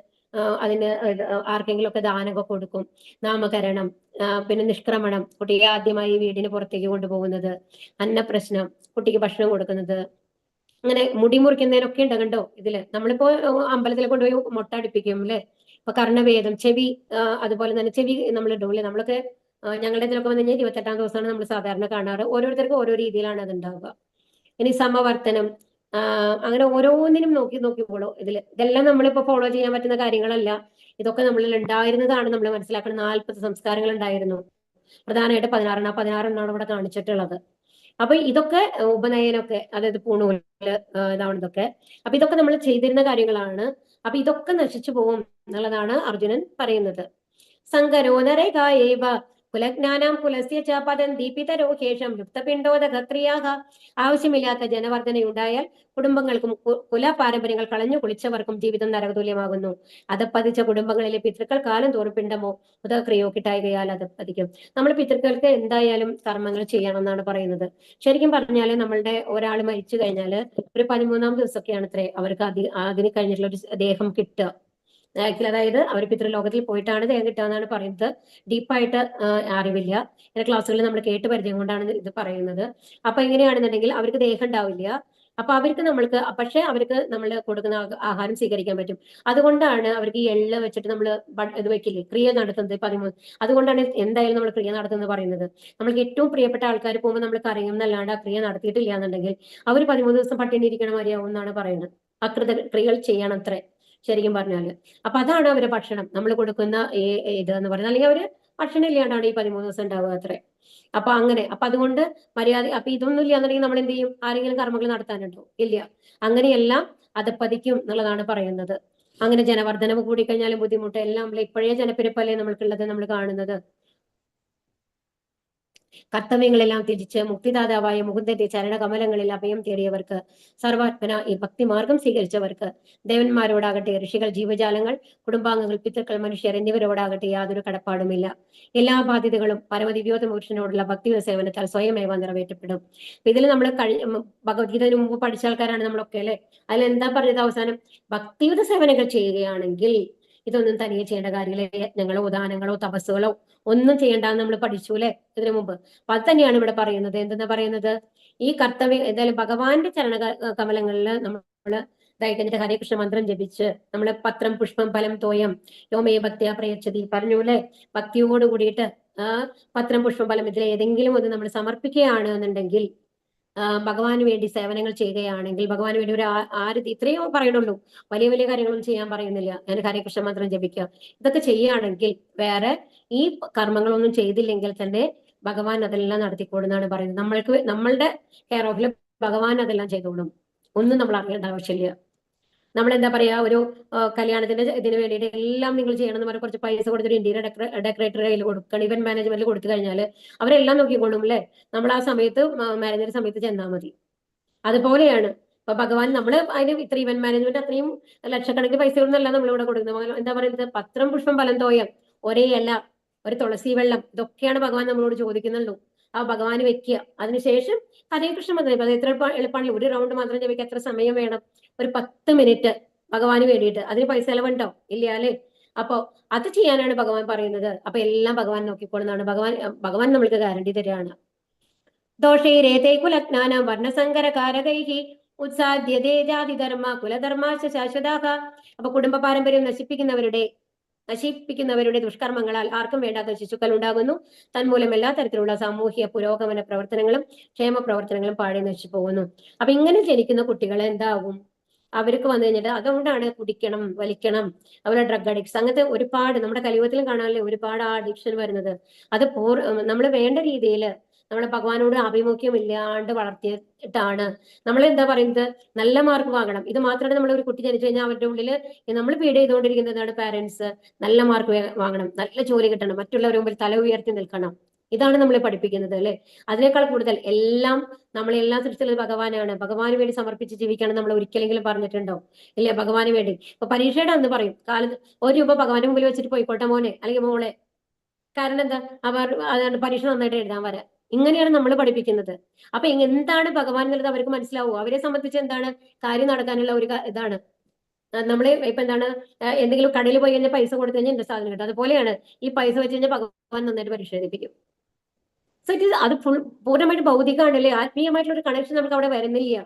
അതിന് ആർക്കെങ്കിലും ഒക്കെ ദാനമൊക്കെ കൊടുക്കും. നാമകരണം, പിന്നെ നിഷ്ക്രമണം, കുട്ടിയെ ആദ്യമായി വീടിന് പുറത്തേക്ക് കൊണ്ടുപോകുന്നത്. അന്നപ്രശ്നം, കുട്ടിക്ക് ഭക്ഷണം കൊടുക്കുന്നത്. അങ്ങനെ മുടി മുറിക്കുന്നതിനൊക്കെ ഉണ്ട് കണ്ടോ ഇതില്. നമ്മളിപ്പോ അമ്പലത്തിൽ കൊണ്ടുപോയി മുട്ട അടുപ്പിക്കും അല്ലെ. ഇപ്പൊ കർണവേദം, ചെവി, അതുപോലെ തന്നെ ചെവി നമ്മൾ ഇടും അല്ലെ. നമ്മളൊക്കെ ഞങ്ങളുടെ ഇതിലൊക്കെ വന്നു കഴിഞ്ഞാൽ 28-ാം ദിവസമാണ് നമ്മൾ സാധാരണ കാണാറ്. ഓരോരുത്തർക്കും ഓരോ രീതിയിലാണ് അത് ഉണ്ടാവുക. ഇനി സമവർത്തനം, അങ്ങനെ ഓരോന്നിനും നോക്കി പോളോ ഇതെല്ലാം നമ്മളിപ്പോ ഫോളോ ചെയ്യാൻ പറ്റുന്ന കാര്യങ്ങളല്ല. ഇതൊക്കെ നമ്മളിൽ ഉണ്ടായിരുന്നതാണ്. നമ്മൾ മനസ്സിലാക്കണം. 40 സംസ്കാരങ്ങൾ ഉണ്ടായിരുന്നു. പ്രധാനമായിട്ട് 16 ഇവിടെ കാണിച്ചിട്ടുള്ളത്. അപ്പൊ ഇതൊക്കെ ഉപനയനമൊക്കെ, അതായത് പൂണൂല് ഇതാവുന്നതൊക്കെ, അപ്പൊ ഇതൊക്കെ നമ്മൾ ചെയ്തിരുന്ന കാര്യങ്ങളാണ്. അപ്പൊ ഇതൊക്കെ നശിച്ചു പോകും എന്നുള്ളതാണ് അർജുനൻ പറയുന്നത്. സങ്കരോ നരകായേവ കുലജ്ഞാനം കുലസ്യ ച പതന്തി പിതരോ ശേഷം യുക്തപിണ്ഡോദക്രിയാഹ. ആവശ്യമില്ലാത്ത ജനവർദ്ധനയുണ്ടായാൽ കുടുംബങ്ങൾക്കും കുല പാരമ്പര്യങ്ങൾ കളഞ്ഞു കുളിച്ചവർക്കും ജീവിതം നരകതുല്യമാകുന്നു. അതപ്പതിച്ച കുടുംബങ്ങളിലെ പിതൃക്കൾ കാലം തോറും പിണ്ടമോ ഉദക്രിയോ കിട്ടായികയാൽ അതപ്പതിക്കും. നമ്മൾ പിതൃക്കൾക്ക് എന്തായാലും കർമ്മങ്ങൾ ചെയ്യണം എന്നാണ് പറയുന്നത്. ശരിക്കും പറഞ്ഞാല് നമ്മളുടെ ഒരാൾ മരിച്ചു കഴിഞ്ഞാല് ഒരു 13-ാം ദിവസമൊക്കെയാണ് അത്രേ അവർക്ക് അതിന് കഴിഞ്ഞിട്ടുള്ള ഒരു ദേഹം കിട്ടുക. അതായത് അവർ പിതൃലോകത്തിൽ പോയിട്ടാണ് ദേഹം കിട്ടുക എന്നാണ് പറയുന്നത്. ഡീപ്പായിട്ട് അറിവില്ല, ചില ക്ലാസ്സുകളിൽ നമ്മൾ കേട്ട് പരിചയം കൊണ്ടാണ് ഇത് പറയുന്നത്. അപ്പൊ എങ്ങനെയാണെന്നുണ്ടെങ്കിൽ അവർക്ക് ദേഹം ഉണ്ടാവില്ല. അപ്പൊ അവർക്ക് പക്ഷെ അവർക്ക് നമ്മൾ കൊടുക്കുന്ന ആഹാരം സ്വീകരിക്കാൻ പറ്റും. അതുകൊണ്ടാണ് അവർക്ക് ഈ എള്ള് വെച്ചിട്ട് നമ്മൾ ഇത് വെക്കില്ലേ, ക്രിയ നടത്തുന്നത് 13. അതുകൊണ്ടാണ് എന്തായാലും നമ്മൾ ക്രിയ നടത്തുന്നത് പറയുന്നത്. നമ്മൾക്ക് ഏറ്റവും പ്രിയപ്പെട്ട ആൾക്കാർ പോകുമ്പോൾ നമ്മൾ കരയും എന്നല്ലാണ്ട് ആ ക്രിയ നടത്തിയിട്ടില്ല എന്നുണ്ടെങ്കിൽ അവർ 13 ദിവസം പട്ടിണി ഇരിക്കണ മതിയാവും എന്നാണ് പറയുന്നത്. അകൃത ക്രിയകൾ ചെയ്യണം അത്രേ ശരിക്കും പറഞ്ഞാല്. അപ്പൊ അതാണ് അവരുടെ ഭക്ഷണം, നമ്മൾ കൊടുക്കുന്ന ഇത് എന്ന് പറയുന്നത്. അല്ലെങ്കിൽ അവര് ഭക്ഷണം ഇല്ലാണ്ടാണ് ഈ 13 ദിവസം ഉണ്ടാവുക അത്രേ. അപ്പൊ അങ്ങനെ അതുകൊണ്ട് മര്യാദ അപ്പൊ ഇതൊന്നും ഇല്ലാന്നുണ്ടെങ്കിൽ നമ്മൾ എന്ത് ചെയ്യും? ആരെങ്കിലും കർമ്മങ്ങൾ നടത്താനുണ്ടോ? ഇല്ല. അങ്ങനെയെല്ലാം അതപ്പതിക്കും എന്നുള്ളതാണ് പറയുന്നത്. അങ്ങനെ ജനവർദ്ധനവ് കൂടിക്കഴിഞ്ഞാലും ബുദ്ധിമുട്ട് എല്ലാം ഇപ്പോഴേ ജനപ്പെരുപ്പല്ലേ നമ്മൾക്കുള്ളത് നമ്മൾ കാണുന്നത്. കർത്തവ്യങ്ങളെല്ലാം ത്യജിച്ച് മുക്തിദാതാവായ മുകുന്ദന്റെ ചരണകമലങ്ങളിൽ അഭയം തേടിയവർക്ക്, സർവാത്മന ഈ ഭക്തിമാർഗം സ്വീകരിച്ചവർക്ക്, ദേവന്മാരോടാകട്ടെ, ഋഷികൾ, ജീവജാലങ്ങൾ, കുടുംബാംഗങ്ങൾ, പിതൃക്കൾ, മനുഷ്യർ എന്നിവരോടാകട്ടെ യാതൊരു കടപ്പാടുമില്ല. എല്ലാ ബാധ്യതകളും പരമദിവ്യോത്ത പുരുഷനോടുള്ള ഭക്തി സേവനത്താൽ സ്വയമേവ നിറവേറ്റപ്പെടും. ഇതിൽ നമ്മൾ ഭഗവത്ഗീതന് മുമ്പ് പഠിച്ച ആൾക്കാരാണ് നമ്മളൊക്കെ അല്ലെ. അതിലെന്താ പറഞ്ഞത് അവസാനം? ഭക്തിയുത സേവനങ്ങൾ ചെയ്യുകയാണെങ്കിൽ ഇതൊന്നും തനിയെ ചെയ്യേണ്ട കാര്യമില്ല. യജ്ഞങ്ങളോ ദാനങ്ങളോ തപസ്സുകളോ ഒന്നും ചെയ്യേണ്ടെന്ന് നമ്മൾ പഠിച്ചു അല്ലെ ഇതിനു മുമ്പ്. അപ്പൊ അത് തന്നെയാണ് ഇവിടെ പറയുന്നത്. എന്തെന്നാ പറയുന്നത്? ഈ കർത്തവ്യം എന്തായാലും ഭഗവാന്റെ ചരണ കമലങ്ങളിൽ നമ്മൾ ഇതായി കഴിഞ്ഞിട്ട് ഹരേ കൃഷ്ണ മന്ത്രം ജപിച്ച് നമ്മൾ പത്രം പുഷ്പം ഫലം തോയം യോമേ ഭക്തിയാ പ്രയച്ഛതി പറഞ്ഞു അല്ലെ. ഭക്തിയോട് കൂടിയിട്ട് പത്രം പുഷ്പം ഫലം ഇതിൽ ഏതെങ്കിലും ഒന്ന് നമ്മൾ സമർപ്പിക്കുകയാണ് എന്നുണ്ടെങ്കിൽ, ഭഗവാന് വേണ്ടി സേവനങ്ങൾ ചെയ്യുകയാണെങ്കിൽ, ഭഗവാന് വേണ്ടി ഒരു ഇത്രയോ പറയണുള്ളൂ, വലിയ വലിയ കാര്യങ്ങളൊന്നും ചെയ്യാൻ പറയുന്നില്ല. ഞാൻ ഹരേ കൃഷ്ണ മന്ത്രം ജപിക്കുക, ഇതൊക്കെ ചെയ്യുകയാണെങ്കിൽ, വേറെ ഈ കർമ്മങ്ങളൊന്നും ചെയ്തില്ലെങ്കിൽ തന്നെ ഭഗവാൻ അതെല്ലാം നടത്തിക്കോളുന്നാണ് പറയുന്നത്. നമ്മളുടെ കെയർ ഓഫിൽ ഭഗവാൻ അതെല്ലാം ചെയ്തോളും. ഒന്നും നമ്മൾ അറിയേണ്ട ആവശ്യമില്ല. നമ്മൾ എന്താ പറയാ, ഒരു കല്യാണത്തിന്റെ ഇതിന് വേണ്ടിയിട്ട് എല്ലാം നിങ്ങൾ ചെയ്യണം എന്ന് പറഞ്ഞാൽ കുറച്ച് പൈസ കൊടുത്തിട്ട് ഇന്റീരിയർ ഡെക്കറേറ്റർ കയ്യിൽ കൊടുക്കണം, ഇവന്റ് മാനേജ്മെന്റിൽ കൊടുത്തു കഴിഞ്ഞാൽ അവരെല്ലാം നോക്കിക്കൊള്ളും അല്ലെ. നമ്മൾ ആ സമയത്ത് മാനേജർ സമയത്ത് ചെന്നാൽ മതി. അതുപോലെയാണ് ഇപ്പൊ ഭഗവാൻ നമ്മൾ അതിന് ഇത്ര ഇവന്റ് മാനേജ്മെന്റ് അത്രയും ലക്ഷക്കണക്കിന് പൈസകളൊന്നല്ല നമ്മളിവിടെ കൊടുക്കുന്നത്. എന്താ പറയുന്നത്? പത്രം പുഷ്പം ഫലം തോയം, ഒരേ ഇല, ഒരു തുളസി വെള്ളം, ഇതൊക്കെയാണ് ഭഗവാൻ നമ്മളോട് ചോദിക്കുന്നുള്ളൂ. ആ ഭഗവാന് വെക്കുക. അതിനുശേഷം ഹരേ കൃഷ്ണ മന്ത്രം, അത് എത്ര എളുപ്പമാണല്ലോ. ഒരു റൗണ്ട് മാത്രം ജപിക്കാൻ എത്ര സമയം വേണം? ഒരു 10 മിനിറ്റ് ഭഗവാന് വേണ്ടിയിട്ട്. അതിന് പൈസ ചെലവുണ്ടോ? ഇല്ല അല്ലെ. അപ്പൊ അത് ചെയ്യാനാണ് ഭഗവാൻ പറയുന്നത്. അപ്പൊ എല്ലാം ഭഗവാൻ നോക്കിക്കോളുന്നതാണ്. ഭഗവാൻ നമ്മൾക്ക് ഗ്യാരണ്ടി തരികയാണ്. ദോഷൈരേതേ കുലജ്ഞാനം വർണ്ണസങ്കര കാരകൈഹി ഉത്സാദ്യതേ ജാതിധർമ്മ കുലധർമാശ ശാശ്വതാഹ. അപ്പൊ കുടുംബ പാരമ്പര്യം നശിപ്പിക്കുന്നവരുടെ ദുഷ്കർമ്മങ്ങളാൽ ആർക്കും വേണ്ടാത്ത ശിശുക്കൾ ഉണ്ടാകുന്നു. തന്മൂലം എല്ലാ തരത്തിലുള്ള സാമൂഹ്യ പുരോഗമന പ്രവർത്തനങ്ങളും ക്ഷേമ പ്രവർത്തനങ്ങളും പാടെ നശിച്ചു പോകുന്നു. അപ്പൊ ഇങ്ങനെ ജനിക്കുന്ന കുട്ടികൾ എന്താകും? അവർക്ക് വന്നു കഴിഞ്ഞിട്ട് അതുകൊണ്ടാണ് കുടിക്കണം, വലിക്കണം, അതുപോലെ ഡ്രഗ് അഡിക്ട്സ്, അങ്ങനത്തെ ഒരുപാട് നമ്മുടെ കലിയുഗത്തിലും കാണാനല്ലേ ഒരുപാട് ആ അഡിക്ഷൻ വരുന്നത്. അത് നമ്മൾ വേണ്ട രീതിയിൽ നമ്മളെ ഭഗവാനോട് ആഭിമുഖ്യം ഇല്ലാണ്ട് വളർത്തിയിട്ടാണ് നമ്മൾ എന്താ പറയുന്നത്, നല്ല മാർക്ക് വാങ്ങണം. ഇത് മാത്രമല്ല, നമ്മൾ ഒരു കുട്ടി ജനിച്ചു കഴിഞ്ഞാൽ അവരുടെ ഉള്ളിൽ നമ്മൾ ഫീഡ് ചെയ്തുകൊണ്ടിരിക്കുന്നതാണ് പാരന്റ്സ്. നല്ല മാർക്ക് വാങ്ങണം, നല്ല ജോലി കിട്ടണം, മറ്റുള്ളവരുടെ മുമ്പിൽ തല ഉയർത്തി നിൽക്കണം. ഇതാണ് നമ്മളെ പഠിപ്പിക്കുന്നത് അല്ലെ. അതിനേക്കാൾ കൂടുതൽ നമ്മളെല്ലാം സൃഷ്ടിച്ചത് ഭഗവാനാണ്. ഭഗവാന് വേണ്ടി സമർപ്പിച്ച് ജീവിക്കണം നമ്മൾ ഒരിക്കലെങ്കിലും പറഞ്ഞിട്ടുണ്ടോ? ഇല്ല. ഭഗവാന് വേണ്ടി ഇപ്പൊ പരീക്ഷയുടെ അന്ന് പറയും, കാലത്ത് 1 രൂപ ഭഗവാന്റെ മുമ്പിൽ വെച്ചിട്ട് പോയിക്കോട്ടെ മോനെ അല്ലെങ്കിൽ മോളെ. കാരണം എന്താ? അതാണ് പരീക്ഷ നന്നായിട്ട് എഴുതാൻ വരാം. ഇങ്ങനെയാണ് നമ്മൾ പഠിപ്പിക്കുന്നത്. അപ്പൊ എന്താണ് ഭഗവാൻ എന്നുള്ളത് അവർക്ക് മനസ്സിലാവും. അവരെ സംബന്ധിച്ച് എന്താണ് കാര്യം നടക്കാനുള്ള ഒരു ഇതാണ്. നമ്മള് ഇപ്പൊ എന്താണ്, എന്തെങ്കിലും കടയിൽ പോയി കഴിഞ്ഞാൽ പൈസ കൊടുത്തു കഴിഞ്ഞാൽ എന്റെ സാധനം കിട്ടും. അതുപോലെയാണ് ഈ പൈസ വെച്ച് കഴിഞ്ഞാൽ ഭഗവാൻ നന്നായിട്ട് പരീക്ഷ എഴുതിപ്പിക്കും. സോ അത് പൂർണ്ണമായിട്ട് ഭൗതികമാണല്ലേ. ആത്മീയമായിട്ടുള്ള ഒരു കണക്ഷൻ നമുക്ക് അവിടെ വരുന്നില്ല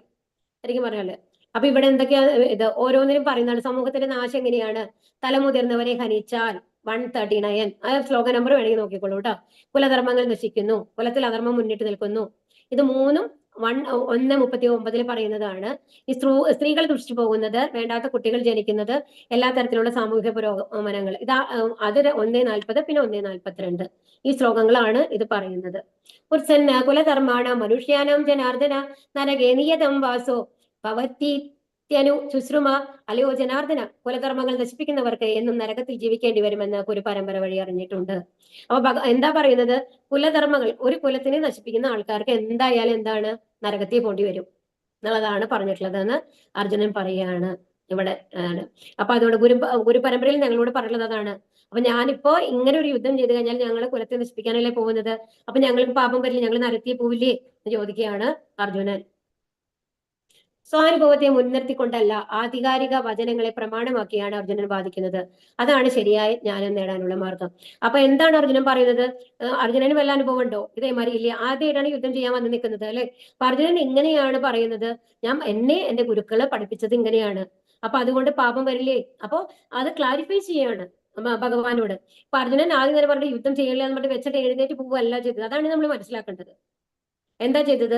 ശരിക്കും പറഞ്ഞാല്. അപ്പൊ ഇവിടെ എന്തൊക്കെയാ ഇത് ഓരോന്നിനും പറയുന്നതാണ്. സമൂഹത്തിന്റെ നാശം എങ്ങനെയാണ്? തലമുതിർന്നവരെ ഹനിച്ചാൽ 139 ആ ശ്ലോക നമ്പർ വേണമെങ്കിൽ നോക്കിക്കോളൂ കേട്ടോ. കുലധർമ്മങ്ങൾ നശിക്കുന്നു, കുലത്തിൽ അധർമ്മം മുന്നിട്ട് നിൽക്കുന്നു. ഇത് 3ഉം 1:39 പറയുന്നതാണ്. ഈ സ്ത്രീകൾ ദുഷിച്ചു പോകുന്നത്, വേണ്ടാത്ത കുട്ടികൾ ജനിക്കുന്നത്, എല്ലാ തരത്തിലുള്ള സാമൂഹിക പുരോഗമനങ്ങൾ. അത് 1:40 പിന്നെ 1:42 ഈ ശ്ലോകങ്ങളാണ് ഇത് പറയുന്നത്. ഉത്സന്ന കുലധർമ്മാണ മനുഷ്യാനം ജനാർദ്ദന നരകേ നിയതം വാസോ ഭവത്തി ത്യനു ശുശ്രുമ അല്ലയോ ജനാർദ്ദന, കുലധർമ്മങ്ങൾ നശിപ്പിക്കുന്നവർക്ക് എന്നും നരകത്തിൽ ജീവിക്കേണ്ടി വരുമെന്ന് ഒരു പരമ്പര വഴി അറിഞ്ഞിട്ടുണ്ട്. അപ്പൊ എന്താ പറയുന്നത്? കുലധർമ്മങ്ങൾ, ഒരു കുലത്തിനെ നശിപ്പിക്കുന്ന ആൾക്കാർക്ക് എന്തായാലും എന്താണ്, നരകത്തിൽ പോണ്ടി വരും എന്നുള്ളതാണ് പറഞ്ഞിട്ടുള്ളതെന്ന് അർജുനൻ പറയുകയാണ് ഇവിടെ ആണ്. അപ്പൊ അതുകൊണ്ട് ഗുരു പരമ്പരയിൽ ഞങ്ങളോട് പറഞ്ഞിട്ടുള്ളത് അതാണ്. അപ്പൊ ഞാനിപ്പോ ഇങ്ങനെ ഒരു യുദ്ധം ചെയ്ത് കഴിഞ്ഞാൽ ഞങ്ങളെ കുലത്തെ നശിപ്പിക്കാനല്ലേ പോകുന്നത്, അപ്പൊ ഞങ്ങൾക്ക് പാപം വരില്ല, ഞങ്ങൾ നരകത്തിൽ പോവില്ലേ എന്ന് ചോദിക്കുകയാണ് അർജുനൻ. സ്വാനുഭവത്തെ മുൻനിർത്തിക്കൊണ്ടല്ല, ആധികാരിക വചനങ്ങളെ പ്രമാണമാക്കിയാണ് അർജുനൻ വാദിക്കുന്നത്. അതാണ് ശരിയായ ജ്ഞാനം നേടാനുള്ള മാർഗം. അപ്പൊ എന്താണ് അർജുനൻ പറയുന്നത്? അർജുനന് വല്ല അനുഭവം ഉണ്ടോ? ഇതേമാതിരി ഇല്ല, ആദ്യമായിട്ടാണ് യുദ്ധം ചെയ്യാൻ വന്ന് നിൽക്കുന്നത് അല്ലെ. അപ്പൊ അർജുനൻ ഇങ്ങനെയാണ് പറയുന്നത്, എന്റെ ഗുരുക്കള് പഠിപ്പിച്ചത് ഇങ്ങനെയാണ്, അപ്പൊ അതുകൊണ്ട് പാപം വരില്ലേ? അപ്പൊ അത് ക്ലാരിഫൈ ചെയ്യാണ് ഭഗവാനോട്. അപ്പൊ അർജുനൻ ആദ്യം തന്നെ പറഞ്ഞിട്ട് യുദ്ധം ചെയ്യില്ല എന്ന് പറഞ്ഞിട്ട് വെച്ചിട്ട് എഴുന്നേറ്റ് പോവുകയല്ല ചെയ്തത്. അതാണ് നമ്മൾ മനസ്സിലാക്കേണ്ടത്. എന്താ ചെയ്തത്?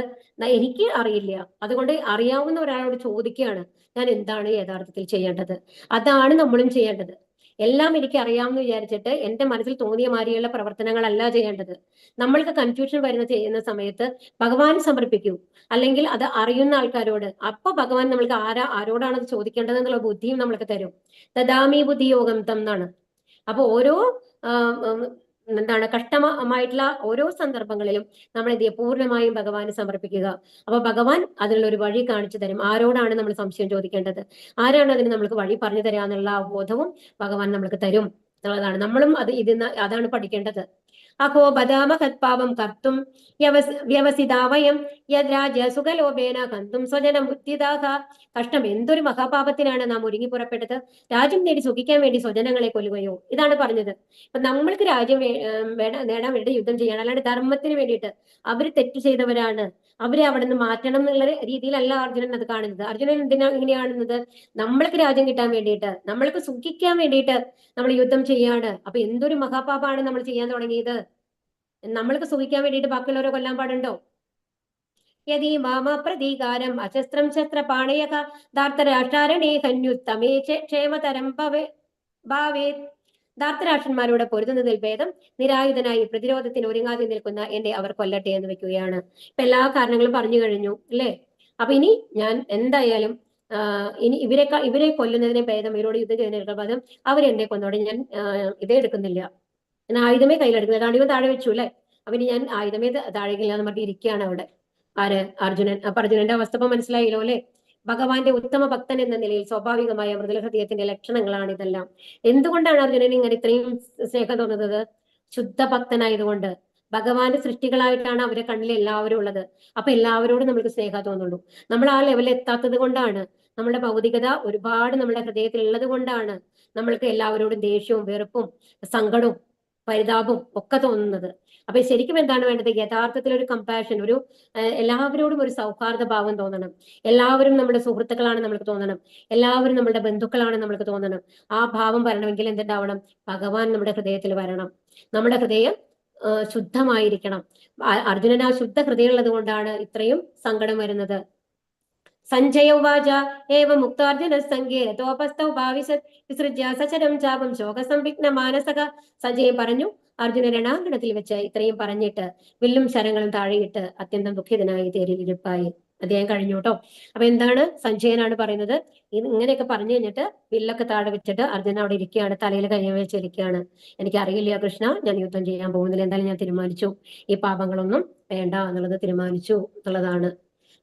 എനിക്ക് അറിയില്ല, അതുകൊണ്ട് അറിയാവുന്ന ഒരാളോട് ചോദിക്കുകയാണ്, ഞാൻ എന്താണ് യഥാർത്ഥത്തിൽ ചെയ്യേണ്ടത്. അതാണ് നമ്മളും ചെയ്യേണ്ടത്. എല്ലാം എനിക്ക് അറിയാമെന്ന് വിചാരിച്ചിട്ട് എന്റെ മനസ്സിൽ തോന്നിയ മാതിരിയുള്ള പ്രവർത്തനങ്ങളല്ല ചെയ്യേണ്ടത്. നമ്മൾക്ക് കൺഫ്യൂഷൻ ചെയ്യുന്ന സമയത്ത് ഭഗവാൻ സമർപ്പിക്കൂ, അല്ലെങ്കിൽ അത് അറിയുന്ന ആൾക്കാരോട്. അപ്പൊ ഭഗവാൻ നമ്മൾക്ക് ആരോടാണ് അത് ചോദിക്കേണ്ടത് എന്നുള്ള ബുദ്ധിയും നമ്മൾക്ക് തരും. ദദാമി ബുദ്ധിയോഗം തം എന്നാണ്. അപ്പൊ ഓരോ എന്താണ് കഷ്ടമായിട്ടുള്ള ഓരോ സന്ദർഭങ്ങളിലും നമ്മൾ എന്ത് ചെയ്യുക? പൂർണ്ണമായും ഭഗവാന് സമർപ്പിക്കുക. അപ്പൊ ഭഗവാൻ അതിനുള്ള ഒരു വഴി കാണിച്ചു തരും. ആരോടാണ് നമ്മൾ സംശയം ചോദിക്കേണ്ടത്, ആരാണ് അതിന് നമ്മൾക്ക് വഴി പറഞ്ഞു തരാന്നുള്ള ബോധവും ഭഗവാൻ നമ്മൾക്ക് തരും എന്നുള്ളതാണ്. നമ്മളും അതാണ് പഠിക്കേണ്ടത്. അഹോ ബദാമ കത്പാപം കർത്തും വ്യവസിതാവയം യദ്രാജ്യ സുഖലോഭേന കന്തും സ്വജനം ബുദ്ധിദാഹ. കഷ്ടം, എന്തൊരു മഹാപാപത്തിനാണ് നാം ഒരുങ്ങി പുറപ്പെട്ടത്. രാജ്യം നേടി സുഖിക്കാൻ വേണ്ടി സ്വജനങ്ങളെ കൊല്ലുകയോ? ഇതാണ് പറഞ്ഞത്. അപ്പൊ നമ്മൾക്ക് രാജ്യം നേടാൻ വേണ്ടി യുദ്ധം ചെയ്യണം, അല്ലാണ്ട് ധർമ്മത്തിന് വേണ്ടിയിട്ട്. അവര് തെറ്റ് ചെയ്തവരാണ്, അവരെ അവിടെ നിന്ന് മാറ്റണം എന്നുള്ള രീതിയിലല്ല അർജുനൻ അത് കാണുന്നത്. അർജുനൻ ഇങ്ങനെ കാണുന്നത്, നമ്മൾക്ക് രാജ്യം കിട്ടാൻ വേണ്ടിയിട്ട്, നമ്മൾക്ക് സുഖിക്കാൻ വേണ്ടിയിട്ട് നമ്മൾ യുദ്ധം ചെയ്യാണ്. അപ്പൊ എന്തൊരു മഹാപാപാണ് നമ്മൾ ചെയ്യാൻ തുടങ്ങിയത്. നമ്മൾക്ക് സുഖിക്കാൻ വേണ്ടിയിട്ട് ബാക്കിയുള്ളവരെ കൊല്ലാൻ പാടുണ്ടോ? യദി മാമ പ്രതീകാരം അശസ്ത്രം ശസ്ത്രപാണയക ധാർത്തരാഷ്ട്രാരണേ ഹന്യുത്തമേ ക്ഷേമതരം ഭാവേത്. ധാർത്തരാഷ്ട്രന്മാരോട് പൊരുതുന്നതിൽ ഭേദം നിരായുധനായി പ്രതിരോധത്തിന് ഒരുങ്ങാതെ നിൽക്കുന്ന എന്നെ അവർ കൊല്ലട്ടെ എന്ന് വെക്കുകയാണ്. ഇപ്പൊ എല്ലാ കാരണങ്ങളും പറഞ്ഞു കഴിഞ്ഞു അല്ലേ. അപ്പൊ ഇനി ഞാൻ എന്തായാലും ഇനി ഇവരെ കൊല്ലുന്നതിനെ ഭേദം, ഇവരോട് യുദ്ധം ചെയ്യുന്നതിനേക്കാൾ ഭേദം അവരെന്നെ കൊന്നോടെ, ഞാൻ ഇതേ എടുക്കുന്നില്ല, ഞാൻ ആയുധമേ കയ്യിലെടുക്കുന്നില്ല. അണിവ് താഴെ വെച്ചു അല്ലെ. അപ്പൊ ഇനി ഞാൻ ആയുധമേ താഴെയില്ല എന്ന് പറഞ്ഞിട്ട് ഇരിക്കുകയാണ് അവിടെ ആര്? അർജുനൻ. അപ്പൊ അർജുനന്റെ അവസ്ഥ ഇപ്പൊ മനസ്സിലായല്ലോ അല്ലെ. ഭഗവാന്റെ ഉത്തമ ഭക്തൻ എന്ന നിലയിൽ സ്വാഭാവികമായ മൃദുല ഹൃദയത്തിന്റെ ലക്ഷണങ്ങളാണ് ഇതെല്ലാം. എന്തുകൊണ്ടാണ് അർജുനൻ ഇങ്ങനെ ഇത്രയും സ്നേഹം തോന്നുന്നത്? ശുദ്ധ ഭക്തനായതുകൊണ്ട്. ഭഗവാന്റെ സൃഷ്ടികളായിട്ടാണ് അവരെ കണ്ണിൽ എല്ലാവരും ഉള്ളത്. അപ്പൊ എല്ലാവരോടും നമുക്ക് സ്നേഹം തോന്നുള്ളൂ. നമ്മൾ ആ ലെവലിൽ എത്താത്തത് കൊണ്ടാണ്, നമ്മുടെ ഭൗതികത ഒരുപാട് നമ്മുടെ ഹൃദയത്തിൽ ഉള്ളത് കൊണ്ടാണ് നമ്മൾക്ക് എല്ലാവരോടും ദേഷ്യവും വെറുപ്പും സങ്കടവും പരിതാപവും ഒക്കെ തോന്നുന്നത്. അപ്പൊ ശരിക്കും എന്താണ് വേണ്ടത്? യഥാർത്ഥത്തിൽ ഒരു കമ്പാഷൻ, എല്ലാവരോടും ഒരു സൗഹാർദ്ദ ഭാവം തോന്നണം. എല്ലാവരും നമ്മുടെ സുഹൃത്തുക്കളാണ് നമ്മൾക്ക് തോന്നണം. എല്ലാവരും നമ്മുടെ ബന്ധുക്കളാണ് നമ്മൾക്ക് തോന്നണം. ആ ഭാവം വരണമെങ്കിൽ എന്തുണ്ടാവണം? ഭഗവാൻ നമ്മുടെ ഹൃദയത്തിൽ വരണം. നമ്മുടെ ഹൃദയം ശുദ്ധമായിരിക്കണം. അർജുനൻ ആ ശുദ്ധ ഹൃദയം ഉള്ളത് കൊണ്ടാണ് ഇത്രയും സങ്കടം വരുന്നത്. സഞ്ജയ ഉവാച ഏവ മുക്താർജുന സംഖ്യേ രഥോപസ്ഥൗ ഭാവിശത് വിസൃജ്യ സചരം ചാപം ശോകസംവിഘ്ന മാനസക. സഞ്ജയൻ പറഞ്ഞു, അർജുന രണാങ്കണത്തിൽ വെച്ച് ഇത്രയും പറഞ്ഞിട്ട് വില്ലും ശരങ്ങളും താഴെയിട്ട് അത്യന്തം ദുഃഖിതനായി തേരിലിരിപ്പായി. അദ്ദേഹം കഴിഞ്ഞു കേട്ടോ. അപ്പൊ എന്താണ് സഞ്ജയനാണ് പറയുന്നത്? ഇങ്ങനെയൊക്കെ പറഞ്ഞു കഴിഞ്ഞിട്ട് വില്ലൊക്കെ താഴെ വെച്ചിട്ട് അർജുന അവിടെ ഇരിക്കുകയാണ്, തലയിൽ കൈ വെച്ചിരിക്കുകയാണ്. എനിക്ക് അറിയില്ല കൃഷ്ണ, ഞാൻ യുദ്ധം ചെയ്യാൻ പോകുന്നില്ല, എന്തായാലും ഞാൻ തീരുമാനിച്ചു, ഈ പാപങ്ങളൊന്നും വേണ്ട എന്നുള്ളത് തീരുമാനിച്ചു എന്നുള്ളതാണ്.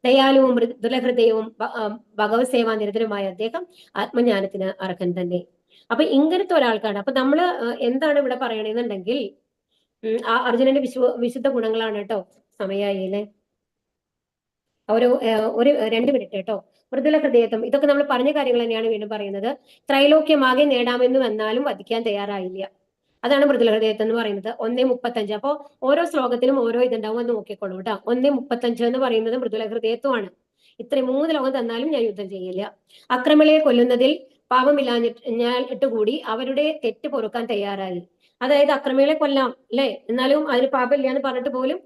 ദയാലുവും മൃദുലഹൃദയവും ഭഗവത് സേവാ നിരതരുമായ അദ്ദേഹം ആത്മജ്ഞാനത്തിന് അർഹൻ തന്നെ. അപ്പൊ ഇങ്ങനത്തെ ഒരാൾക്കാണ്. അപ്പൊ നമ്മള് എന്താണ് ഇവിടെ പറയണെന്നുണ്ടെങ്കിൽ, അർജുനന്റെ വിശുദ്ധ ഗുണങ്ങളാണ് കേട്ടോ. സമയായില്ലേ? ഒരു 2 മിനിറ്റ് കേട്ടോ. മൃദുല ഹൃദയത്വം, ഇതൊക്കെ നമ്മൾ പറഞ്ഞ കാര്യങ്ങൾ തന്നെയാണ് വീണ്ടും പറയുന്നത്. ത്രൈലോക്യമാകെ നേടാമെന്ന് വന്നാലും വധിക്കാൻ തയ്യാറായില്ല. അതാണ് മൃദുല ഹൃദയത്വം എന്ന് പറയുന്നത്. 1:35. അപ്പോ ഓരോ ശ്ലോകത്തിലും ഓരോ ഇതുണ്ടാവും, എന്ന് നോക്കിക്കോളൂ കേട്ടോ. 1:35 എന്ന് പറയുന്നത് മൃദുല ഹൃദയത്വമാണ്. ഇത്രയും 3 ലോകം തന്നാലും ഞാൻ യുദ്ധം ചെയ്യില്ല. അക്രമികളെ കൊല്ലുന്നതിൽ പാപമില്ലാഞ്ഞിട്ട് കൂടി അവരുടെ തെറ്റ് പൊറുക്കാൻ തയ്യാറായി. അതായത് അക്രമികളെ കൊല്ലാം അല്ലെ, എന്നാലും അതിന് പാപമില്ല എന്ന് പറഞ്ഞിട്ട് പോലും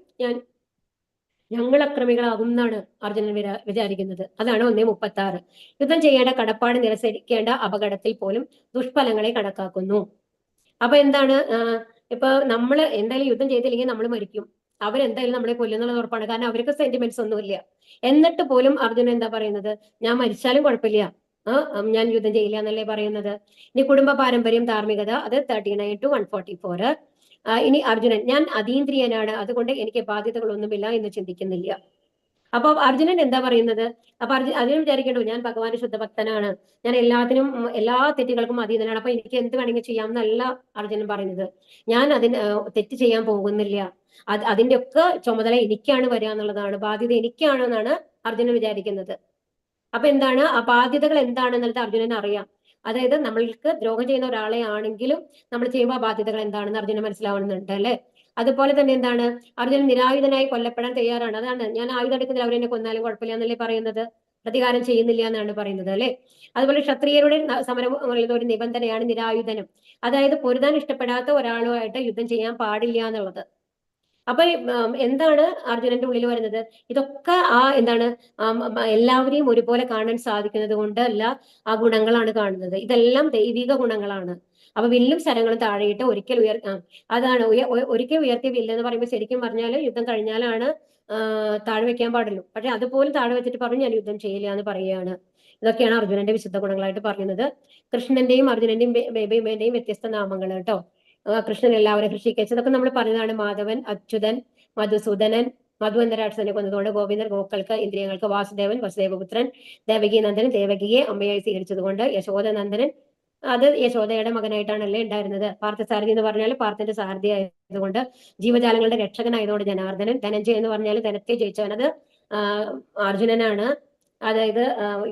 ഞങ്ങൾ അക്രമികളാകും എന്നാണ് അർജുനൻ വിചാരിക്കുന്നത്. അതാണ് 1:36. യുദ്ധം ചെയ്യേണ്ട കടപ്പാട് നിരസിക്കേണ്ട അപകടത്തിൽ പോലും ദുഷ്ഫലങ്ങളെ കണക്കാക്കുന്നു. അപ്പൊ എന്താണ്? ഇപ്പൊ നമ്മൾ എന്തായാലും യുദ്ധം ചെയ്തില്ലെങ്കിൽ നമ്മൾ മരിക്കും. അവരെന്തായാലും നമ്മളെ കൊല്ലുന്നുള്ള ഉറപ്പാണ്. കാരണം അവർക്ക് സെന്റിമെന്റ്സ് ഒന്നുമില്ല. എന്നിട്ട് പോലും അർജുനൻ എന്താ പറയുന്നത്? ഞാൻ മരിച്ചാലും കുഴപ്പമില്ല, ഞാൻ യുദ്ധം ചെയ്യില്ല എന്നല്ലേ പറയുന്നത്. ഇനി കുടുംബ പാരമ്പര്യം, ധാർമ്മികത, അത് 39 to 144. ഇനി അർജുനൻ, ഞാൻ അതീന്ദ്രിയനാണ്, അതുകൊണ്ട് എനിക്ക് ബാധ്യതകളൊന്നുമില്ല എന്ന് ചിന്തിക്കുന്നില്ല. അപ്പൊ അർജുനൻ എന്താ പറയുന്നത്? അപ്പൊ അർജുനൻ വിചാരിക്കണ്ടോ, ഞാൻ ഭഗവാന്റെ ശുദ്ധഭക്തനാണ്, ഞാൻ എല്ലാത്തിനും എല്ലാ തെറ്റുകൾക്കും അതീതനാണ്, അപ്പൊ എനിക്ക് എന്ത് വേണമെങ്കിൽ ചെയ്യാം എന്നല്ല അർജുനൻ പറയുന്നത്. ഞാൻ അതിന് തെറ്റ് ചെയ്യാൻ പോകുന്നില്ല, അതിന്റെ ഒക്കെ ചുമതല എനിക്കാണ് വരിക എന്നുള്ളതാണ്, ബാധ്യത എനിക്കാണ് എന്നാണ് അർജുനൻ വിചാരിക്കുന്നത്. അപ്പൊ എന്താണ് ആ ബാധ്യതകൾ എന്താണെന്നുള്ളത് അർജുനന് അറിയാം. അതായത് നമ്മൾക്ക് ദ്രോഹം ചെയ്യുന്ന ഒരാളെ ആണെങ്കിലും നമ്മൾ ചെയ്യുമ്പോൾ ആ ബാധ്യതകൾ എന്താണെന്ന് അർജുനന് മനസ്സിലാവുന്നുണ്ട് അല്ലെ. അതുപോലെ തന്നെ എന്താണ്, അർജുനൻ നിരായുധനായി കൊല്ലപ്പെടാൻ തയ്യാറാണ്. അതാണ്, ഞാൻ ആയുധം എടുക്കുന്നില്ല, അവരെന്നെ കൊന്നാലും കുഴപ്പമില്ല എന്നല്ലേ പറയുന്നത്, പ്രതികാരം ചെയ്യുന്നില്ല എന്നാണ് പറയുന്നത് അല്ലെ. അതുപോലെ ക്ഷത്രിയരുടെ സമരം ഒരു നിബന്ധനയാണ് നിരായുധനം. അതായത് പൊരുതാൻ ഇഷ്ടപ്പെടാത്ത ഒരാളുമായിട്ട് യുദ്ധം ചെയ്യാൻ പാടില്ല എന്നുള്ളത്. അപ്പൊ എന്താണ് അർജുനന്റെ ഉള്ളിൽ വരുന്നത്? ഇതൊക്കെ എന്താണ് എല്ലാവരെയും ഒരുപോലെ കാണാൻ സാധിക്കുന്നത് കൊണ്ടല്ല, ആ ഗുണങ്ങളാണ് കാണുന്നത്. ഇതെല്ലാം ദൈവിക ഗുണങ്ങളാണ്. അപ്പൊ വില്ലും ശരങ്ങളും താഴെയിട്ട് ഒരിക്കൽ അതാണ് ഒരിക്കൽ ഉയർത്തിയ വില്ലെന്ന് പറയുമ്പോൾ ശരിക്കും പറഞ്ഞാൽ യുദ്ധം കഴിഞ്ഞാലാണ് താഴെ വെക്കാൻ പാടുള്ളൂ. പക്ഷെ അതുപോലും താഴെ വെച്ചിട്ട് പറഞ്ഞു ഞാൻ യുദ്ധം ചെയ്യില്ല എന്ന് പറയുകയാണ്. ഇതൊക്കെയാണ് അർജുനന്റെ വിശുദ്ധ ഗുണങ്ങളായിട്ട് പറയുന്നത്. കൃഷ്ണന്റെയും അർജുനന്റെയും ഭീമന്റെയും വ്യത്യസ്ത നാമങ്ങൾ കേട്ടോ. കൃഷ്ണൻ എല്ലാവരും ഹൃഷിക്കേശ്, ഇതൊക്കെ നമ്മൾ പറഞ്ഞതാണ്. മാധവൻ, അച്യുതൻ, മധുസൂദനൻ, മധു എന്ന രാക്ഷസനെ കൊന്നതുകൊണ്ട് ഗോവിന്ദൻ, ഗോക്കൾക്ക് ഇന്ദ്രിയങ്ങൾക്ക് വാസുദേവൻ, വസുദേവപുത്രൻ, ദേവകി നന്ദനൻ, ദേവകിയെ അമ്മയായി സ്വീകരിച്ചതുകൊണ്ട് യശോദ നന്ദനൻ, അത് യശോദയുടെ മകനായിട്ടാണല്ലേ ഉണ്ടായിരുന്നത്. പാർത്ഥസാരഥി എന്ന് പറഞ്ഞാൽ പാർത്ഥന്റെ സാരഥി ആയതുകൊണ്ട്, ജീവജാലങ്ങളുടെ രക്ഷകനായതുകൊണ്ട് ജനാർദ്ദനൻ, ധനഞ്ജയ് എന്ന് പറഞ്ഞാൽ ധനത്തെ ജയിച്ചവൻ, അത് അർജുനനാണ്. അതായത്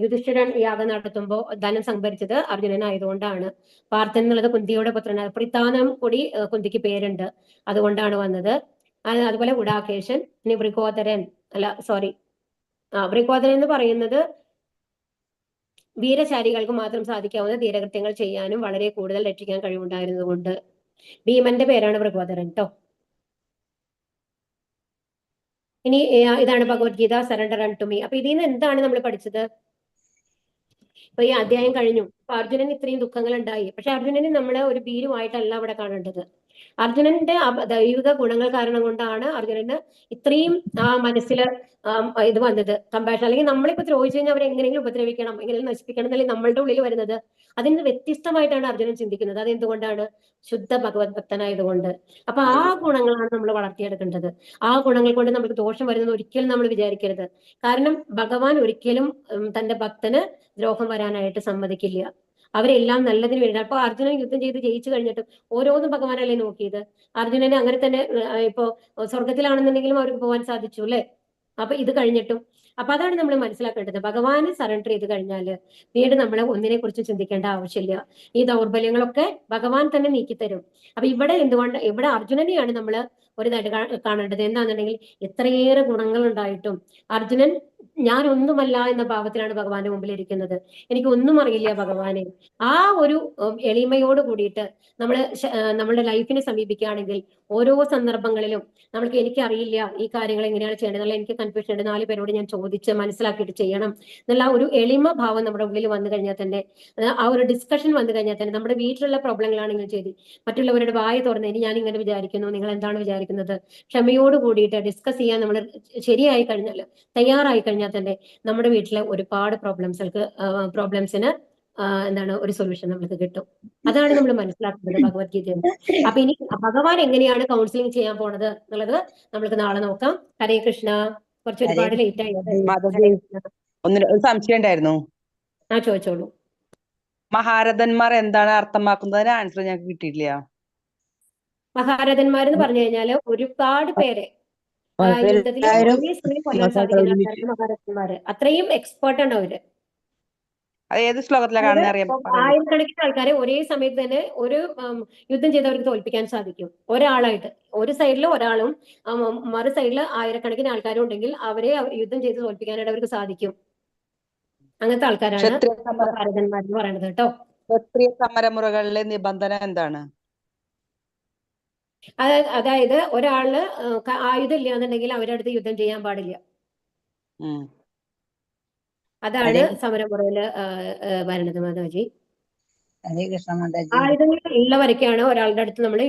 യുധിഷ്ഠിരൻ യാഗം നടത്തുമ്പോൾ ധനം സംഭരിച്ചത് അർജുനനായതുകൊണ്ടാണ്. പാർത്ഥൻ എന്നുള്ളത് കുന്തിയുടെ പുത്രനാണ്. പ്രിത്താനം കൂടി കുന്തിക്ക് പേരുണ്ട്, അതുകൊണ്ടാണ് വന്നത്. അതുപോലെ ഉടാകേശൻ, ഇനി വൃക്കോദരൻ വൃക്കോദരൻ എന്ന് പറയുന്നത് വീരശാലികൾക്ക് മാത്രം സാധിക്കാവുന്ന ധീരകൃത്യങ്ങൾ ചെയ്യാനും വളരെ കൂടുതൽ രക്ഷിക്കാൻ കഴിവുണ്ടായിരുന്നതുകൊണ്ട്. ഭീമന്റെ പേരാണ് വൃക്കോദരൻ കേട്ടോ. ഇനി ഇതാണ് Bhagavad Gita, surrender unto me. അപ്പൊ ഇതിൽ നിന്ന് എന്താണ് നമ്മൾ പഠിച്ചത്? ഇപ്പൊ ഈ അധ്യായം കഴിഞ്ഞു. അപ്പൊ അർജുനന് ഇത്രയും ദുഃഖങ്ങൾ ഉണ്ടായി. പക്ഷെ അർജുനന് നമ്മള് ഒരു ഭീരുവായിട്ടല്ല അവിടെ കാണേണ്ടത്. അർജുനന്റെ ദൈവിക ഗുണങ്ങൾ കാരണം കൊണ്ടാണ് അർജുനന് ഇത്രയും മനസ്സിൽ ഇത് വന്നത്, കമ്പാഷൻ. അല്ലെങ്കിൽ നമ്മളിപ്പോ ദ്രോഹിച്ചു കഴിഞ്ഞാൽ അവരെ എങ്ങനെയെങ്കിലും ഉപദ്രവിക്കണം, എങ്ങനെയെങ്കിലും നശിപ്പിക്കണം എന്നല്ലേ നമ്മളുടെ ഉള്ളിൽ വരുന്നത്. അതിന് വ്യത്യസ്തമായിട്ടാണ് അർജുനൻ ചിന്തിക്കുന്നത്. അതെന്തുകൊണ്ടാണ്? ശുദ്ധ ഭഗവത് ഭക്തനായതുകൊണ്ട്. അപ്പൊ ആ ഗുണങ്ങളാണ് നമ്മൾ വളർത്തിയെടുക്കേണ്ടത്. ആ ഗുണങ്ങൾ കൊണ്ട് നമുക്ക് ദോഷം വരുന്നത് ഒരിക്കലും നമ്മൾ വിചാരിക്കരുത്. കാരണം ഭഗവാൻ ഒരിക്കലും തന്റെ ഭക്തന് ദ്രോഹം വരാനായിട്ട് സമ്മതിക്കില്ല. അവരെല്ലാം നല്ലതിന് വേണ്ടി. അപ്പൊ അർജുനൻ യുദ്ധം ചെയ്ത് ജയിച്ചു കഴിഞ്ഞിട്ടും ഓരോന്നും ഭഗവാനല്ലേ നോക്കിയത്. അർജുനനെ അങ്ങനെ തന്നെ ഇപ്പോ സ്വർഗത്തിലാണെന്നുണ്ടെങ്കിലും അവർക്ക് പോകാൻ സാധിച്ചു അല്ലെ. അപ്പൊ ഇത് കഴിഞ്ഞിട്ടും അപ്പൊ അതാണ് നമ്മൾ മനസ്സിലാക്കേണ്ടത്. ഭഗവാന് സറണ്ടർ ചെയ്ത് കഴിഞ്ഞാല് വീട് നമ്മളെ ഒന്നിനെ കുറിച്ച് ചിന്തിക്കേണ്ട ആവശ്യമില്ല. ഈ ദൗർബല്യങ്ങളൊക്കെ ഭഗവാൻ തന്നെ നീക്കിത്തരും. അപ്പൊ ഇവിടെ അർജുനനെയാണ് നമ്മൾ ഒരു കാണേണ്ടത്. എന്താണെന്നുണ്ടെങ്കിൽ എത്രയേറെ ഗുണങ്ങൾ ഉണ്ടായിട്ടും അർജുനൻ ഞാൻ ഒന്നുമല്ല എന്ന ഭാവത്തിലാണ് ഭഗവാന്റെ മുമ്പിൽ ഇരിക്കുന്നത്. എനിക്ക് ഒന്നും അറിയില്ല ഭഗവാനെ. ആ ഒരു എളിമയോട് കൂടിയിട്ട് നമ്മളുടെ ലൈഫിനെ സമീപിക്കുകയാണെങ്കിൽ ഓരോ സന്ദർഭങ്ങളിലും എനിക്കറിയില്ല ഈ കാര്യങ്ങൾ എങ്ങനെയാണ് ചെയ്യേണ്ടത്, എനിക്ക് കൺഫ്യൂഷൻ ഉണ്ട്, 4 പേരോട് ഞാൻ ചോദിച്ച് മനസ്സിലാക്കിയിട്ട് ചെയ്യണം എന്നുള്ള ഒരു എളിമ ഭാവം നമ്മുടെ ഉള്ളിൽ വന്നു കഴിഞ്ഞാൽ തന്നെ, ആ ഒരു ഡിസ്കഷൻ വന്നു കഴിഞ്ഞാൽ തന്നെ, നമ്മുടെ വീട്ടിലുള്ള പ്രോബ്ലങ്ങളാണെങ്കിൽ ശരി, മറ്റുള്ളവരുടെ വായ തുറന്ന് ഇനി ഞാൻ ഇങ്ങനെ വിചാരിക്കുന്നു, നിങ്ങൾ എന്താണ് വിചാരിക്കുന്നത്, ക്ഷമയോട് കൂടിയിട്ട് ഡിസ്കസ് ചെയ്യാൻ നമ്മൾ ശരിയായി കഴിഞ്ഞാൽ, തയ്യാറായി കഴിഞ്ഞാൽ തന്നെ നമ്മുടെ വീട്ടിലെ ഒരുപാട് പ്രോബ്ലംസിന് ഒരു സൊല്യൂഷൻ നമുക്ക് കിട്ടും. അതാണ് നമ്മൾ മനസ്സിലാക്കുന്നത് ഭഗവത്ഗീതയിൽ. അപ്പൊ ഇനി ഭഗവാൻ എങ്ങനെയാണ് കൗൺസിലിംഗ് ചെയ്യാൻ പോണത് എന്നുള്ളത് നമ്മൾക്ക് നാളെ നോക്കാം. ഹരേ കൃഷ്ണ. കുറച്ച് ഒരുപാട് ലേറ്റ് ആയി. ഒരു സംശയം ഉണ്ടായിരുന്നു. ചോദിച്ചോളൂ. മഹാരഥന്മാർ എന്താണ് അർത്ഥമാക്കുന്നത്? ആൻസർ ഞങ്ങൾക്ക് കിട്ടിയിട്ടില്ല. മഹാരഥന്മാരെന്ന് പറഞ്ഞു കഴിഞ്ഞാല് ഒരുപാട് പേരെ യുദ്ധത്തിൽ ഒരേ സമയം കൊല്ലാൻ സാധിക്കുന്ന ആൾക്കാരാണ് മഹാരഥന്മാര്. അത്രയും എക്സ്പേർട്ട് ആണ് അവര്. ഏത് ശ്ലോകത്തിലാണ് ആയിരക്കണക്കിന് ആൾക്കാരെ ഒരേ സമയത്ത് തന്നെ ഒരു യുദ്ധം ചെയ്തവർക്ക് തോൽപ്പിക്കാൻ സാധിക്കും. ഒരാളായിട്ട് ഒരു സൈഡിൽ ഒരാളും മറു സൈഡിൽ ആയിരക്കണക്കിന് ആൾക്കാരും ഉണ്ടെങ്കിൽ അവരെ യുദ്ധം ചെയ്ത് തോൽപ്പിക്കാനായിട്ട് അവർക്ക് സാധിക്കും. അങ്ങനത്തെ ആൾക്കാരാണ് മഹാരഥന്മാർ എന്ന് പറയുന്നത് കേട്ടോ. ക്ഷത്രിയ സമരമുറകളിലെ നിബന്ധന എന്താണ്? അതായത് ഒരാള് ആയുധം ഇല്ല എന്നുണ്ടെങ്കിൽ അവരുടെ അടുത്ത് യുദ്ധം ചെയ്യാൻ പാടില്ല. അതാണ് സമരമുറയില് വരണത് മാതാജി. ആയുധങ്ങൾ ഉള്ളവരൊക്കെയാണ് ഒരാളുടെ അടുത്ത് നമ്മൾ